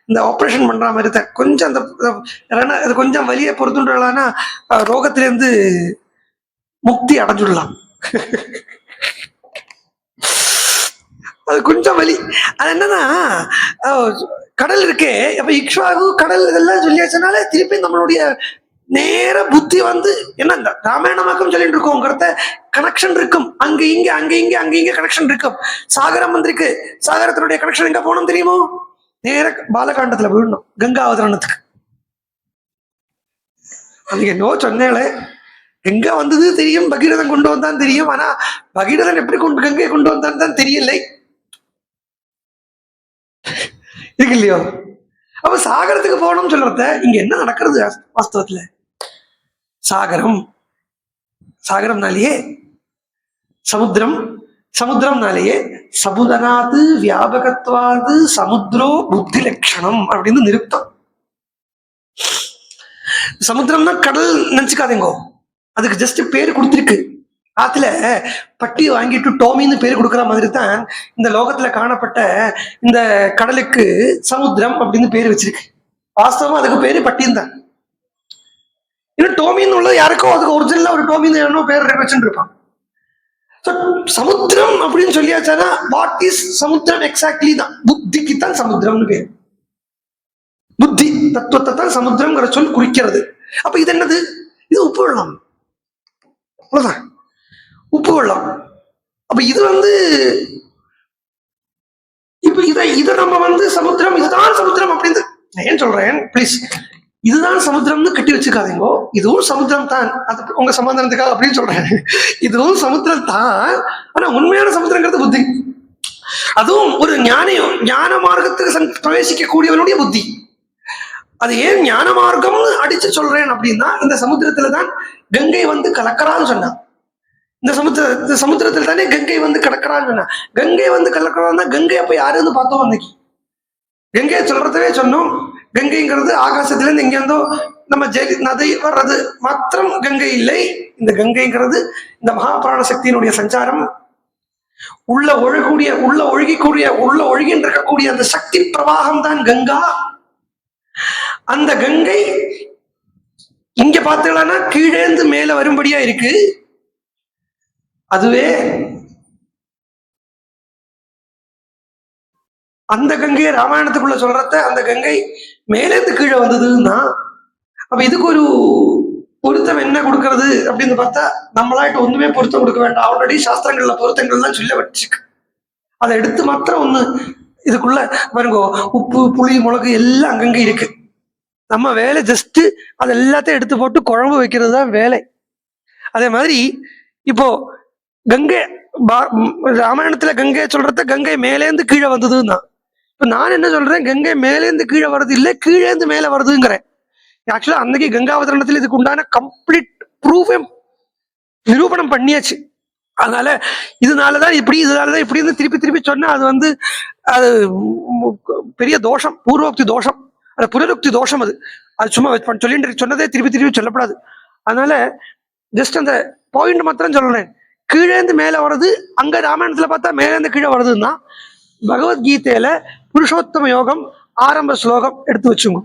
இந்த ஆப்ரேஷன் பண்ற மாதிரி தான் கொஞ்சம் அந்த கொஞ்சம் வலியை பொறுத்துண்டானா ரோகத்திலேருந்து முக்தி அடைஞ்சுடலாம். அது கொஞ்சம் வலி. அது என்னன்னா கடல் இருக்கே, அப்ப இக்ஷ்வாகு கடல் இதெல்லாம் சொல்லியாச்சுனாலே திருப்பி நம்மளுடைய நேர புத்தி வந்து என்ன இந்த ராமாயணமாக்கம் சொல்லிட்டு இருக்கோங்கிறத கனெக்ஷன் இருக்கும். அங்க இங்க கனெக்ஷன் இருக்கும். சாகரம் வந்திருக்கு, சாகரத்தினுடைய கனெக்ஷன் எங்க போகணும் தெரியுமோ? நேர பாலகாண்டத்துல போயிடணும், கங்கா அவதரணத்துக்கு. அதுக்கு என்னவோ சொன்னேளே, எங்க வந்தது தெரியும், பகீரதன் கொண்டு வந்தான் தெரியும். ஆனா பகீரதன் எப்படி கங்கையை கொண்டு வந்தான் தான் தெரியலை. இருக்கு இல்லையோ? அப்ப சாகரத்துக்கு போகணும்னு சொல்றத இங்க என்ன நடக்கிறது வாஸ்தவத்துல? சாகரம், சாகரம்னாலேயே சமுத்திரம், சமுத்திரம்னாலேயே சமுதனாது வியாபகத்வாது சமுத்திரோ புத்தி லட்சணம் அப்படின்னு நிறுத்தம். சமுத்திரம்னா கடல் நினைச்சுக்காதீங்கோ, அதுக்கு ஜஸ்ட் பேரு கொடுத்திருக்கு. ஆத்துல பட்டி வாங்கிட்டு டோமின்னு பேர் கொடுக்குற மாதிரி தான் இந்த லோகத்துல காணப்பட்ட இந்த கடலுக்கு சமுத்திரம் அப்படின்னு பேர் வச்சிருக்கு. வாஸ்தவமா அதுக்கு பேரு பட்டின்னு தான். இன்னும் டோமின்னு உள்ளது யாருக்கோ அதுக்கு ஒரிஜினலா ஒரு டோமின்னு பேர் வச்சுட்டு இருப்பான். சமுத்திரம் அப்படின்னு சொல்லியாச்சானா வாட் இஸ் சமுத்திரம் எக்ஸாக்ட்லி தான் புத்திக்கு தான் சமுத்திரம்னு பேர். புத்தி தத்துவத்தை தான் சமுத்திரம்ங்கிற சொல் குறிக்கிறது. அப்ப இது என்னது? இது உப்பு வெள்ளம், அவ்வளவுதான், உப்பு வெள்ளம். அப்ப இது இப்ப இதை நம்ம சமுத்திரம், இதுதான் சமுத்திரம் அப்படின்னு ஏன் சொல்றேன் பிளீஸ், இதுதான் சமுத்திரம்னு கட்டி வச்சுக்காதீங்கோ. இதுவும் சமுத்திரம் தான், அது உங்க சமாதானத்துக்காக அப்படின்னு சொல்றேன். இதுவும் சமுத்திரம் தான், ஆனா உண்மையான சமுத்திரங்கிறது புத்தி. அதுவும் ஒரு ஞான மார்க்கத்துக்கு பிரவேசிக்க கூடியவனுடைய புத்தி. அது ஏன் ஞான மார்க்கம்னு அடிச்சு சொல்றேன் அப்படின்னா, இந்த சமுத்திரத்துலதான் கங்கை கலக்கறான்னு சொன்னான். இந்த சமுத்திரத்துல தானே கங்கை கலக்கறான்னு சொன்னா. கங்கை கலக்கறான்னா கங்கை அப்ப யாருன்னு பார்த்தோம் அன்னைக்கு. கங்கையை சொல்றதவே சொன்னோம். கங்கைங்கிறது ஆகாசத்துல இருந்து எங்க இருந்தோ நம்ம நதி வர்றது மாத்திரம் கங்கை இல்லை. இந்த கங்கைங்கிறது இந்த மகாபிராண சக்தியினுடைய சஞ்சாரம், உள்ள ஒழுகின்னு இருக்கக்கூடிய அந்த சக்தி பிரவாகம் தான் கங்கா. அந்த கங்கை இங்க பார்த்தீங்கன்னா கீழேந்து மேல வரும்படியா இருக்கு. அதுவே அந்த கங்கையை ராமாயணத்துக்குள்ள சொல்றத அந்த கங்கை மேலேந்து கீழே வந்ததுன்னா, அப்ப இதுக்கு ஒரு பொருத்தம் என்ன கொடுக்கறது அப்படின்னு பார்த்தா, நம்மளாட்டு ஒண்ணுமே பொருத்தம் கொடுக்க வேண்டாம். ஆல்ரெடி சாஸ்திரங்கள்ல பொருத்தங்கள்லாம் சொல்ல வச்சுக்கு, அதை எடுத்து மாத்திரம் ஒண்ணு இதுக்குள்ள பாருங்க. உப்பு, புளி, மிளகு எல்லாம் அங்கங்க இருக்கு. நம்ம வேலை ஜஸ்ட் அது எல்லாத்தையும் எடுத்து போட்டு குழம்பு வைக்கிறது தான் வேலை. அதே மாதிரி இப்போ கங்கை ராமாயணத்துல கங்கை சொல்றத கங்கை மேலேந்து கீழே வந்ததுன்னா, இப்ப நான் என்ன சொல்றேன், கங்கை மேலேந்து கீழே வருது இல்லை, கீழேந்து மேல வருதுங்கிறேன். ஆக்சுவலா அன்னைக்கு கங்காவதரணத்துல இதுக்கு உண்டான கம்ப்ளீட் ப்ரூஃபே நிரூபணம் பண்ணியாச்சு. அதனால இதனாலதான் இப்படின்னு திருப்பி திருப்பி சொன்னா அது அது பெரிய தோஷம், பூர்வோக்தி தோஷம், அது புனருக்தி தோஷம். அது சும்மா சொல்லிட்டு சொன்னதே திருப்பி திருப்பி சொல்லப்படாது. அதனால ஜஸ்ட் அந்த பாயிண்ட் மாத்திரம் சொல்றேன். கீழேந்து மேல வர்றது அங்க ராமாயணத்துல பார்த்தா மேலேந்து கீழே வருதுன்னா, பகவத்கீதையில புருஷோத்தம யோகம் ஆரம்ப ஸ்லோகம் எடுத்து வச்சுங்க.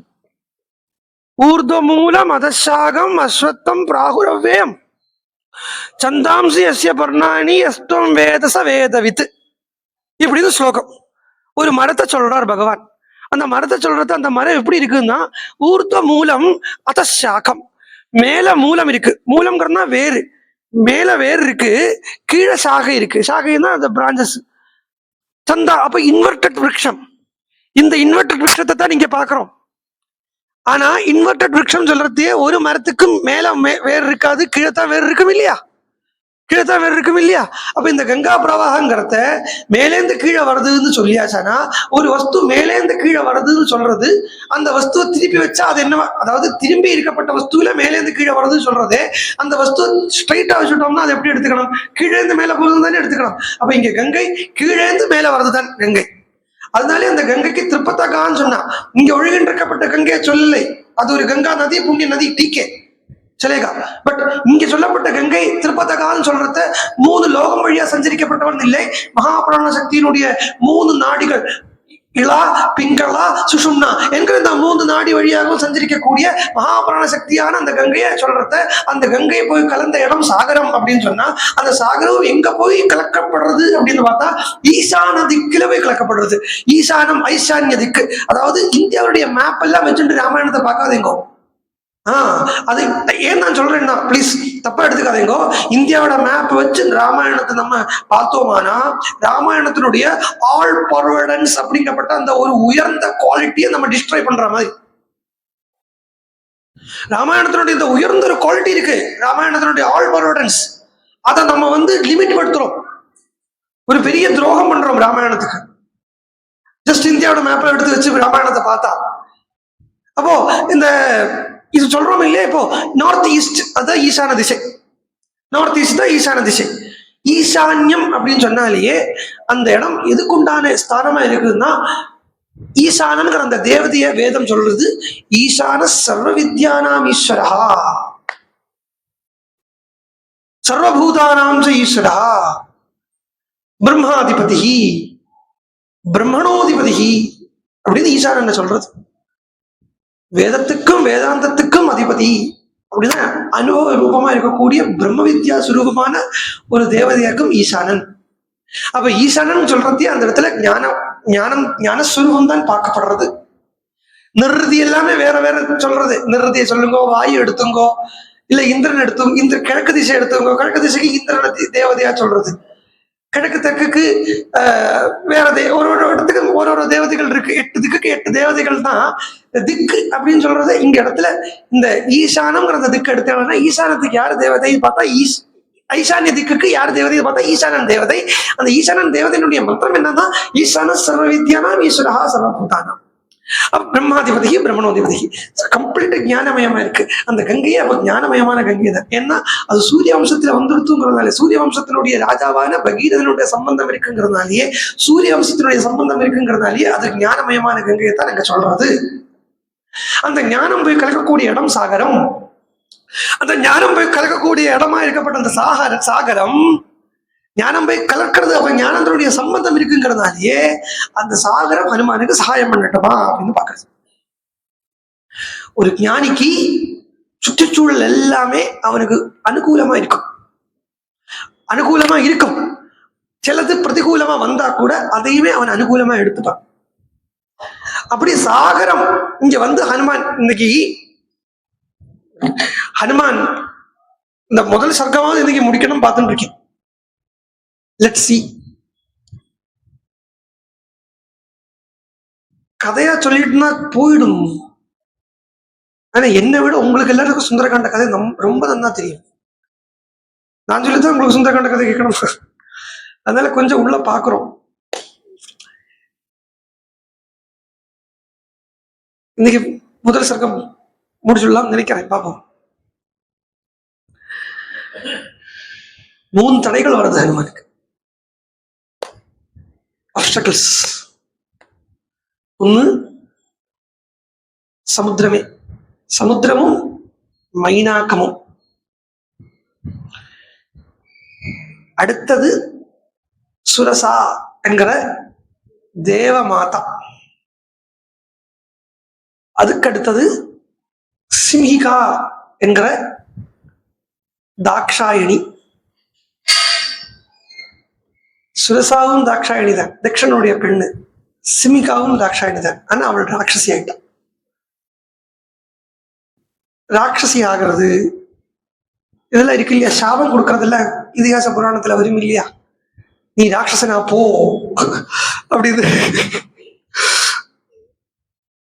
ஊர்துவமூலம் அதசாகம் அஸ்வத்தம் பிராகுரவ்யம் சந்தாம்சி அஸ்ய பர்ணாணி அஸ்தம் வேதச வேதவித் இப்படின்னு ஸ்லோகம். ஒரு மரத்தை சொல்றார் பகவான். அந்த மரத்தை சொல்றது, அந்த மரம் எப்படி இருக்குன்னா, ஊர்துவ மூலம் அதசாகம், மேல மூலம் இருக்கு. மூலம்ங்கிறதுனா வேறு, மேல வேர் இருக்கு, கீழே சாகை இருக்கு. சாகைன்னா அந்த பிரான்சஸ். சந்தா அப்ப இன்வெர்டட் விருட்சம். இந்த இன்வெர்டட் விருட்சத்தை தான் நீங்க பாக்குறோம். ஆனா இன்வெர்டட் விருட்சம் சொல்றதே ஒரு மரத்துக்கும் மேல வேர் இருக்காது, கீழே தான் வேர் இருக்கும் இல்லையா? கீழே தான் வேர் இருக்கும் இல்லையா? அப்ப இந்த கங்கா பிரவாகங்கிறத மேலேந்து கீழே வருதுன்னு சொல்லியாச்சானா, ஒரு வஸ்து மேலேந்து கீழே வருதுன்னு சொல்றது, அந்த வஸ்துவை திருப்பி வச்சா அது என்ன, அதாவது திரும்பி இருக்கப்பட்ட வஸ்துவில மேலேந்து கீழே வருதுன்னு சொல்றதே, அந்த வஸ்து ஸ்ட்ரைட்டா வச்சுட்டோம்னா அது எப்படி எடுத்துக்கணும்? கீழேந்து மேல போகுதுன்னு தானே எடுத்துக்கணும். அப்ப இங்க கங்கை கீழேந்து மேல வருதுதான் கங்கை. அதனாலே அந்த கங்கைக்கு திருப்பத்தகான்னு சொன்னா, இங்க ஒழுகின்றிருக்கப்பட்ட கங்கையை சொல்லலை. அது ஒரு கங்கா நதி, புண்ணிய நதி, டீக்கே சலேகா. பட் இங்க சொல்லப்பட்ட கங்கை திருப்பத்தகான்னு சொல்றத 3 லோகம் வழியா சஞ்சரிக்கப்பட்டவன் இல்லை. மகாபிராண சக்தியினுடைய 3 நாடிகள், இளா, பிங்களா, சுஷும்னா என்கிற இந்த 3 நாடி வழியாகவும் சஞ்சரிக்கக்கூடிய மகாபிராண சக்தியான அந்த கங்கையை சொல்றத, அந்த கங்கை போய் கலந்த இடம் சாகரம் அப்படின்னு சொன்னா, அந்த சாகரம் எங்க போய் கலக்கப்படுறது அப்படின்னு பார்த்தா, ஈசான திக்குல போய் கலக்கப்படுறது. ஈசானம் ஐசான்ய திக்கு. அதாவது இந்தியாவுடைய மேப் எல்லாம் வச்சுட்டு ராமாயணத்தை பார்க்காதீங்க. அது ஏன் நான் சொல்றேன்னா, பிளீஸ் தப்பா எடுத்துக்காதீங்க. இந்தியாவோட மேப் வச்சு ராமாயணத்தை நம்ம பார்த்தோமானா, ராமாயணத்தினுடைய ஆல் பர்வடன்ஸ் அப்படிங்கப்பட்ட அந்த ஒரு உயர்ந்த குவாலிட்டியை நம்ம டிஸ்ட்ராய் பண்ற மாதிரி. ராமாயணத்தினுடைய இந்த உயர்ந்த ஒரு குவாலிட்டி இருக்கு, ராமாயணத்தினுடைய ஆல் பரோடன்ஸ், அதை நம்ம லிமிட் படுத்துறோம், ஒரு பெரிய துரோகம் பண்றோம் ராமாயணத்துக்கு. ஜஸ்ட் இந்தியாவோட மேப்ல எடுத்து வச்சு ராமாயணத்தை பார்த்தா, அப்போ இந்த இது சொல்றோம் இல்லையா, இப்போ நார்த் ஈஸ்ட் அதான் ஈசான திசை, நார்த் ஈஸ்ட் தான் ஈசான திசை. ஈசான்யம் அப்படின்னு சொன்னாலேயே அந்த இடம் எதுக்குண்டான ஸ்தானமா இருக்குதுன்னா, ஈசானம்ங்கிற அந்த தேவதைய வேதம் சொல்றது ஈசான சர்வ வித்யானாம் ஈஸ்வரா, சர்வபூதானாம் ஈஸ்வரா, பிரம்மாதிபதி பிரம்மணோதிபதி அப்படின்னு ஈசான சொல்றது. வேதத்துக்கும் வேதாந்தத்துக்கும் அதிபதி அப்படின்னா அனுபவ ரூபமா இருக்கக்கூடிய பிரம்ம வித்யா சுரூபமான ஒரு தேவதையாக்கும் ஈசானன். அப்ப ஈசானன் சொல்றதே அந்த இடத்துல ஞானஸ்வரூபம் தான் பார்க்கப்படுறது. நிருதி எல்லாமே வேற வேற சொல்றது. நிருதியை சொல்லுங்கோ, வாயு எடுத்துங்கோ, இல்ல இந்திரன் இந்திர கிழக்கு திசை எடுத்துங்கோ, கிழக்கு திசைக்கு இந்திரனை தேவதையா சொல்றது. கிழக்கு தெற்குக்கு வேற ஒரு இடத்துக்கு ஒரு தேவதைகள் இருக்கு. 8 திக்குக்கு 8 தேவதைகள் தான் திக்கு அப்படின்னு சொல்றது. இங்க இடத்துல இந்த ஈசானம்ங்கிற திக்கு எடுத்தோம்னா, ஈசானத்துக்கு யாரு தேவதை பார்த்தா ஈசானிய திக்குக்கு யார் தேவதை பார்த்தா ஈசானன் தேவதை. அந்த ஈசானன் தேவதையினுடைய மந்திரம் என்னன்னா, ஈசான சர்வ வித்யானாம் ஈஸ்வரஹா சர்வபூதானாம், பிரம்மாதிபதி பிரம்மணோதிபதி. கம்ப்ளீட் ஞானமயமா இருக்கு அந்த கங்கையே. அப்ப ஞானமயமான கங்கை தான். ஏன்னா அது சூரிய வம்சத்துல வந்துடுத்துங்கிறதுனால, சூரிய வம்சத்தினுடைய ராஜாவான பகீரதனுடைய சம்பந்தம் இருக்குங்கிறதுனாலேயே, சூரிய வம்சத்தினுடைய சம்பந்தம் இருக்குங்கிறதுனாலேயே அது ஞானமயமான கங்கையை தான் நாங்க சொல்றது. அந்த ஞானம் போய் கலக்கக்கூடிய இடம் சாகரம். அந்த ஞானம் போய் கலக்கக்கூடிய இடமா இருக்கப்பட்ட அந்த சாகரம் ஞானம் போய் கலக்கிறது. அப்ப ஞானத்தினுடைய சம்பந்தம் இருக்குங்கிறதுனாலேயே அந்த சாகரம் ஹனுமானுக்கு சகாயம் பண்ணட்டுமா அப்படின்னு பாக்குறது. ஒரு ஞானிக்கு சுற்றுச்சூழல் எல்லாமே அவனுக்கு அனுகூலமா இருக்கும், அனுகூலமா இருக்கும். சிலது பிரதிகூலமா வந்தா கூட அதையுமே அவன் அனுகூலமா எடுத்துப்பான். அப்படி சாகரம் இங்க ஹனுமான் இன்னைக்கு ஹனுமான் இந்த முதல் சர்க்கமாவது இன்னைக்கு முடிக்கணும் பார்த்துட்டு இருக்கேன். Let's see. கதையா சொல்லிட்டுனா போயிடும். ஆனா என்னை விட உங்களுக்கு எல்லாருக்கும் சுந்தரகாண்ட கதை ரொம்ப நல்லா தெரியும். நான் சொல்லித்தான் உங்களுக்கு சுந்தரகாண்ட கதை கேட்கணும். அதனால கொஞ்சம் உள்ள பாக்குறோம். இன்னைக்கு முதல் சர்க்கம் முடிச்சுடலாம் நினைக்கிறேன். பார்ப்போம். 3 தடைகள் வருது ஹனுமானுக்கு. obstacles. ஒண்ணு சமுத்திரமே, சமுத்திரமும் மைனாக்கமும். அடுத்தது சுரசா என்கிற தேவமாதா. அதுக்கடுத்தது சிம்ஹிகா என்கிற தாக்ஷாயணி. சுரசாவும் தாக்ஷாயணி தான், தக்ஷனுடைய பெண்ணு. சிமிகாவும் தாக்ஷாயணி தான். ஆனா அவள் ராட்சசி ஆயிட்டான். ராட்சசி ஆகிறது இதெல்லாம் இருக்கு இல்லையா, சாபம் கொடுக்கறதெல்லாம் இதிகாச புராணத்துல வரும் இல்லையா, நீ ராட்சசனா போ அப்படின்னு.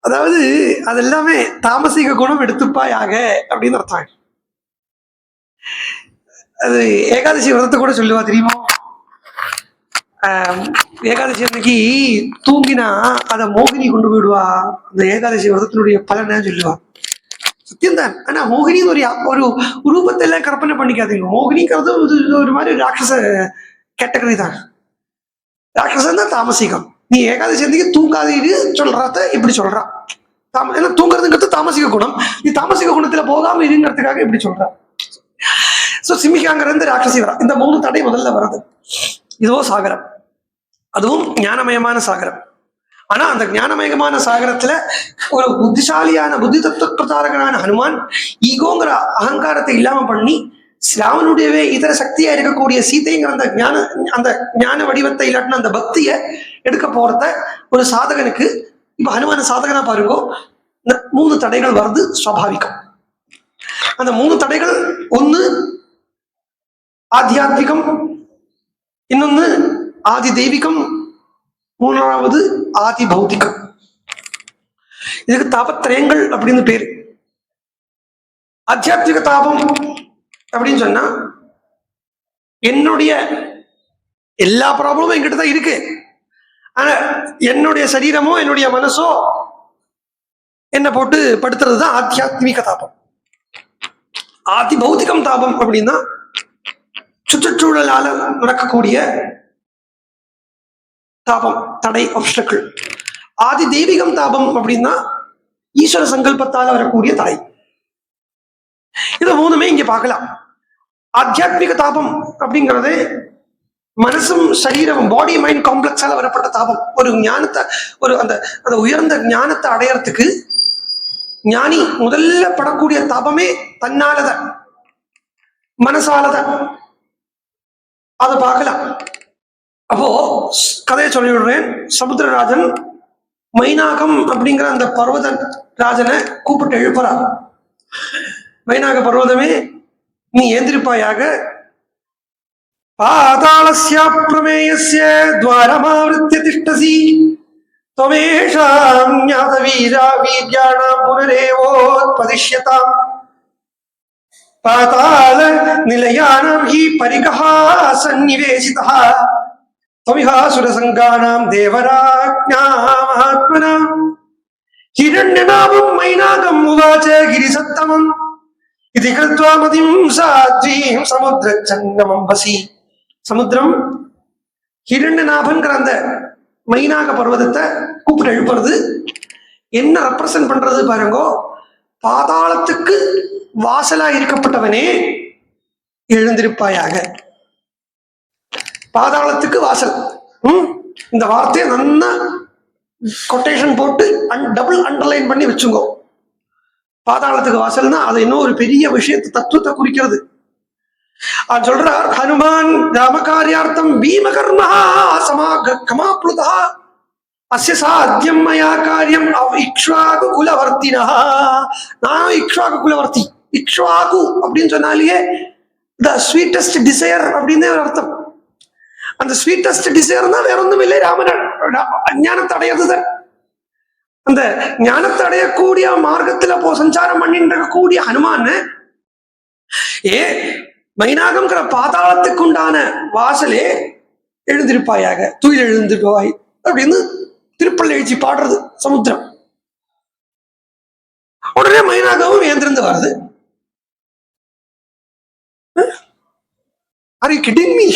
அதாவது அதெல்லாமே தாமசிக குணம் எடுத்துப்பாயாக அப்படின்னு அர்த்தம். அது ஏகாதசி விரதத்தை கூட சொல்லுவா தெரியுமா. ஏகாதசி அன்னைக்கு தூங்கினா அதை மோகினி கொண்டு போயிடுவா. அந்த ஏகாதசி விரதத்தினுடைய பலனை சொல்லுவா. சத்தியம்தான். ஆனா மோகினின்னு ஒரு ரூபத்தை எல்லாம் கற்பனை பண்ணிக்காதீங்க. மோகினிங்கிறது ஒரு மாதிரி ராட்சச கேட்டகரி தான். ராட்சசன் தான் தாமசிகம். நீ ஏகாதசி அன்னைக்கு தூங்காதீரு சொல்றத இப்படி சொல்றான். ஏன்னா தூங்குறதுங்கிறது தாமசிக குணம். நீ தாமசிக குணத்துல போகாம இருங்கிறதுக்காக இப்படி சொல்ற. சோ சிமிகாங்கிறது ராட்சசி வரா. இந்த 3 தடை முதல்ல வருது. இதுவோ சாகரம், அதுவும் ஞானமயமான சாகரம். ஆனா அந்த ஞானமயமான சாகரத்துல ஒரு புத்திசாலியான புத்தி தத்துவ பிரதாரகனான ஹனுமான் ஈகோங்கிற அகங்காரத்தை இல்லாம பண்ணி ராமனுடையவே இதர சக்தியா இருக்கக்கூடிய சீதைங்கிற அந்த ஞான வடிவத்தை இல்லாட்டின அந்த பக்தியை எடுக்க போறத ஒரு சாதகனுக்கு, இப்ப ஹனுமான சாதகனா பாருங்கோ, 3 தடைகள் வருது சுவாபாவிகம். அந்த 3 தடைகள், ஒண்ணு ஆத்தியாத்மிகம், இன்னொன்னு ஆதி தெய்வீகம், 3வது ஆதி பௌத்திகம். இதுக்கு தாபத்திரயங்கள் அப்படின்னு பேரு. ஆத்தியாத்மிக தாபம் அப்படின்னு சொன்னா என்னுடைய எல்லா ப்ராப்ளமும் என்கிட்ட தான் இருக்கு. ஆனா என்னுடைய சரீரமோ என்னுடைய மனசோ என்ன போட்டு படுத்துறது தான் ஆத்தியாத்மிக தாபம். ஆதி பௌத்திகம் தாபம் அப்படின்னா சுற்றுச்சூழலால நடக்கக்கூடிய தாபம், தடை, ஆப்ஸ்டக்கிள். ஆதி தெய்வீகம் தாபம் அப்படின்னா ஈஸ்வர சங்கல்பத்தால வரக்கூடிய தடை. இதை மூணுமே இங்க பார்க்கலாம். ஆத்தியாத்மிக தாபம் அப்படிங்கிறது மனசும் சரீரம், பாடி மைண்ட் காம்ப்ளெக்ஸால வரப்பட்ட தாபம். ஒரு ஞானத்தை, ஒரு அந்த அந்த உயர்ந்த ஞானத்தை அடையறதுக்கு ஞானி முதல்ல படக்கூடிய தாபமே தன்னாலத, மனசாலத. அதை பார்க்கலாம். அப்போ கதையை சொல்லி விடுறேன். சமுத்திரராஜன் மைனாகம் அப்படிங்கிற அந்த பர்வத ராஜனை கூப்பிட்டு எழுப்புறார். மைனாக பர்வதமே, நீ ஏந்திருப்பாயாக. பாதாளஸ்ய பிரமேயஸ்ய துவாரமாவிருத்ய திஷ்டசி त्वमेषां ज्ञातवीरा वीर्याणां पुनरेवोत्पदिश्यताम् पाताल निलयानां हि परिकः सन्निवेशितः त्वमिहासुरसङ्गानां देवराज्ञा महात्मना हिरण्यनाभं मैनाकम् उवाच गिरिसत्तमम् इति कृत्वा मतिं साध्वीं समुद्रचन्नमम्बसि. சமுத்திரம் ஹிரண்யநாபன்கிற அந்த மைனாக பர்வதத்தை கூப்பிட்டு எழுப்புறது என்ன ரெப்ரசன்ட் பண்றது பாருங்கோ. பாதாளத்துக்கு வாசலா இருக்கப்பட்டவனே எழுந்திருப்பாயாக. பாதாளத்துக்கு வாசல். இந்த வார்த்தையை நல்லா கொட்டேஷன் போட்டு டபுள் அண்டர்லைன் பண்ணி வச்சுங்கோ. பாதாளத்துக்கு வாசல்னா அது இன்னும் ஒரு பெரிய விஷயத்தை, தத்துவத்தை குறிக்கிறது. சொல்றார், ஹனுமான் ராமகாரியார்த்தம் பீமகர்மா கமாப்ளுதா அஸ்ய சாத்யம் மயா காரியம் இக்ஷ்வாகு குலவர்த்தினா. நான் இக்ஷ்வாகு குலவர்த்தி. இக்ஷ்வாகு அப்படின்னு சொன்னாலேயே த ஸ்வீட்டஸ்ட் டிசையர் அப்படின்னு ஒரு அர்த்தம். அந்த ஸ்வீட்டஸ்ட் டிசையர் தான் வேற ஒன்றும் இல்லை, ராமன் ஞானத்தை அடையிறது. அந்த ஞானத்தை அடையக்கூடிய மார்க்கத்துல சஞ்சாரம் பண்ணிட்டு இருக்கக்கூடிய ஹனுமான் மைனாகம்ங்கிற பாதாளத்துக்கு உண்டான வாசலே எழுந்திருப்பாயாக, துயில் எழுந்திருப்பாய் அப்படின்னு திருப்பள்ளி எழுச்சி பாடுறது சமுத்திரம். உடனே மைனாகவும் ஏந்திருந்து வருது. Are you kidding me?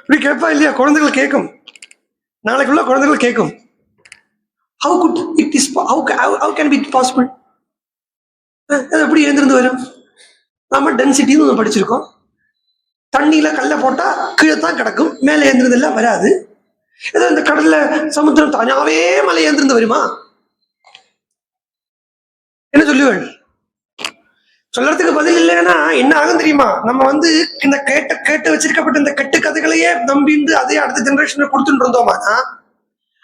இப்படி கேட்பா இல்லையா? குழந்தைகள் கேட்கும், நாளைக்குள்ள குழந்தைகள் கேட்கும். How could it is how can it be possible? எப்படி எழுந்திருந்து வரும்? நாம டென்சிட்டின்னு ஒன்று படிச்சிருக்கோம். தண்ணியில கல்ல போட்டா கீழே தான் கிடக்கும், மேலே ஏந்திருந்தெல்லாம் வராது. ஏதோ இந்த கடல்ல சமுத்திரம் தானாவே மலை ஏந்திருந்து வருமா? என்ன சொல்லுவேன்? சொல்றதுக்கு பதில் இல்லைன்னா என்ன ஆகும் தெரியுமா? நம்ம இந்த கேட்டு வச்சிருக்கப்பட்ட இந்த கெட்டு கதைகளையே நம்பிந்து அதே அடுத்த ஜெனரேஷனுக்கு கொடுத்துட்டு இருந்தோமா,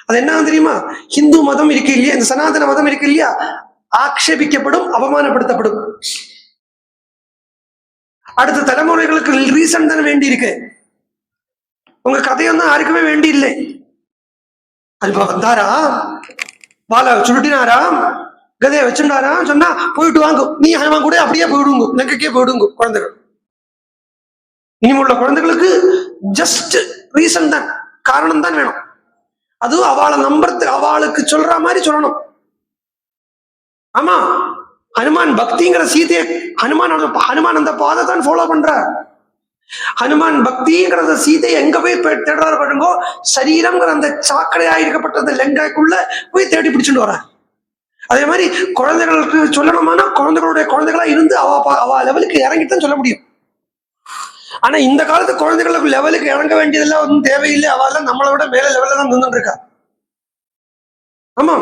அது என்ன தெரியுமா? ஹிந்து மதம் இருக்கு இல்லையா, இந்த சனாதன மதம் இருக்கு இல்லையா, ஆக்ஷேபிக்கப்படும், அவமானப்படுத்தப்படும். அடுத்த தலைமுறைகளுக்கு ரீசன் தானே வேண்டி இருக்கு. உங்க கதையொന്നും யாருக்குமே வேண்டி இல்லை. அல்பா வந்தாரா, பால சுருட்டினாராம், கதையை வச்சுட்டாராம் சொன்னா போயிட்டு வாங்க, நீ ஹனுமான் கூட அப்படியே போயிடுங்க, நெக்கே போயிடுங்க. குழந்தைகள் இனிமுள்ள குழந்தைகளுக்கு ஜஸ்ட் ரீசன் தான், காரணம் தான் வேணும். அதுவும் அவளை நம்புறது, அவளுக்கு சொல்ற மாதிரி சொல்லணும். ஆமா, ஹனுமான் பக்திங்கிற சீதையை ஹனுமான் அந்த பாதை தான் ஃபாலோ பண்ற. ஹனுமான் பக்திங்கிறத சீதையை எங்க போய் தேடுறாரு பாருங்கோ, சரீரம்ங்கிற அந்த சாக்கடையா இருக்கப்பட்டது லெங்காய்க்குள்ள போய் தேடி பிடிச்சுட்டு வர. அதே மாதிரி குழந்தைகளுக்கு சொல்லணுமானா குழந்தைகளுடைய குழந்தைகளா இருந்து அவ லெவலுக்கு இறங்கிட்டு சொல்ல முடியும். ஆனா இந்த காலத்து குழந்தைகளுக்கு லெவலுக்கு இறங்க வேண்டியதெல்லாம் ஒன்றும் தேவையில்லை. அவெல்லாம் நம்மளை விட மேல லெவல்ல தான் நின்றுட்டு இருக்கா. ஆமா,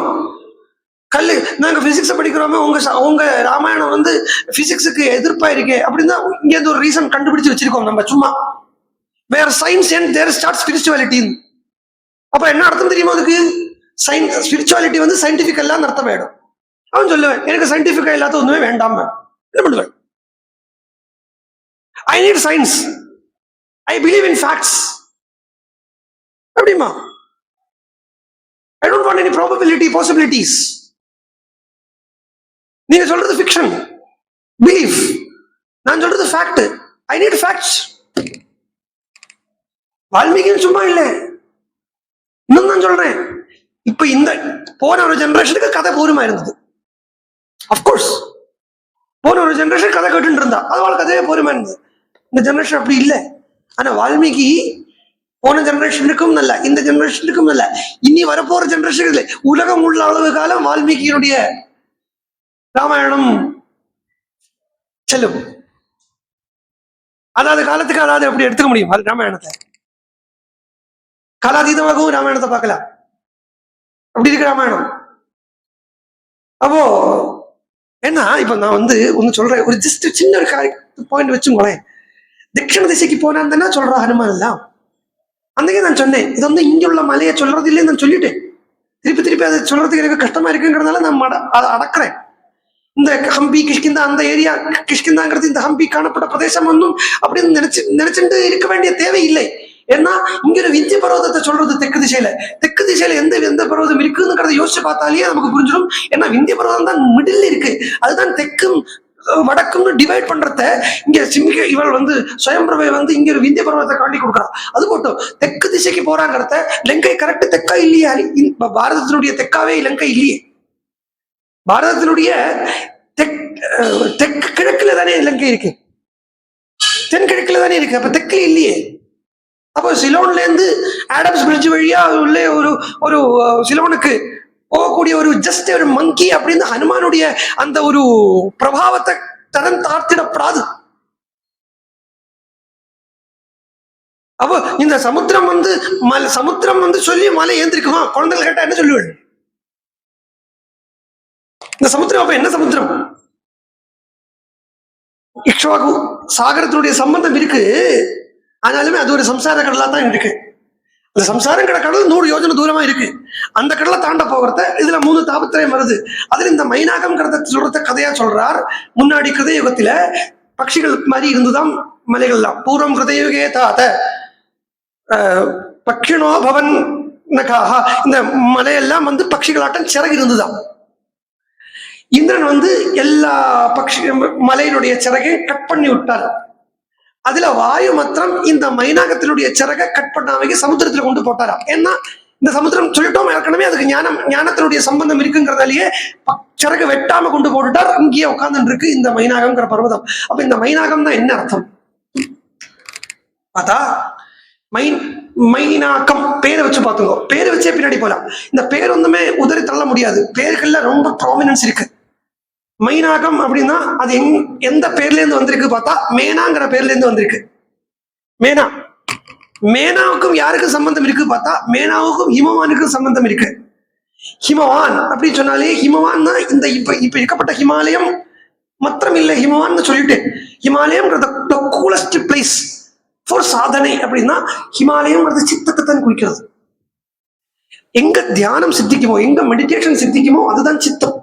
கல்லு நாங்க பிசிக்ஸ் படிக்கிறோமே, உங்க ராமாயணம் பிசிக்ஸுக்கு எதிர்ப்பா இருக்கே அப்படின்னு தான் இங்க இருந்து ஒரு ரீசன் கண்டுபிடிச்சு வச்சிருக்கோம் நம்ம. சும்மா வேற science and there start spirituality. அப்ப என்ன அர்த்தம் தெரியுமா? அதுக்கு ஸ்பிரிச்சுவாலிட்டி சயின்டிபிக் எல்லாம் அர்த்தம் ஆயிடும். அவன் சொல்லுவேன், எனக்கு சயின்டிபிக்கா இல்லாத ஒண்ணுமே வேண்டாம். என்ன பண்ணுவேன்? I need science. I believe in facts. எப்படிமா? I don't want any possibilities. நீங்க சொல்றது fiction. பிலீஃப். நான் சொல்றது ஃபேக்ட். I need facts. வால்மீகின்னு சும்மா இல்லை, இன்னும் நான் சொல்றேன். இப்ப இந்த போன ஒரு ஜெனரேஷனுக்கு கதை போருமா இருந்தது. அப்கோர்ஸ் போன ஒரு ஜெனரேஷன் கதை கேட்டு இருந்தா அது கதையே போருமா இருந்தது. இந்த ஜெனரேஷன் அப்படி இல்லை. ஆனா வால்மீகி போன ஜெனரேஷனுக்கும் நல்ல, இந்த ஜெனரேஷனுக்கும் நல்ல, இனி வரப்போற ஜெனரேஷன் இல்லை, உலகம் உள்ள அளவு காலம் வால்மீகியினுடைய ராமாயணம் செல்லும். அதாவது காலத்துக்கு அதாவது அப்படி எடுத்துக்க முடியும். அது ராமாயணத்தை காலாதீதமாகவும் ராமாயணத்தை பார்க்கலாம். அப்படி இருக்கு ராமாயணம். அப்போ என்ன, இப்ப நான் ஒன்னு சொல்றேன், ஒரு ஜஸ்ட் சின்ன ஒரு பாயிண்ட் வச்சுங்களேன். தட்சிண திசைக்கு போனான்னு சொல்ற ஹனுமான் எல்லாம் அன்றைக்கே நான் சொன்னேன், இது இங்க உள்ள மலையை சொல்றது இல்லையே நான் சொல்லிட்டேன். திருப்பி அதை சொல்றதுக்கு எனக்கு கஷ்டமா இருக்குங்கிறதுனால நான் அடக்கிறேன். இந்த ஹம்பி கிஷ்கிந்தா அந்த ஏரியா, கிஷ்கிந்தாங்கிறது இந்த ஹம்பி காணப்பட்ட பிரதேசம் அப்படின்னு நினைச்சுட்டு இருக்க வேண்டிய தேவை இல்லை. ஏன்னா இங்க ஒரு விந்திய பர்வதத்தை சொல்றது தெற்கு திசையில எந்த பர்வதம் இருக்குங்கிறத யோசிச்சு பார்த்தாலே நமக்கு புரிஞ்சிடும். ஏன்னா விந்திய பர்வதம் தான் மிடில் இருக்கு, அதுதான் தெற்கும் வடக்கும்னு டிவைட் பண்றத இங்க இவள் சுயம்பிரபை இங்க ஒரு விந்திய பர்வதத்தை காட்டி கொடுக்குறான். அது போட்டோம் தெற்கு திசைக்கு போறாங்கிறத லங்கை கரெக்ட் தெக்கா இல்லையா? பாரதத்தினுடைய தெக்காவே லங்கை இல்லையே. பாரதத்தினுடைய தெற்கு கிழக்குல தானே இலங்கை இருக்கு, தென்கிழக்குல தானே இருக்கு. அப்ப தெற்குல இல்லையே. அப்போ சிலோன்ல இருந்து ஆடம்ஸ் பிரிட்ஜ் வழியா உள்ள ஒரு சிலோனுக்கு போகக்கூடிய ஒரு ஜஸ்ட் ஒரு மங்கி அப்படின்னு ஹனுமானுடைய அந்த ஒரு பிரபாவத்தை தரம் தாழ்த்திடப்படாது. அப்போ இந்த சமுத்திரம் சமுத்திரம் சொல்லி மலை ஏந்திருக்குமா? குழந்தைகள் கேட்டா என்ன சொல்லுவேன்? இந்த சமுத்திரம் அப்ப என்ன சமுத்திரம்? இக்ஷ்வாகு சாகரத்தினுடைய சம்பந்தம் இருக்கு, ஆனாலுமே அது ஒரு சம்சார கடலா தான் இருக்கு. அந்த சம்சாரங்கிற கடல் 100 யோஜனை தூரமா இருக்கு. அந்த கடலை தாண்ட போகிறத இதுல 3 தாபத்திரயம் வருது. அதுல இந்த மைனாகம் சொல்றத கதையா சொல்றார். முன்னாடி கிருதயுகத்தில பட்சிகள் மாதிரி இருந்துதான் மலைகள்லாம். பூர்வம் கிருதயுகே தாத பக்ஷினோ பவன் நகாக, இந்த மலையெல்லாம் பட்சிகளாட்டம் சிறகு இருந்துதான். இந்திரன் எல்லா பட்சி மலையினுடைய சிறகை கட் பண்ணி விட்டார். அதுல வாயு மாத்திரம் இந்த மைனாகத்தினுடைய சிறகை கட் பண்ணாம சமுத்திரத்துல கொண்டு போட்டாராம். ஏன்னா இந்த சமுத்திரம் சொல்லிட்டோம் ஏற்கனவே, அதுக்கு ஞானத்தினுடைய சம்பந்தம் இருக்குங்கிறதாலேயே சிறகு வெட்டாம கொண்டு போட்டுட்டார். இங்கேயே உட்கார்ந்து இருக்கு இந்த மைனாகம்ங்கிற பர்வதம். அப்ப இந்த மைனாகம் தான் என்ன அர்த்தம் பார்த்தா, மைனாக்கம் பேரை வச்சு பார்த்துக்கோ. பேரை வச்சே பின்னாடி போலாம். இந்த பேர் உதறி தள்ள முடியாது. பேர்கள்ல ரொம்ப ப்ராமினன்ஸ் இருக்கு. மைனாகம் அப்படின்னா அது எந்த பேர்ல இருந்து வந்திருக்கு பார்த்தா மேனாங்கிற பேர்ல இருந்து வந்திருக்கு. மேனாவுக்கும் யாருக்கும் சம்பந்தம் இருக்கு பார்த்தா மேனாவுக்கும் ஹிமவானுக்கும் சம்பந்தம் இருக்கு. ஹிமவான் அப்படின்னு சொன்னாலே ஹிமவான் தான் இந்த இப்ப இருக்கப்பட்ட ஹிமாலயம் மாத்திரம் இல்லை. ஹிமவான் சொல்லிட்டு ஹிமாலயம் கூலஸ்ட் பிளேஸ் ஃபார் சாதனை அப்படின்னா ஹிமாலயம்ங்கிறது சித்தத்தை தான் குறிக்கிறது. எங்க தியானம் சித்திக்குமோ, எங்க மெடிடேஷன் சித்திக்குமோ அதுதான் சித்தம்.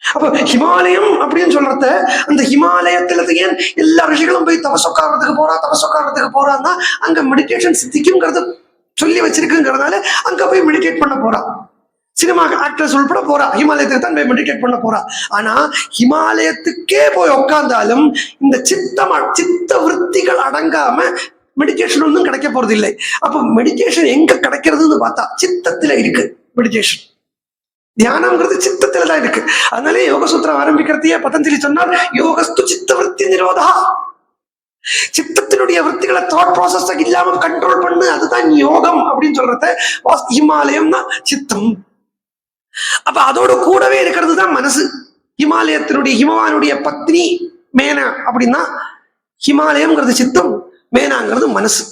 அப்ப ஹிமாலயம் அப்படின்னு சொல்றத, அந்த ஹிமாலயத்துல ஏன் எல்லா ரிஷிகளும் போய் தபசொக்காரத்துக்கு போறான்னா அங்க மெடிடேஷன் சித்திக்கும்ங்கிறது சொல்லி வச்சிருக்குங்கிறதுனால அங்க போய் மெடிடேட் பண்ண போறா. சினிமா ஆக்டர்ஸ் உள்பட போறா, ஹிமாலயத்துக்கு தான் போய் மெடிடேட் பண்ண போறா. ஆனா ஹிமாலயத்துக்கே போய் உட்கார்ந்தாலும் இந்த சித்த விற்த்திகள் அடங்காம மெடிடேஷன் ஒன்றும் கிடைக்க போறது இல்லை. அப்ப மெடிடேஷன் எங்க கிடைக்கிறதுன்னு பார்த்தா சித்தத்துல இருக்கு. மெடிடேஷன் தியானம்ங்கிறது சித்தத்துல தான் இருக்கு. அதனாலே யோக சூத்திரம் ஆரம்பிக்கிறதையே பதஞ்சலி சொன்னார், யோகஸ்து சித்த விருத்தி நிரோதா. சித்தத்தினுடைய விற்த்திகளை தாட் ப்ராசஸ் இல்லாம கண்ட்ரோல் பண்ணு, அதுதான் யோகம் அப்படின்னு சொல்றத. ஹிமாலயம்னா சித்தம். அப்ப அதோட கூடவே இருக்கிறது தான் மனசு. ஹிமவானுடைய பத்னி மேனா அப்படின்னா ஹிமாலயம்ங்கிறது சித்தம், மேனாங்கிறது மனசு.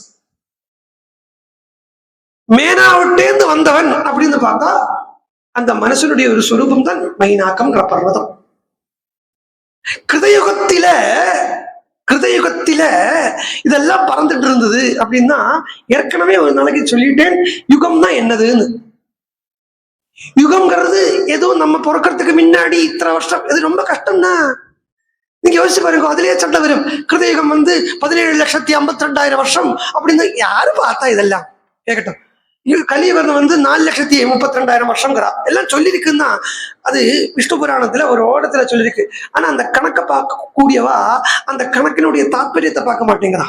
மேனாவிட்டேந்து வந்தவன் அப்படின்னு பார்த்தா அந்த மனசனுடைய ஒரு சொரூபம் தான் மைனாக்கம்ங்கிற பர்வதம். கிருதயுகத்தில இதெல்லாம் பறந்துட்டு இருந்தது அப்படின்னா ஏற்கனவே ஒரு நாளைக்கு சொல்லிட்டேன். யுகம் தான் என்னதுன்னு. யுகம்ங்கிறது எதுவும் நம்ம பிறக்கிறதுக்கு முன்னாடி இத்தனை வருஷம், இது ரொம்ப கஷ்டம் தான். நீங்க யோசிச்சு பாருங்க, அதுலயே சட்டம் வரும். கிருதயுகம் 17,52,000 வருஷம் அப்படின்னு யாரு பார்த்தா இதெல்லாம் கேட்கட்டும். கலியுகம் 4,32,000 வருஷங்கிறா. எல்லாம் சொல்லியிருக்குன்னா அது விஷ்ணு புராணத்துல ஒரு ஓடத்துல சொல்லியிருக்கு. ஆனா அந்த கணக்கை பார்க்க கூடியவா அந்த கணக்கினுடைய தாற்பயத்தை பார்க்க மாட்டேங்கிறா.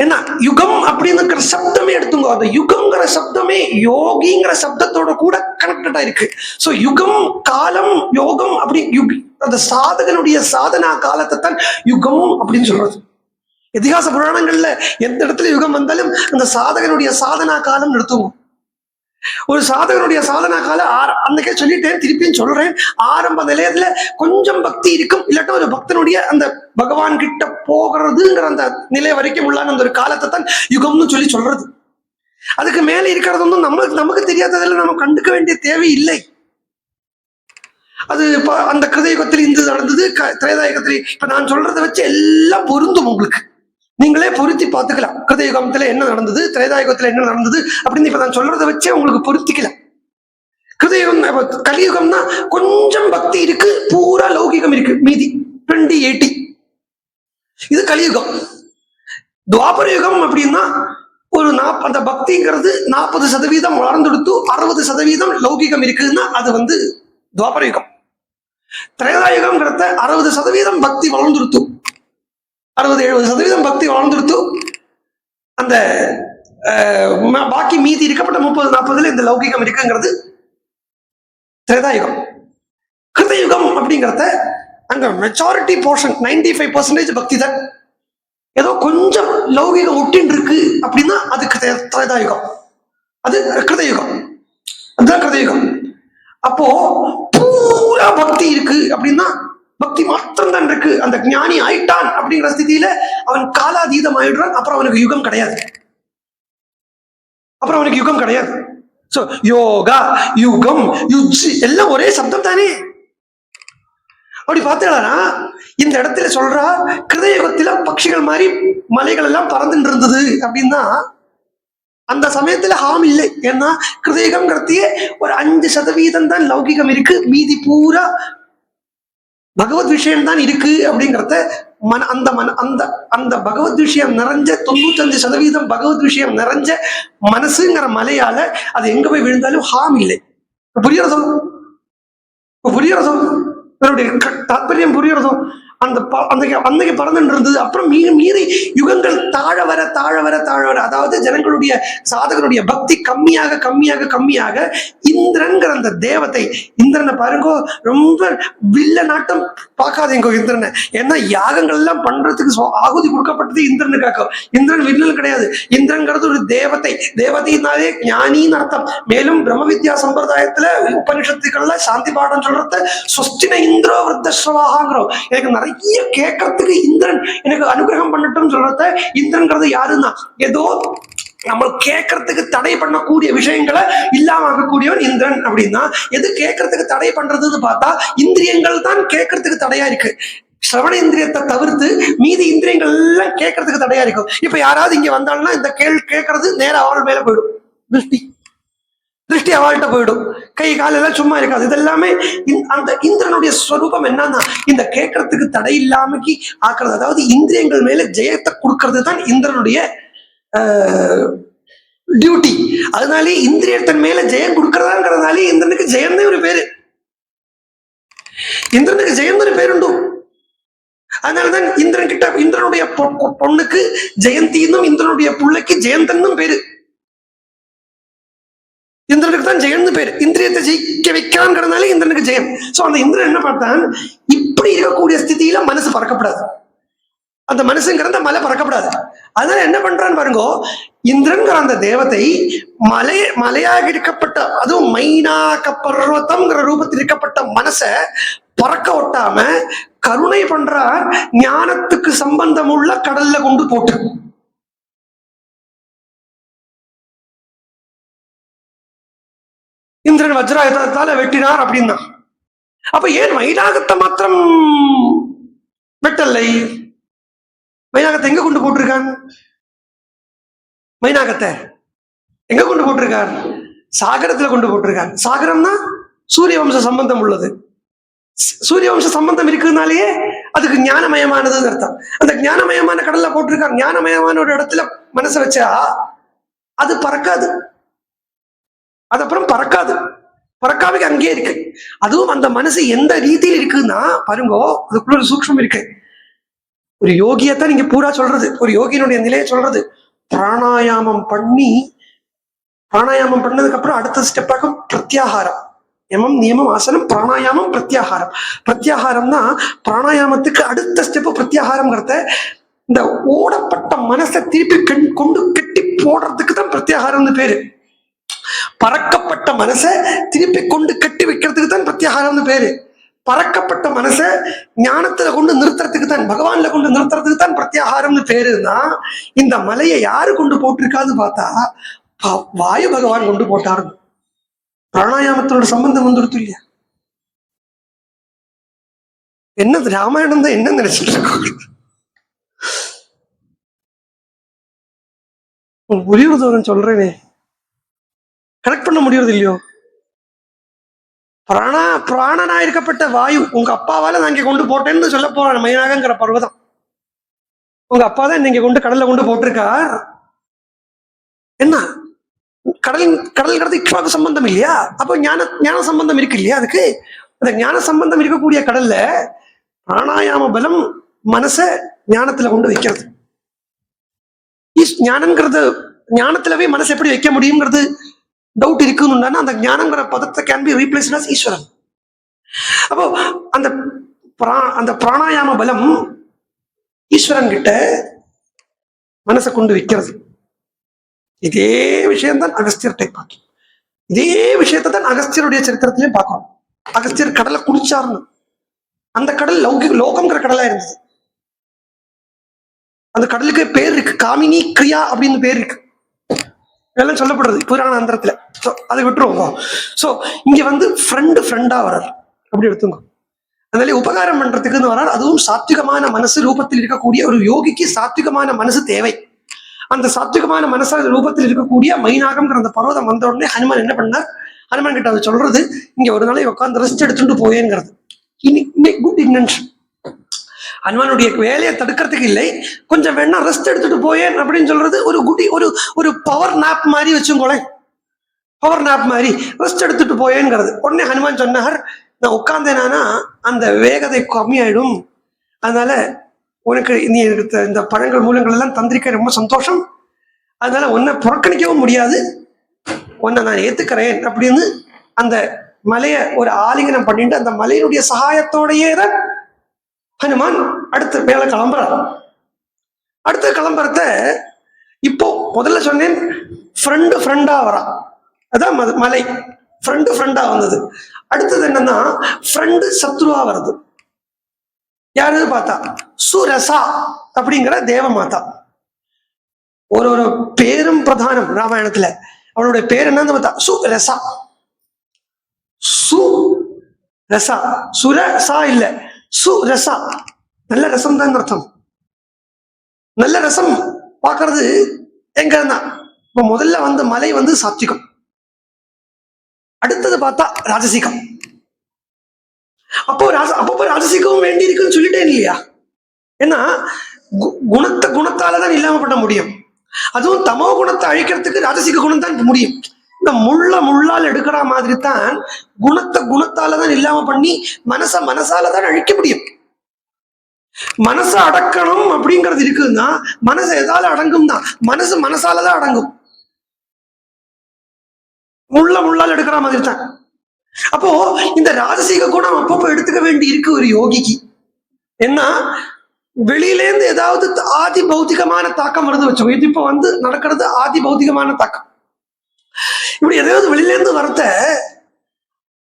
ஏன்னா யுகம் அப்படிங்கிற சப்தமே எடுத்துங்க, அந்த யுகம்ங்கிற சப்தமே யோகிங்கிற சப்தத்தோட கூட கனெக்டடா இருக்கு. சோ யுகம், காலம், யோகம் அப்படி அந்த சாதகனுடைய சாதனா காலத்தை தான் யுகம் அப்படின்னு சொல்றது. இதிகாச புராணங்கள்ல எந்த இடத்துல யுகம் வந்தாலும் அந்த சாதகனுடைய சாதனா காலம் எடுத்துங்க. ஒரு சாதகனுடைய சாதனா காலம் அன்னைக்கே சொல்லிட்டேன், திருப்பியும் சொல்றேன். ஆரம்ப நிலையத்துல கொஞ்சம் பக்தி இருக்கும், இல்லாட்ட ஒரு பக்தனுடைய அந்த பகவான் கிட்ட போகிறதுங்கிற அந்த நிலை வரைக்கும் உள்ளான அந்த ஒரு காலத்தை தான் யுகம்னு சொல்றது. அதுக்கு மேல இருக்கிறது நமக்கு தெரியாததில் நம்ம கண்டுக்க வேண்டிய தேவை இல்லை. அது அந்த கிருதயுகத்தில் இந்த நடந்தது, திரேதாயுகத்தில் இப்ப நான் சொல்றதை வச்சு எல்லாம் பொருந்தும். உங்களுக்கு நீங்களே பொருத்தி பார்த்துக்கலாம். கிருதயுகத்துல என்ன நடந்தது, திரேதாயுகத்துல என்ன நடந்தது அப்படின்னு இப்ப நான் சொல்றதை வச்சே உங்களுக்கு பொருத்திக்கலாம். கிருதயுகம், கலியுகம்னா கொஞ்சம் பக்தி இருக்கு, பூரா லௌகிகம் இருக்கு, மீதி 20-80. இது கலியுகம். துவாபர யுகம் அப்படின்னா ஒரு அந்த பக்திங்கிறது 40% வளர்ந்துடுத்து 60% லௌகிகம் இருக்குதுன்னா அது துவாபர யுகம். திரேதாயுகம்ங்கிறத 60% பக்தி வளர்ந்துடுத்து, 60-70% பக்தி வளர்ந்துடுத்து, அந்த பாக்கி மீதி இருக்கப்பட்ட 30-40 இந்த லௌகிகம் இருக்குங்கிறது திரேதாயுகம். கிருதயுகம் அப்படிங்கிறத அங்க மெஜாரிட்டி போர்ஷன் 95% பக்தி தான், ஏதோ கொஞ்சம் லௌகிகம் ஒட்டின் இருக்கு அப்படின்னா அதுக்கு திரேதாயுகம், அது கிருதயுகம், அதுதான் கிருதயுகம். அப்போ பூரா பக்தி இருக்கு அப்படின்னா பக்தி மாத்திரம் தான் இருக்கு. அந்த ஞானி ஆயிட்டான் அப்படிங்கிற ஸ்திதியில அவன் காலாதீதம் ஆயிடுறான். அப்புறம் அவனுக்கு யுகம் கிடையாது, அப்புறம் அவனுக்கு யுகம் கிடையாது. சோ யோகா, யுகம், யுஜ்ஜி எல்லாம் ஒரே சப்தம் தானே. அப்படி பார்த்தா இந்த இடத்துல சொல்றா கிருதயுகத்தில பட்சிகள் மாதிரி மலைகள் எல்லாம் பறந்துட்டு இருந்தது அப்படின்னா அந்த சமயத்துல ஹாம் இல்லை. ஏன்னா கிருதயுகம்ங்கிறதையே ஒரு 5% தான் லௌகிகம் இருக்கு, மீதி பூரா பகவத் விஷயம் தான் இருக்கு அப்படிங்கிறத அந்த பகவத் விஷயம் நிறைஞ்ச 95% பகவத் விஷயம் நிறைஞ்ச மனசுங்கிற மலையால அது எங்க போய் விழுந்தாலும் ஹாம் இல்லை. புரியறதோ தாற்பயம் புரியறதோ? அன்னைக்கு பறந்துட்டு இருந்தது. அப்புறம் மீறி யுகங்கள் தாழ வர அதாவது ஜனங்களுடைய சாதகனுடைய பக்தி கம்மியாக இந்திரன்கிற அந்த தேவத்தை, இந்திரனை பாருங்க, ரொம்ப வில்ல நாட்டம் பார்க்காதீங்க இந்திரனை. ஏன்னா யாகங்கள் எல்லாம் பண்றதுக்கு ஆகுதி கொடுக்கப்பட்டது இந்திரனுக்காக. இந்திரன் வில்லன் கிடையாது. இந்திரன்கிறது ஒரு தேவதைனாலே ஞானின்னு அர்த்தம். மேலும் பிரம்ம வித்யா சம்பிரதாயத்துல உபனிஷத்துக்கள்ல சாந்தி பாடம் சொல்றத சொஸ்தின இந்திரோ விருத்தஸ்வவாகங்கிறோம். எனக்கு நிறைய கேட்கறதுக்கு இந்திரன் எனக்கு அனுகிரகம் பண்ணட்டும் சொல்றத, இந்திரன்கிறது யாருன்னா ஏதோ நம்ம கேட்கறதுக்கு தடை பண்ணக்கூடிய விஷயங்களை இல்லாம ஆகக்கூடியவன் இந்திரன். அப்படின்னா எது கேட்கறதுக்கு தடை பண்றதுன்னு பார்த்தா இந்திரியங்கள் தான் கேட்கறதுக்கு தடையா இருக்கு. சிரவண இந்திரியத்தை தவிர்த்து மீதி இந்திரியங்கள் எல்லாம் கேட்கறதுக்கு தடையா இருக்கும். இப்ப யாராவது இங்க வந்தாங்கன்னா இந்த கேட்கறது நேரம் அவள் மேல போயிடும், திருஷ்டி அவள்கிட்ட போயிடும், கை காலெல்லாம் சும்மா இருக்காது. இதெல்லாமே அந்த இந்திரனுடைய ஸ்வரூபம் என்னன்னா இந்த கேட்கறதுக்கு தடை இல்லாமக்கி ஆக்குறது. அதாவது இந்திரியங்கள் மேல ஜெயத்தை கொடுக்கறது தான் இந்திரனுடைய டியூட்டி. அதனாலே இந்திரியத்தின் மேல ஜெயம் கொடுக்கறதாங்கிறதுனாலே இந்திரனுக்கு ஜெயம்னே ஒரு பேரு, இந்திரனுக்கு ஜெயம் ஒரு பேருண்டு. அதனாலதான் இந்திரனுடைய பொண்ணுக்கு ஜெயந்தின்னும் இந்திரனுடைய பிள்ளைக்கு ஜெயந்தன்னும் பேரு. இந்திரனுக்கு தான் ஜெயம்னு பேரு. இந்திரியத்தை ஜெயிக்க வைக்கிறாங்கிறதுனால இந்திரனுக்கு ஜெயம். சோ அந்த இந்திரன் என்ன பார்த்தான், இப்படி இருக்கக்கூடிய ஸ்திதியில மனசு பறக்கப்படாது, அந்த மனசுங்கிறத மலை பறக்கப்படாது. அதனால என்ன பண்றான்னு பாருங்க, இந்திரன்கிற அந்த தேவத்தை மலையாக இருக்கப்பட்ட, அதுவும் மைனாக பர்வதம்ங்கிற ரூபத்தில் இருக்கப்பட்ட மனசை பறக்க ஒட்டாம கருணை பண்ற ஞானத்துக்கு சம்பந்தம் உள்ள கடல்ல கொண்டு போட்டு. இந்திரன் வஜ்ராயுதத்தால வெட்டினார் அப்படின்னா அப்ப ஏன் மைனாகத்தை மாத்திரம் வெட்டலை? மைனாகத்தை எங்க கொண்டு போட்டிருக்காங்க? மைனாகத்தை எங்க கொண்டு போட்டிருக்கார்? சாகரத்துல கொண்டு போட்டிருக்கார். சாகரம்னா சூரிய வம்ச சம்பந்தம் உள்ளது. சூரிய வம்ச சம்பந்தம் இருக்குதுனாலேயே அதுக்கு ஞானமயமானதுன்னு அர்த்தம். அந்த ஞானமயமான கடல்ல போட்டிருக்கார். ஞானமயமான ஒரு இடத்துல மனசை வச்சா அது பறக்காது, அது அப்புறம் பறக்காது, பறக்காம அங்கேயே இருக்கு. அதுவும் அந்த மனசு எந்த ரீதியில் இருக்குன்னா பாருங்கோ, அதுக்குள்ள ஒரு சூக்ஷ்மம் இருக்கு. ஒரு யோகியத்தான் நீங்க பூரா சொல்றது, ஒரு யோகியினுடைய நிலையை சொல்றது. பிராணாயாமம் பண்ணி, பிராணாயாமம் பண்ணதுக்கு அப்புறம் அடுத்த ஸ்டெப்பாக பிரத்யாகாரம். யமம் நியமம் ஆசனம் பிராணாயாமம் பிரத்யாகாரம். பிரத்யாகாரம்னா பிராணாயாமத்துக்கு அடுத்த ஸ்டெப் பிரத்யாகாரம்ங்கிறத, இந்த ஓடப்பட்ட மனசை திருப்பி கொண்டு கட்டி போடுறதுக்கு தான் பிரத்யாகாரம்னு பேரு. பறக்கப்பட்ட மனசை திருப்பி கொண்டு கட்டி வைக்கிறதுக்கு தான் பிரத்யாகாரம்னு பேரு. பறக்கப்பட்ட மனசை ஞானத்துல கொண்டு நிறுத்துறதுக்கு தான், பகவான்ல கொண்டு நிறுத்துறதுக்கு தான் பிரத்யாகாரம்னு பேருன்னா, இந்த மலையை யாரு கொண்டு போட்டிருக்கான்னு பார்த்தா வாயு பகவான் கொண்டு போட்டாரு. பிராணாயாமத்தோட சம்பந்தம் வந்துடுத்து இல்லையா? என்னது ராமாயணம் தான் என்ன நினைச்சிட்டு இருக்கோம்? புரியுறதோன்னு சொல்றேனே, கனெக்ட் பண்ண முடியறது இல்லையோ? பிராணனா இருக்கப்பட்ட வாயு உங்க அப்பாவால நான் இங்க கொண்டு போட்டேன்னு சொல்ல போறேன். மயிலாகங்கிற பர்வதம் உங்க அப்பா தான் நீங்க கொண்டு கடல்ல கொண்டு போட்டிருக்கா. என்ன கடல்கிறது இக்ஷ்வாக்கு சம்பந்தம் இல்லையா? அப்போ ஞான சம்பந்தம் இருக்கு இல்லையா? அதுக்கு அந்த ஞான சம்பந்தம் இருக்கக்கூடிய கடல்ல பிராணாயாம பலம் மனச ஞானத்துல கொண்டு வைக்கிறது. ஞானம்ங்கிறது, ஞானத்துலவே மனசை எப்படி வைக்க முடியுங்கிறது டவுட் இருக்குன்னு அந்த ஞானங்கிற பதத்தை கேன் பி ரீப்ளேஸ்ட் அஸ் ஈஸ்வரன். அப்போ அந்த பிராணாயாம பலம் ஈஸ்வரன் கிட்ட மனசை கொண்டு வைக்கிறது. இதே விஷயம்தான் அகஸ்தியர்கிட்ட பார்க்கும். இதே விஷயத்தை தான் அகஸ்தியருடைய சரித்திரத்திலே பார்க்கிறோம். அகஸ்தியர் கடலை குடிச்சாருன்னு, அந்த கடல் லோகம்ங்கிற கடலா இருந்தது. அந்த கடலுக்கு பேர் இருக்கு, காமினி கிரியா அப்படின்னு பேர் இருக்கு. இதெல்லாம் சொல்லப்படுறது புராண அந்தரத்துல. அதை விட்டுருவோம். சோ இங்க ஃப்ரெண்டா வர்றார், அப்படி எடுத்துங்க. அதனால உபகாரம் பண்றதுக்குன்னு வர்றார். அதுவும் சாத்விகமான மனசு ரூபத்தில் இருக்கக்கூடிய ஒரு யோகிக்கு சாத்விகமான மனசு தேவை. அந்த சாத்விகமான மனச ரூபத்தில் இருக்கக்கூடிய மைனாகம்ங்கிற அந்த பர்வதம் வந்த உடனே ஹனுமான் என்ன பண்ணார்? ஹனுமான் கிட்ட அதை சொல்றது, இங்க ஒரு நாளை உட்காந்து ரெஸ்ட் எடுத்துட்டு போயேங்கிறது. Good intention. ஹனுமானுடைய வேலையை தடுக்கிறதுக்கு இல்லை, கொஞ்சம் வேணா ரெஸ்ட் எடுத்துட்டு போயேன் அப்படின்னு சொல்றது ஒரு பவர் நாப் மாதிரி வச்சுக்கோளேன். பவர் நாப் மாதிரி ரெஸ்ட் எடுத்துட்டு போயேங்கிறது. உடனே ஹனுமான் சொன்னார், நான் உட்கார்ந்தேனா அந்த வேகத்தை கம்மியாயிடும், அதனால உனக்கு நீ இந்த பழங்கள் மூலங்கள் எல்லாம் தந்திரிக்க ரொம்ப சந்தோஷம், அதனால உன்னை புறக்கணிக்கவும் முடியாது, உன்னை நான் ஏத்துக்கிறேன் அப்படின்னு அந்த மலையை ஒரு ஆலிங்கனம் பண்ணிட்டு அந்த மலையினுடைய சகாயத்தோடையே தான் ஹனுமான் அடுத்த மேல கிளம்புறார். அடுத்த கிளம்புறத இப்போ முதல்ல சொன்னேன், ஃப்ரெண்டா வரா. அதான் மலை ஃப்ரெண்டா வந்தது. அடுத்தது என்னன்னா ஃப்ரெண்டு சத்ருவா வருது. யாரு பார்த்தா சுரசா அப்படிங்கிற தேவ மாதா. ஒரு பேரும் பிரதானம் ராமாயணத்துல. அவளுடைய பேர் என்னன்னு பார்த்தா சுரசா. சுரசா, சுரசா இல்ல, சுரசா. நல்ல ரசம் தான் அர்த்தம். நல்ல ரசம் பார்க்கறது எங்க இருந்தா, இப்ப முதல்ல மலை சாத்விகம், அடுத்தது பார்த்தா ராஜசிகம். அப்போ ராஜசிகம் வேண்டி இருக்குன்னு சொல்லிட்டேன் இல்லையா? ஏன்னா குணத்தாலதான் இல்லாம பண்ண முடியும். அதுவும் தமோ குணத்தை அழிக்கிறதுக்கு ராஜசிக குணம் தான் முடியும். இந்த முள்ளால் எடுக்கிற மாதிரி தான் குணத்தாலதான் இல்லாம பண்ணி மனசாலதான் அழிக்க முடியும். மனசை அடக்கணும் அப்படிங்கிறது இருக்குன்னா மனசு எதால அடங்கும் தான், மனசாலதான் அடங்கும். முள்ளால் எடுக்கிற மாதிரி தான். அப்போ இந்த ராஜசீக குணம் அப்பப்போ எடுத்துக்க வேண்டி இருக்கு ஒரு யோகிக்கு. என்ன வெளியிலேருந்து ஏதாவது ஆதி பௌத்திகமான தாக்கம் வருது வச்சோம். இது இப்போ நடக்கிறது ஆதி பௌத்திகமான தாக்கம். இப்படி எதாவது வெளியிலேருந்து வரத்த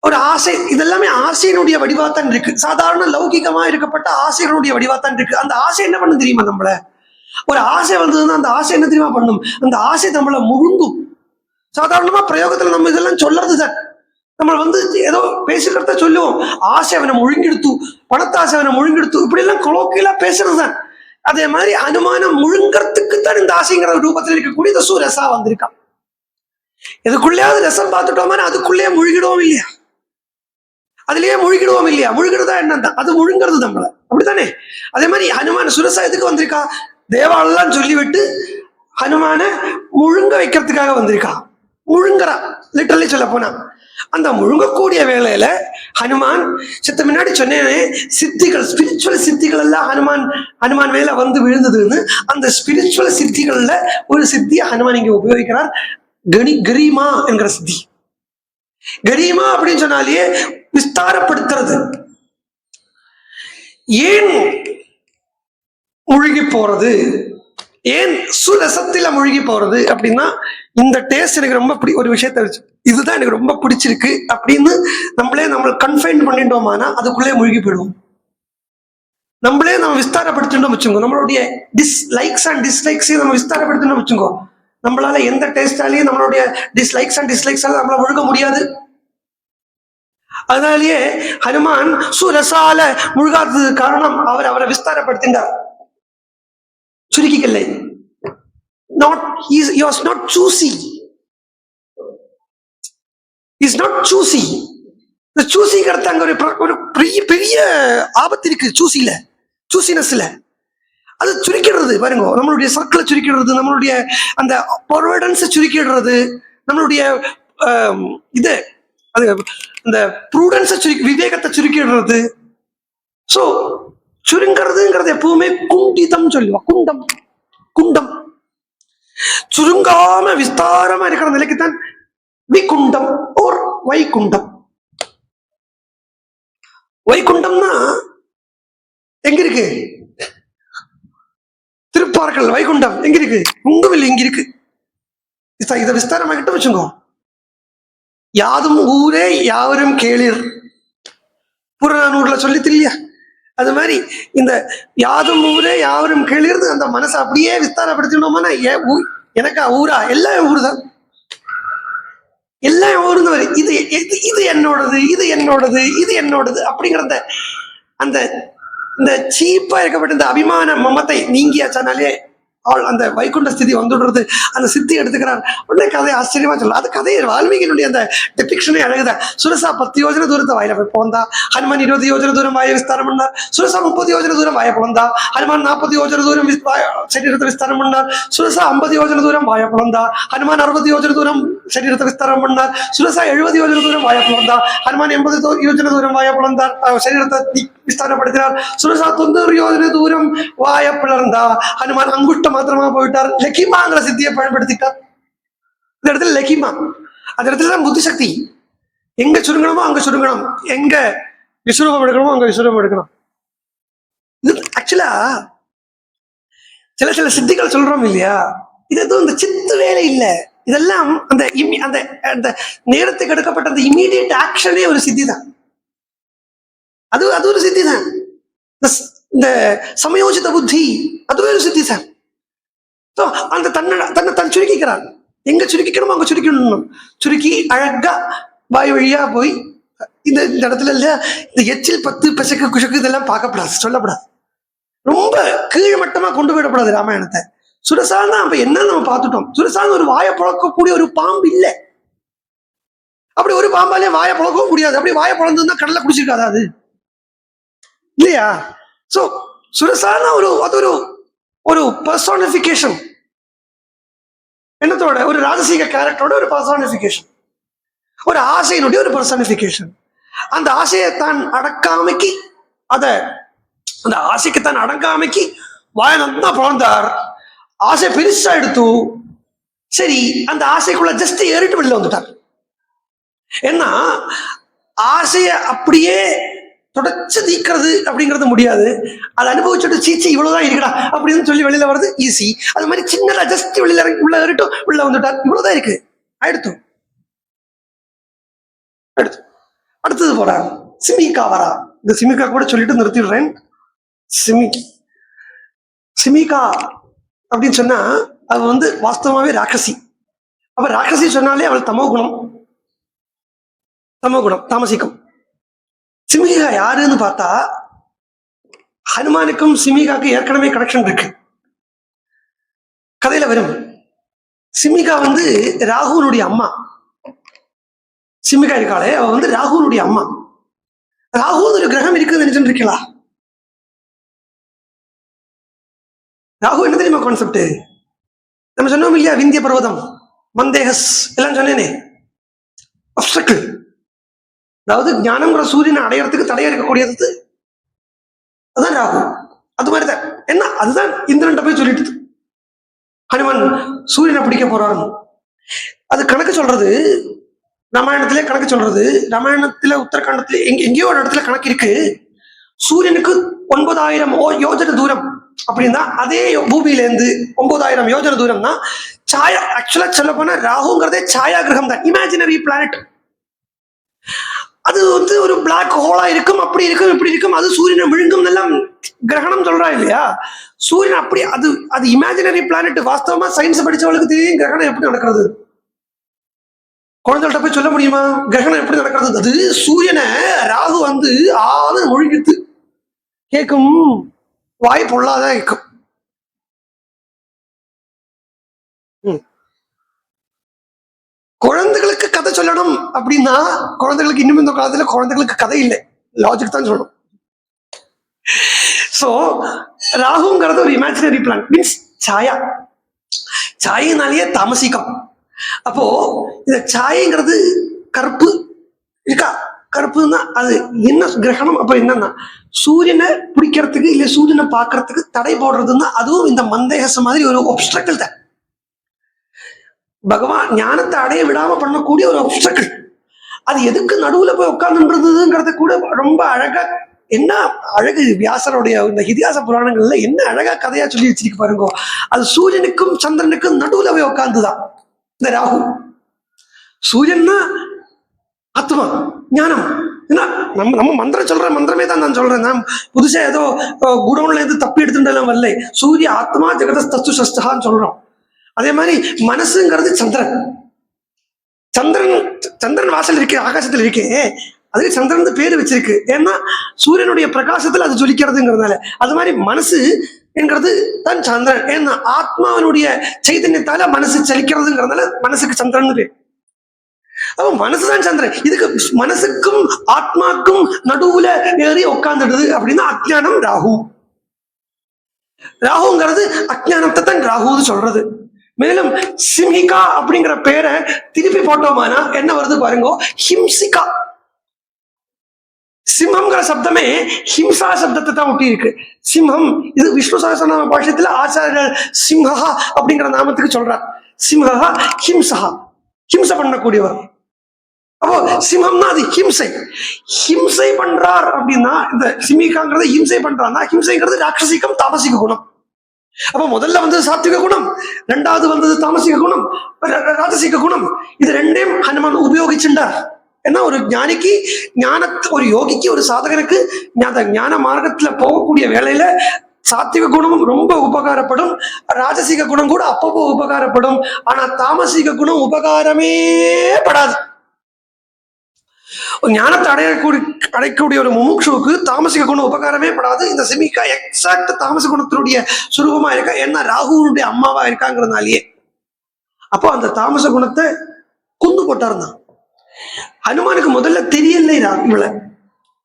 ஒரு ஆசை, இதெல்லாமே ஆசையினுடைய வடிவாத்தான் இருக்கு. சாதாரண லௌகிகமா இருக்கப்பட்ட ஆசைகளுடைய வடிவாத்தான் இருக்கு. அந்த ஆசை என்ன பண்ணு தெரியுமா? நம்மள ஒரு ஆசை வந்ததுன்னா அந்த ஆசை என்ன தெரியுமா பண்ணும்? அந்த ஆசை நம்மளை முழுங்கும். சாதாரணமா பிரயோகத்துல நம்ம இதெல்லாம் சொல்றதுதான். நம்ம ஏதோ பேசுகிறத சொல்லுவோம், ஆசை அவனை முழுங்கெடுத்து, பணத்தாசை அவனை முழுங்கெடுத்து, இப்படி எல்லாம் கொலோக்கியலா பேசுறதுதான். அதே மாதிரி அனுமானம் முழுங்கறதுக்குத்தான் இந்த ஆசைங்கிற ரூபத்தில் இருக்கக்கூடிய இந்த சுரசா வந்திருக்கான். எதுக்குள்ளேயாவது ரசம் பார்த்துட்டோமா அதுக்குள்ளேயே முழுகிடுவோம் இல்லையா? அதுலயே முழுகிடுவோம் இல்லையா? முழுகிறதா என்னதான் அது முழுங்கிறது நம்மள, அப்படித்தானே? அதே மாதிரி ஹனுமான் சுரசா எதுக்கு வந்திருக்கா? தேவாலெல்லாம் சொல்லிவிட்டு ஹனுமான முழுங்க வைக்கிறதுக்காக வந்திருக்கா. முழுங்குறா, லிட்டரலி சொல்ல போனா. அந்த முழுங்கக்கூடிய வேளையில ஹனுமான் சித்த முன்னாடி சொன்னேன், சித்திகள், ஸ்பிரிச்சுவல் சித்திகள் எல்லாம் ஹனுமான் மேல வந்து விழுந்ததுன்னு. அந்த ஸ்பிரிச்சுவல் சித்திகள்ல ஒரு சித்தியை ஹனுமான் இங்க உபயோகிக்கிறார், கரிமா என்கிற சித்தி. கரிமா அப்படின்னு சொன்னாலே விஸ்தாரப்படுத்துறது. ஏன் முழுகி போறது, ஏன் சுரசத்தில முழுகி போறது அப்படின்னா, இந்த டேஸ்ட் எனக்கு ரொம்ப ஒரு விஷயத்த வச்சு, இதுதான் எனக்கு ரொம்ப பிடிச்சிருக்கு அப்படின்னு நம்ம கன்ஃபைன் பண்ணிட்டோமானா அதுக்குள்ளே முழுகி போயிடுவோம். நம்ம விஸ்தாரப்படுத்திட்டோம் வச்சுக்கோ, நம்மளுடைய லைக்ஸ் அண்ட் டிஸ்லைக்ஸையும் நம்ம விஸ்தாரப்படுத்தணும் வச்சுக்கோ, நம்மளால எந்த டேஸ்டாலையும் நம்மளுடைய லைக்ஸ் அண்ட் டிஸ்லைக்ஸால நம்மள முழுக முடியாது. அதனாலேயே ஹனுமான் சுரசால முழுகாதது காரணம் அவரை விஸ்தாரப்படுத்தினார், சுருக்கிக்கலை. He was not choosy. He's not choosy. இந்த சூசிங்கிறது அங்க ஒரு பெரிய ஆபத்து இருக்கு சூசில, சூசினஸ்ல. அது சுருக்கிடுறது பாருங்க, நம்மளுடைய சர்க்கிளை சுருக்கிடுறது, நம்மளுடைய அந்த ப்ரொவிடன்ஸை சுருக்கிடுறது, நம்மளுடைய இது அது அந்த ப்ரூடன்ஸை விவேகத்தை சுருக்கிடுறது. ஸோ சுருங்கிறதுங்கிறது எப்பவுமே குண்டிதம் சொல்லுவா. குண்டம், குண்டம் சுருங்காம விஸ்தாரமா இருக்கிற நிலைக்குத்தான் விகுண்டம் ஓர் வைகுண்டம். வைகுண்டம்னா எங்க இருக்கு? திருப்பார்கள் வைகுண்டம் எங்க இருக்கு? உங்கவில் இங்க இருக்கு. இதை விஸ்தாரமாகிட்டு வச்சுக்கோ. யாதும் ஊரே யாவரும் கேளிர், புறநானூர்ல சொல்லி தெரியலையா? அது மாதிரி இந்த யாதும் ஊரே யாவரும் கேளிர், அந்த மனசை அப்படியே விஸ்தாரப்படுத்தினோம்னா எனக்கா ஊரா? எல்லாம் ஊரு தான், எல்லாம் ஊருந்தவர். இது இது என்னோடது, இது என்னோடது, இது என்னோடது அப்படிங்கிற அந்த இந்த சீப்பா இருக்கப்பட்ட இந்த அபிமான மமத்தை நீங்கியாச்சானாலே அந்த வைகுண்ட ஸ்திதி வந்துடுறது. அந்த சித்தி எடுத்துக்கிறார். உடனே கதை ஆச்சரியமா சொல்லலாம். அது கதையை வால்மீகியினுடைய அந்த டெபிக்ஷனே அழகுதான். சுரசா 10 யோஜனை தூரத்தை வாயில போய் போந்தா, ஹனுமான் 20 யோஜனை தூரம் வாய விஸ்தாரம் பண்ணார். சுரசா 30 யோஜனை தூரம் வாய பிளந்தா, ஹனுமான் 40 யோஜனை தூரம் சரீரத்தை விஸ்தாரம் பண்ணார். சுரசா 50 யோஜனை தூரம் வாய பிளந்தா, ஹனுமான் 60 யோஜனை தூரம் சரீரத்தை விஸ்தாரம் பண்ணார். சுரசா 70 யோஜனை தூரம் வாய பிளந்தா, ஹனுமான் 80 யோஜனை தூரம் வாய பிளந்தார், சரீரத்தை விஸ்தாரப்படுத்தினார். சுரசா 90 யோஜனை தூரம் வாய பிளர்ந்தா, ஹனுமான் அங்குஷ்டம் மாத்திரமா போயிட்டார். லெக்கிமாங்கிற சித்தியை பயன்படுத்திட்டார். இந்த இடத்துல லெக்கிமா, அந்த இடத்துல தான் புத்தி சக்தி. எங்க சுருங்கணுமோ அங்க சுருங்கணும், எங்க விஸ்வரூபம் எடுக்கணுமோ அங்க விஸ்வரூபம் எடுக்கணும். இது ஆக்சுவலா சில சித்திகள் சொல்றோம் இல்லையா, இது எதுவும் இந்த சித்து வேலை இல்லை. இதெல்லாம் அந்த அந்த நேரத்துக்கு எடுக்கப்பட்ட அந்த இமீடியட் ஆக்ஷனே ஒரு சித்தி தான். அது ஒரு சித்தி தான். இந்த சமயோசித புத்தி அதுவே ஒரு சித்தி தான். அந்த தன்னை சுருக்கிக்கிறார். எங்க சுருக்கிக்கணுமோ அங்க சுருக்கணும். சுருக்கி அழகா வாய் வழியா போய் இந்த இடத்துல இல்ல, இந்த எச்சில் 10 பசக்கு குஷக்கு இதெல்லாம் பார்க்கப்படாது, சொல்லப்படாது. ரொம்ப கீழ்மட்டமா கொண்டு போயிடப்படாது ராமாயணத்தை. சுரசான் தான் அப்ப என்னன்னு நம்ம பார்த்துட்டோம். சுரசான் ஒரு வாயை புழக்கக்கூடிய ஒரு பாம்பு இல்லை. அப்படி ஒரு பாம்பாலே வாயை புழக்கவும் முடியாது. அப்படி வாயை புழந்ததுன்னா கடலை குடிச்சிருக்காது அது இல்லையா? சோ சுரசான அது ஒரு பர்சோனிபிகேஷன். என்னத்தோட ஒரு ராஜசீக கேரக்டரோட ஒரு பர்சோனிபிகேஷன், ஒரு ஆசையினுடைய ஒரு பர்சோனிபிகேஷன். அந்த ஆசையை தான் அடக்காமைக்கு, அந்த ஆசைக்கு தான் அடங்காமைக்கு வாய நல்லா பிறந்தார். ஆசை பெருசா எடுத்து சரி அந்த ஆசைக்குள்ள ஜஸ்ட் ஏறிட்டு வெளியில வந்துட்டார். ஏன்னா ஆசைய அப்படியே தொடச்சு நீக்கிறது அப்படிங்கிறது முடியாது. அதை அனுபவிச்சுட்டு சீச்சி இவ்வளவுதான் இருக்கடா அப்படின்னு சொல்லி வெளியில வர்றது ஈஸி. அது மாதிரி சின்னதா ஜஸ்ட் வெளியில உள்ள ஏறிட்டும் உள்ள வந்துட்டார். இவ்வளவுதான் இருக்கு, ஆயிடுத்து. அடுத்தது போறார் சிமிகா வரா. இந்த சிமிகா கூட சொல்லிட்டு நிறுத்திடுறேன். சிமிகா அப்படின்னு சொன்னா அவ வாஸ்தவமாவே ராட்சசி. அவ ராட்சசி சொன்னாலே அவள் தமோ குணம், தாமசிக்கும். சிமிகா யாருன்னு பார்த்தா ஹனுமானுக்கும் சிமிகாக்கு ஏற்கனவே கனெக்ஷன் இருக்கு, கதையில வரும். சிமிகா ராகுனுடைய அம்மா. சிமிகா இருக்காளே அவ ராகுனுடைய அம்மா. ராகு ஒரு கிரகம் இருக்குன்னு நினைச்சுட்டு இருக்கலாம். ராகு என்ன தெரியுமா கான்செப்ட்? நம்ம சொன்னோம் இல்லையா, விந்திய பர்வதம், மந்தேகஸ் எல்லாம் சொன்னேனே, அப்சக்கிள். அதாவது ஞானம்ங்கிற சூரியனை அடையறதுக்கு தடையா இருக்கக்கூடியது அதுதான் ராகு. அது மாதிரிதான் என்ன, அதுதான் இந்திரன் போய் சொல்லிட்டு ஹனுமன் சூரியனை பிடிக்க போறான்னு. அது கணக்கு சொல்றது ராமாயணத்திலே கணக்கு சொல்றது. ராமாயணத்துல உத்தரகாண்டத்துல எங்கேயோ ஒரு இடத்துல கணக்கு இருக்கு. சூரியனுக்கு 9000 யோஜன தூரம் அப்படின்னா, அதே பூமியில இருந்து 9000 யோஜன தூரம் தான் சாயா. ஆக்சுவலா சொல்ல போனா ராகுங்கிறதே சாயா கிரகம் தான், இமேஜினரி பிளானட். அது ஒரு பிளாக் ஹோலா இருக்கும், அப்படி இருக்கும், இப்படி இருக்கும். அது சூரியனை விழுங்கும் எல்லாம் கிரகணம் சொல்றா இல்லையா. சூரியன் அப்படி அது இமேஜினரி பிளானட். வாஸ்தவமா சயின்ஸ் படிச்சவங்களுக்கு தெரியும் கிரகணம் எப்படி நடக்கிறது. குழந்தைகிட்ட போய் சொல்ல முடியுமா கிரகணம் எப்படி நடக்கிறது? அது சூரியனை ராகு ஆளு மொழிகிட்டு கேட்கும், வாய் பொல்லாதான் இருக்கும். குழந்தைகளுக்கு கதை சொல்லணும் அப்படின்னா, குழந்தைகளுக்கு இன்னும் இந்த காலத்துல குழந்தைகளுக்கு கதை இல்லை, லாஜிக் தான் சொல்லணும். சோ ராகுங்கிறது ஒரு இமேஜினரி பிளான், மீன்ஸ் சாயா. சாயினாலேயே தாமசிக்கம். அப்போ இந்த சாயங்கிறது கருப்பு இருக்கா, கருப்புன்னா அது என்ன கிரகணம். அப்ப என்னன்னா, சூரியனை பிடிக்கிறதுக்கு இல்ல சூரியனை பார்க்கறதுக்கு தடை போடுறதுன்னா அதுவும் இந்த மந்தேகச மாதிரி ஒரு ஒப்ஸ்ட்ரக்கிள் தான். பகவான் ஞானத்தை அடைய விடாம பண்ணக்கூடிய ஒரு ஒப்ஸ்ட்ரக்கிள். அது எதுக்கு நடுவுல போய் உட்கார்ந்துன்றதுங்கிறத கூட ரொம்ப அழகா, என்ன அழகு வியாசருடைய இந்த இதிகாச புராணங்கள்ல என்ன அழகா கதையா சொல்லி வச்சிருக்கு பாருங்க. அது சூரியனுக்கும் சந்திரனுக்கும் நடுவுல போய் உட்கார்ந்துதான் இந்த ராகு. சூரியன்னா ஆத்மா ஞானம். ஏன்னா நம்ம மந்திரம் சொல்ற மந்திரமே தான் நான் சொல்றேன். நான் புதுசா ஏதோ குடவுன்ல இருந்து தப்பி எடுத்துட்டு வரல. சூரிய ஆத்மா ஜெகதஸ்து சஸ்தான்னு சொல்றோம். அதே மாதிரி மனசுங்கிறது சந்திரன். சந்திரன் வாசல் இருக்கு, ஆகாசத்துல இருக்கே, அதுக்கு சந்திரன் பேரு வச்சிருக்கு. ஏன்னா சூரியனுடைய பிரகாசத்துல அது ஜொலிக்கிறதுங்கிறதுனால. அது மாதிரி மனசு என்கிறது தான் சந்திரன். ஏன்னா ஆத்மாவினுடைய சைதன்யத்தால மனசு சலிக்கிறதுங்கிறதுனால மனசுக்கு சந்திரன் பேர். அப்ப மனசுதான் சந்திரன். இதுக்கு மனசுக்கும் ஆத்மாக்கும் நடுவுல ஏறி உட்கார்ந்துடுது அப்படின்னா அஜ்ஞானம் ராகு. ராகுங்கிறது அஜ்ஞானத்தை தான் ராகுன்னு சொல்றது. மேலும் சிம்ஹிகா அப்படிங்கிற பேரை திருப்பி போட்டோமானா என்ன வருது பாருங்க, ஹிம்சிகா. சிம்ஹம்ங்கிற சப்தமே ஹிம்சா சப்தத்தை தான் ஒட்டி இருக்கு. சிம்ஹம் இது விஷ்ணு சகஸ்ரநாம பாஷ்யத்துல ஆச்சாரியர் சிம்ஹா அப்படிங்கிற நாமத்துக்கு சொல்றார். சிம்ஹா ஹிம்சா, ஹிம்சை பண்ணக்கூடியவர். அப்போ சிம்ஹம்னா அது ஹிம்சை. ஹிம்சை பண்றார் அப்படின்னா இந்த சிம்ஹிகாங்கிறத ஹிம்சை பண்றான்னா, ஹிம்சைங்கிறது ராட்சசிகம் தாமசிக குணம். அப்ப முதல்ல சாத்விக குணம், ரெண்டாவது தாமசிக குணம், ராஜசிக குணம். இது ரெண்டையும் ஹனுமான் உபயோகிச்சுட்டார். ஏன்னா ஒரு ஞானிக்கு ஒரு யோகிக்கு ஒரு சாதகனுக்கு ஞான மார்க்கத்துல போகக்கூடிய வேலையில சாத்விக குணமும் ரொம்ப உபகாரப்படும், ராஜசிக குணம் கூட அப்பப்போ உபகாரப்படும். ஆனா தாமசிக குணம் உபகாரமே படாது. ஞானத்தை அடையக்கூடிய ஒரு முமுட்சுவுக்கு தாமசிக குணம் உபகாரமே படாது. இந்த சிமிகா எக்ஸாக்ட் தாமச குணத்தினுடைய சுரூபமா இருக்கா. ஏன்னா ராகுனுடைய அம்மாவா இருக்காங்கிறதுனாலேயே. அப்போ அந்த தாமச குணத்தை குந்து போட்டாருந்தான். ஹனுமானுக்கு முதல்ல தெரியலை இவளை,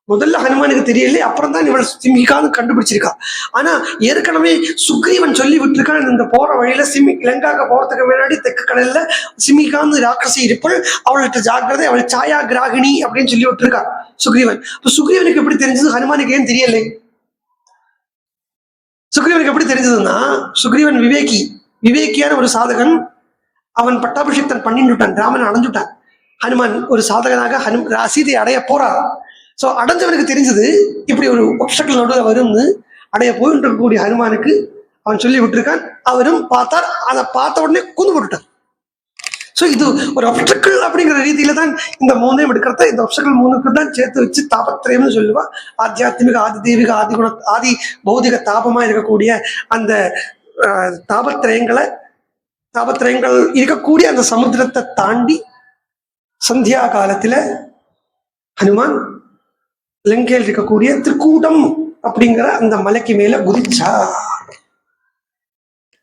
முதல்ல ஹனுமானுக்கு தெரியல, அப்புறம் தான் இவள் சிம்ஹிகான்னு கண்டுபிடிச்சிருக்கா. ஆனா ஏற்கனவே சுக்ரீவன் சொல்லி விட்டுருக்கான், இந்த போற வழியில லங்காக்கு போறதுக்கு முன்னாடி தெற்கு கடல்ல சிம்ஹிகான்னு ராட்சசி இருப்பள், அவள்கிட்ட ஜாக்கிரதை, அவள் சாயா கிராகினி அப்படின்னு சொல்லி விட்டுருக்கான் சுக்ரீவன். இப்ப சுக்ரீவனுக்கு எப்படி தெரிஞ்சது, ஹனுமானுக்கு ஏன் தெரியலை? சுக்ரீவனுக்கு எப்படி தெரிஞ்சதுன்னா, சுக்ரீவன் விவேக்கியான ஒரு சாதகன். அவன் பட்டாபிஷேகத்தன் பண்ணிட்டுட்டான், ராமன் அடைஞ்சுட்டான். ஹனுமான் ஒரு சாதகனாக சீதையை அடைய போறான். சோ அடைஞ்சவனுக்கு தெரிஞ்சது இப்படி ஒரு ஒப்ஸ்டக்கிள் நடுவில் வரும்னு. அடைய போயிட்டு இருக்கக்கூடிய ஹனுமானுக்கு அவன் சொல்லி விட்டுருக்கான். அவரும் பார்த்தார், அதை பார்த்த உடனே குந்து போட்டுட்டார். ஸோ இது ஒரு ஒப்ஸ்டக்கிள் அப்படிங்கிற ரீதியில தான் இந்த மூணையும் எடுக்கிறத, இந்த ஒப்ஸ்டக்கிள் மூணுக்கு தான் சேர்த்து வச்சு தாபத்திரயம்னு சொல்லுவா. ஆத்தியாத்மிக, ஆதி தெய்வீக, ஆதி குண, ஆதி பௌதிக தாபமா இருக்கக்கூடிய அந்த தாபத்திரயங்கள் இருக்கக்கூடிய அந்த சமுத்திரத்தை தாண்டி சந்தியா காலத்துல ஹனுமான் லங்கையில் இருக்கக்கூடிய திரிகூடம் அப்படிங்கிற அந்த மலைக்கு மேல குதிச்சா.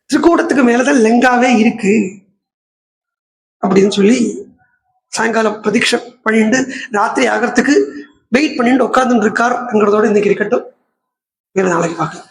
திரிகூடத்துக்கு மேலதான் லங்காவே இருக்கு அப்படின்னு சொல்லி சாயங்காலம் பிரதீட்சை பண்ணிட்டு ராத்திரி ஆகிறதுக்கு வெயிட் பண்ணிட்டு உட்கார்ந்துட்டு இருக்காருங்கிறதோட இன்னைக்கு இருக்கட்டும். நாளைக்கு பார்க்கலாம்.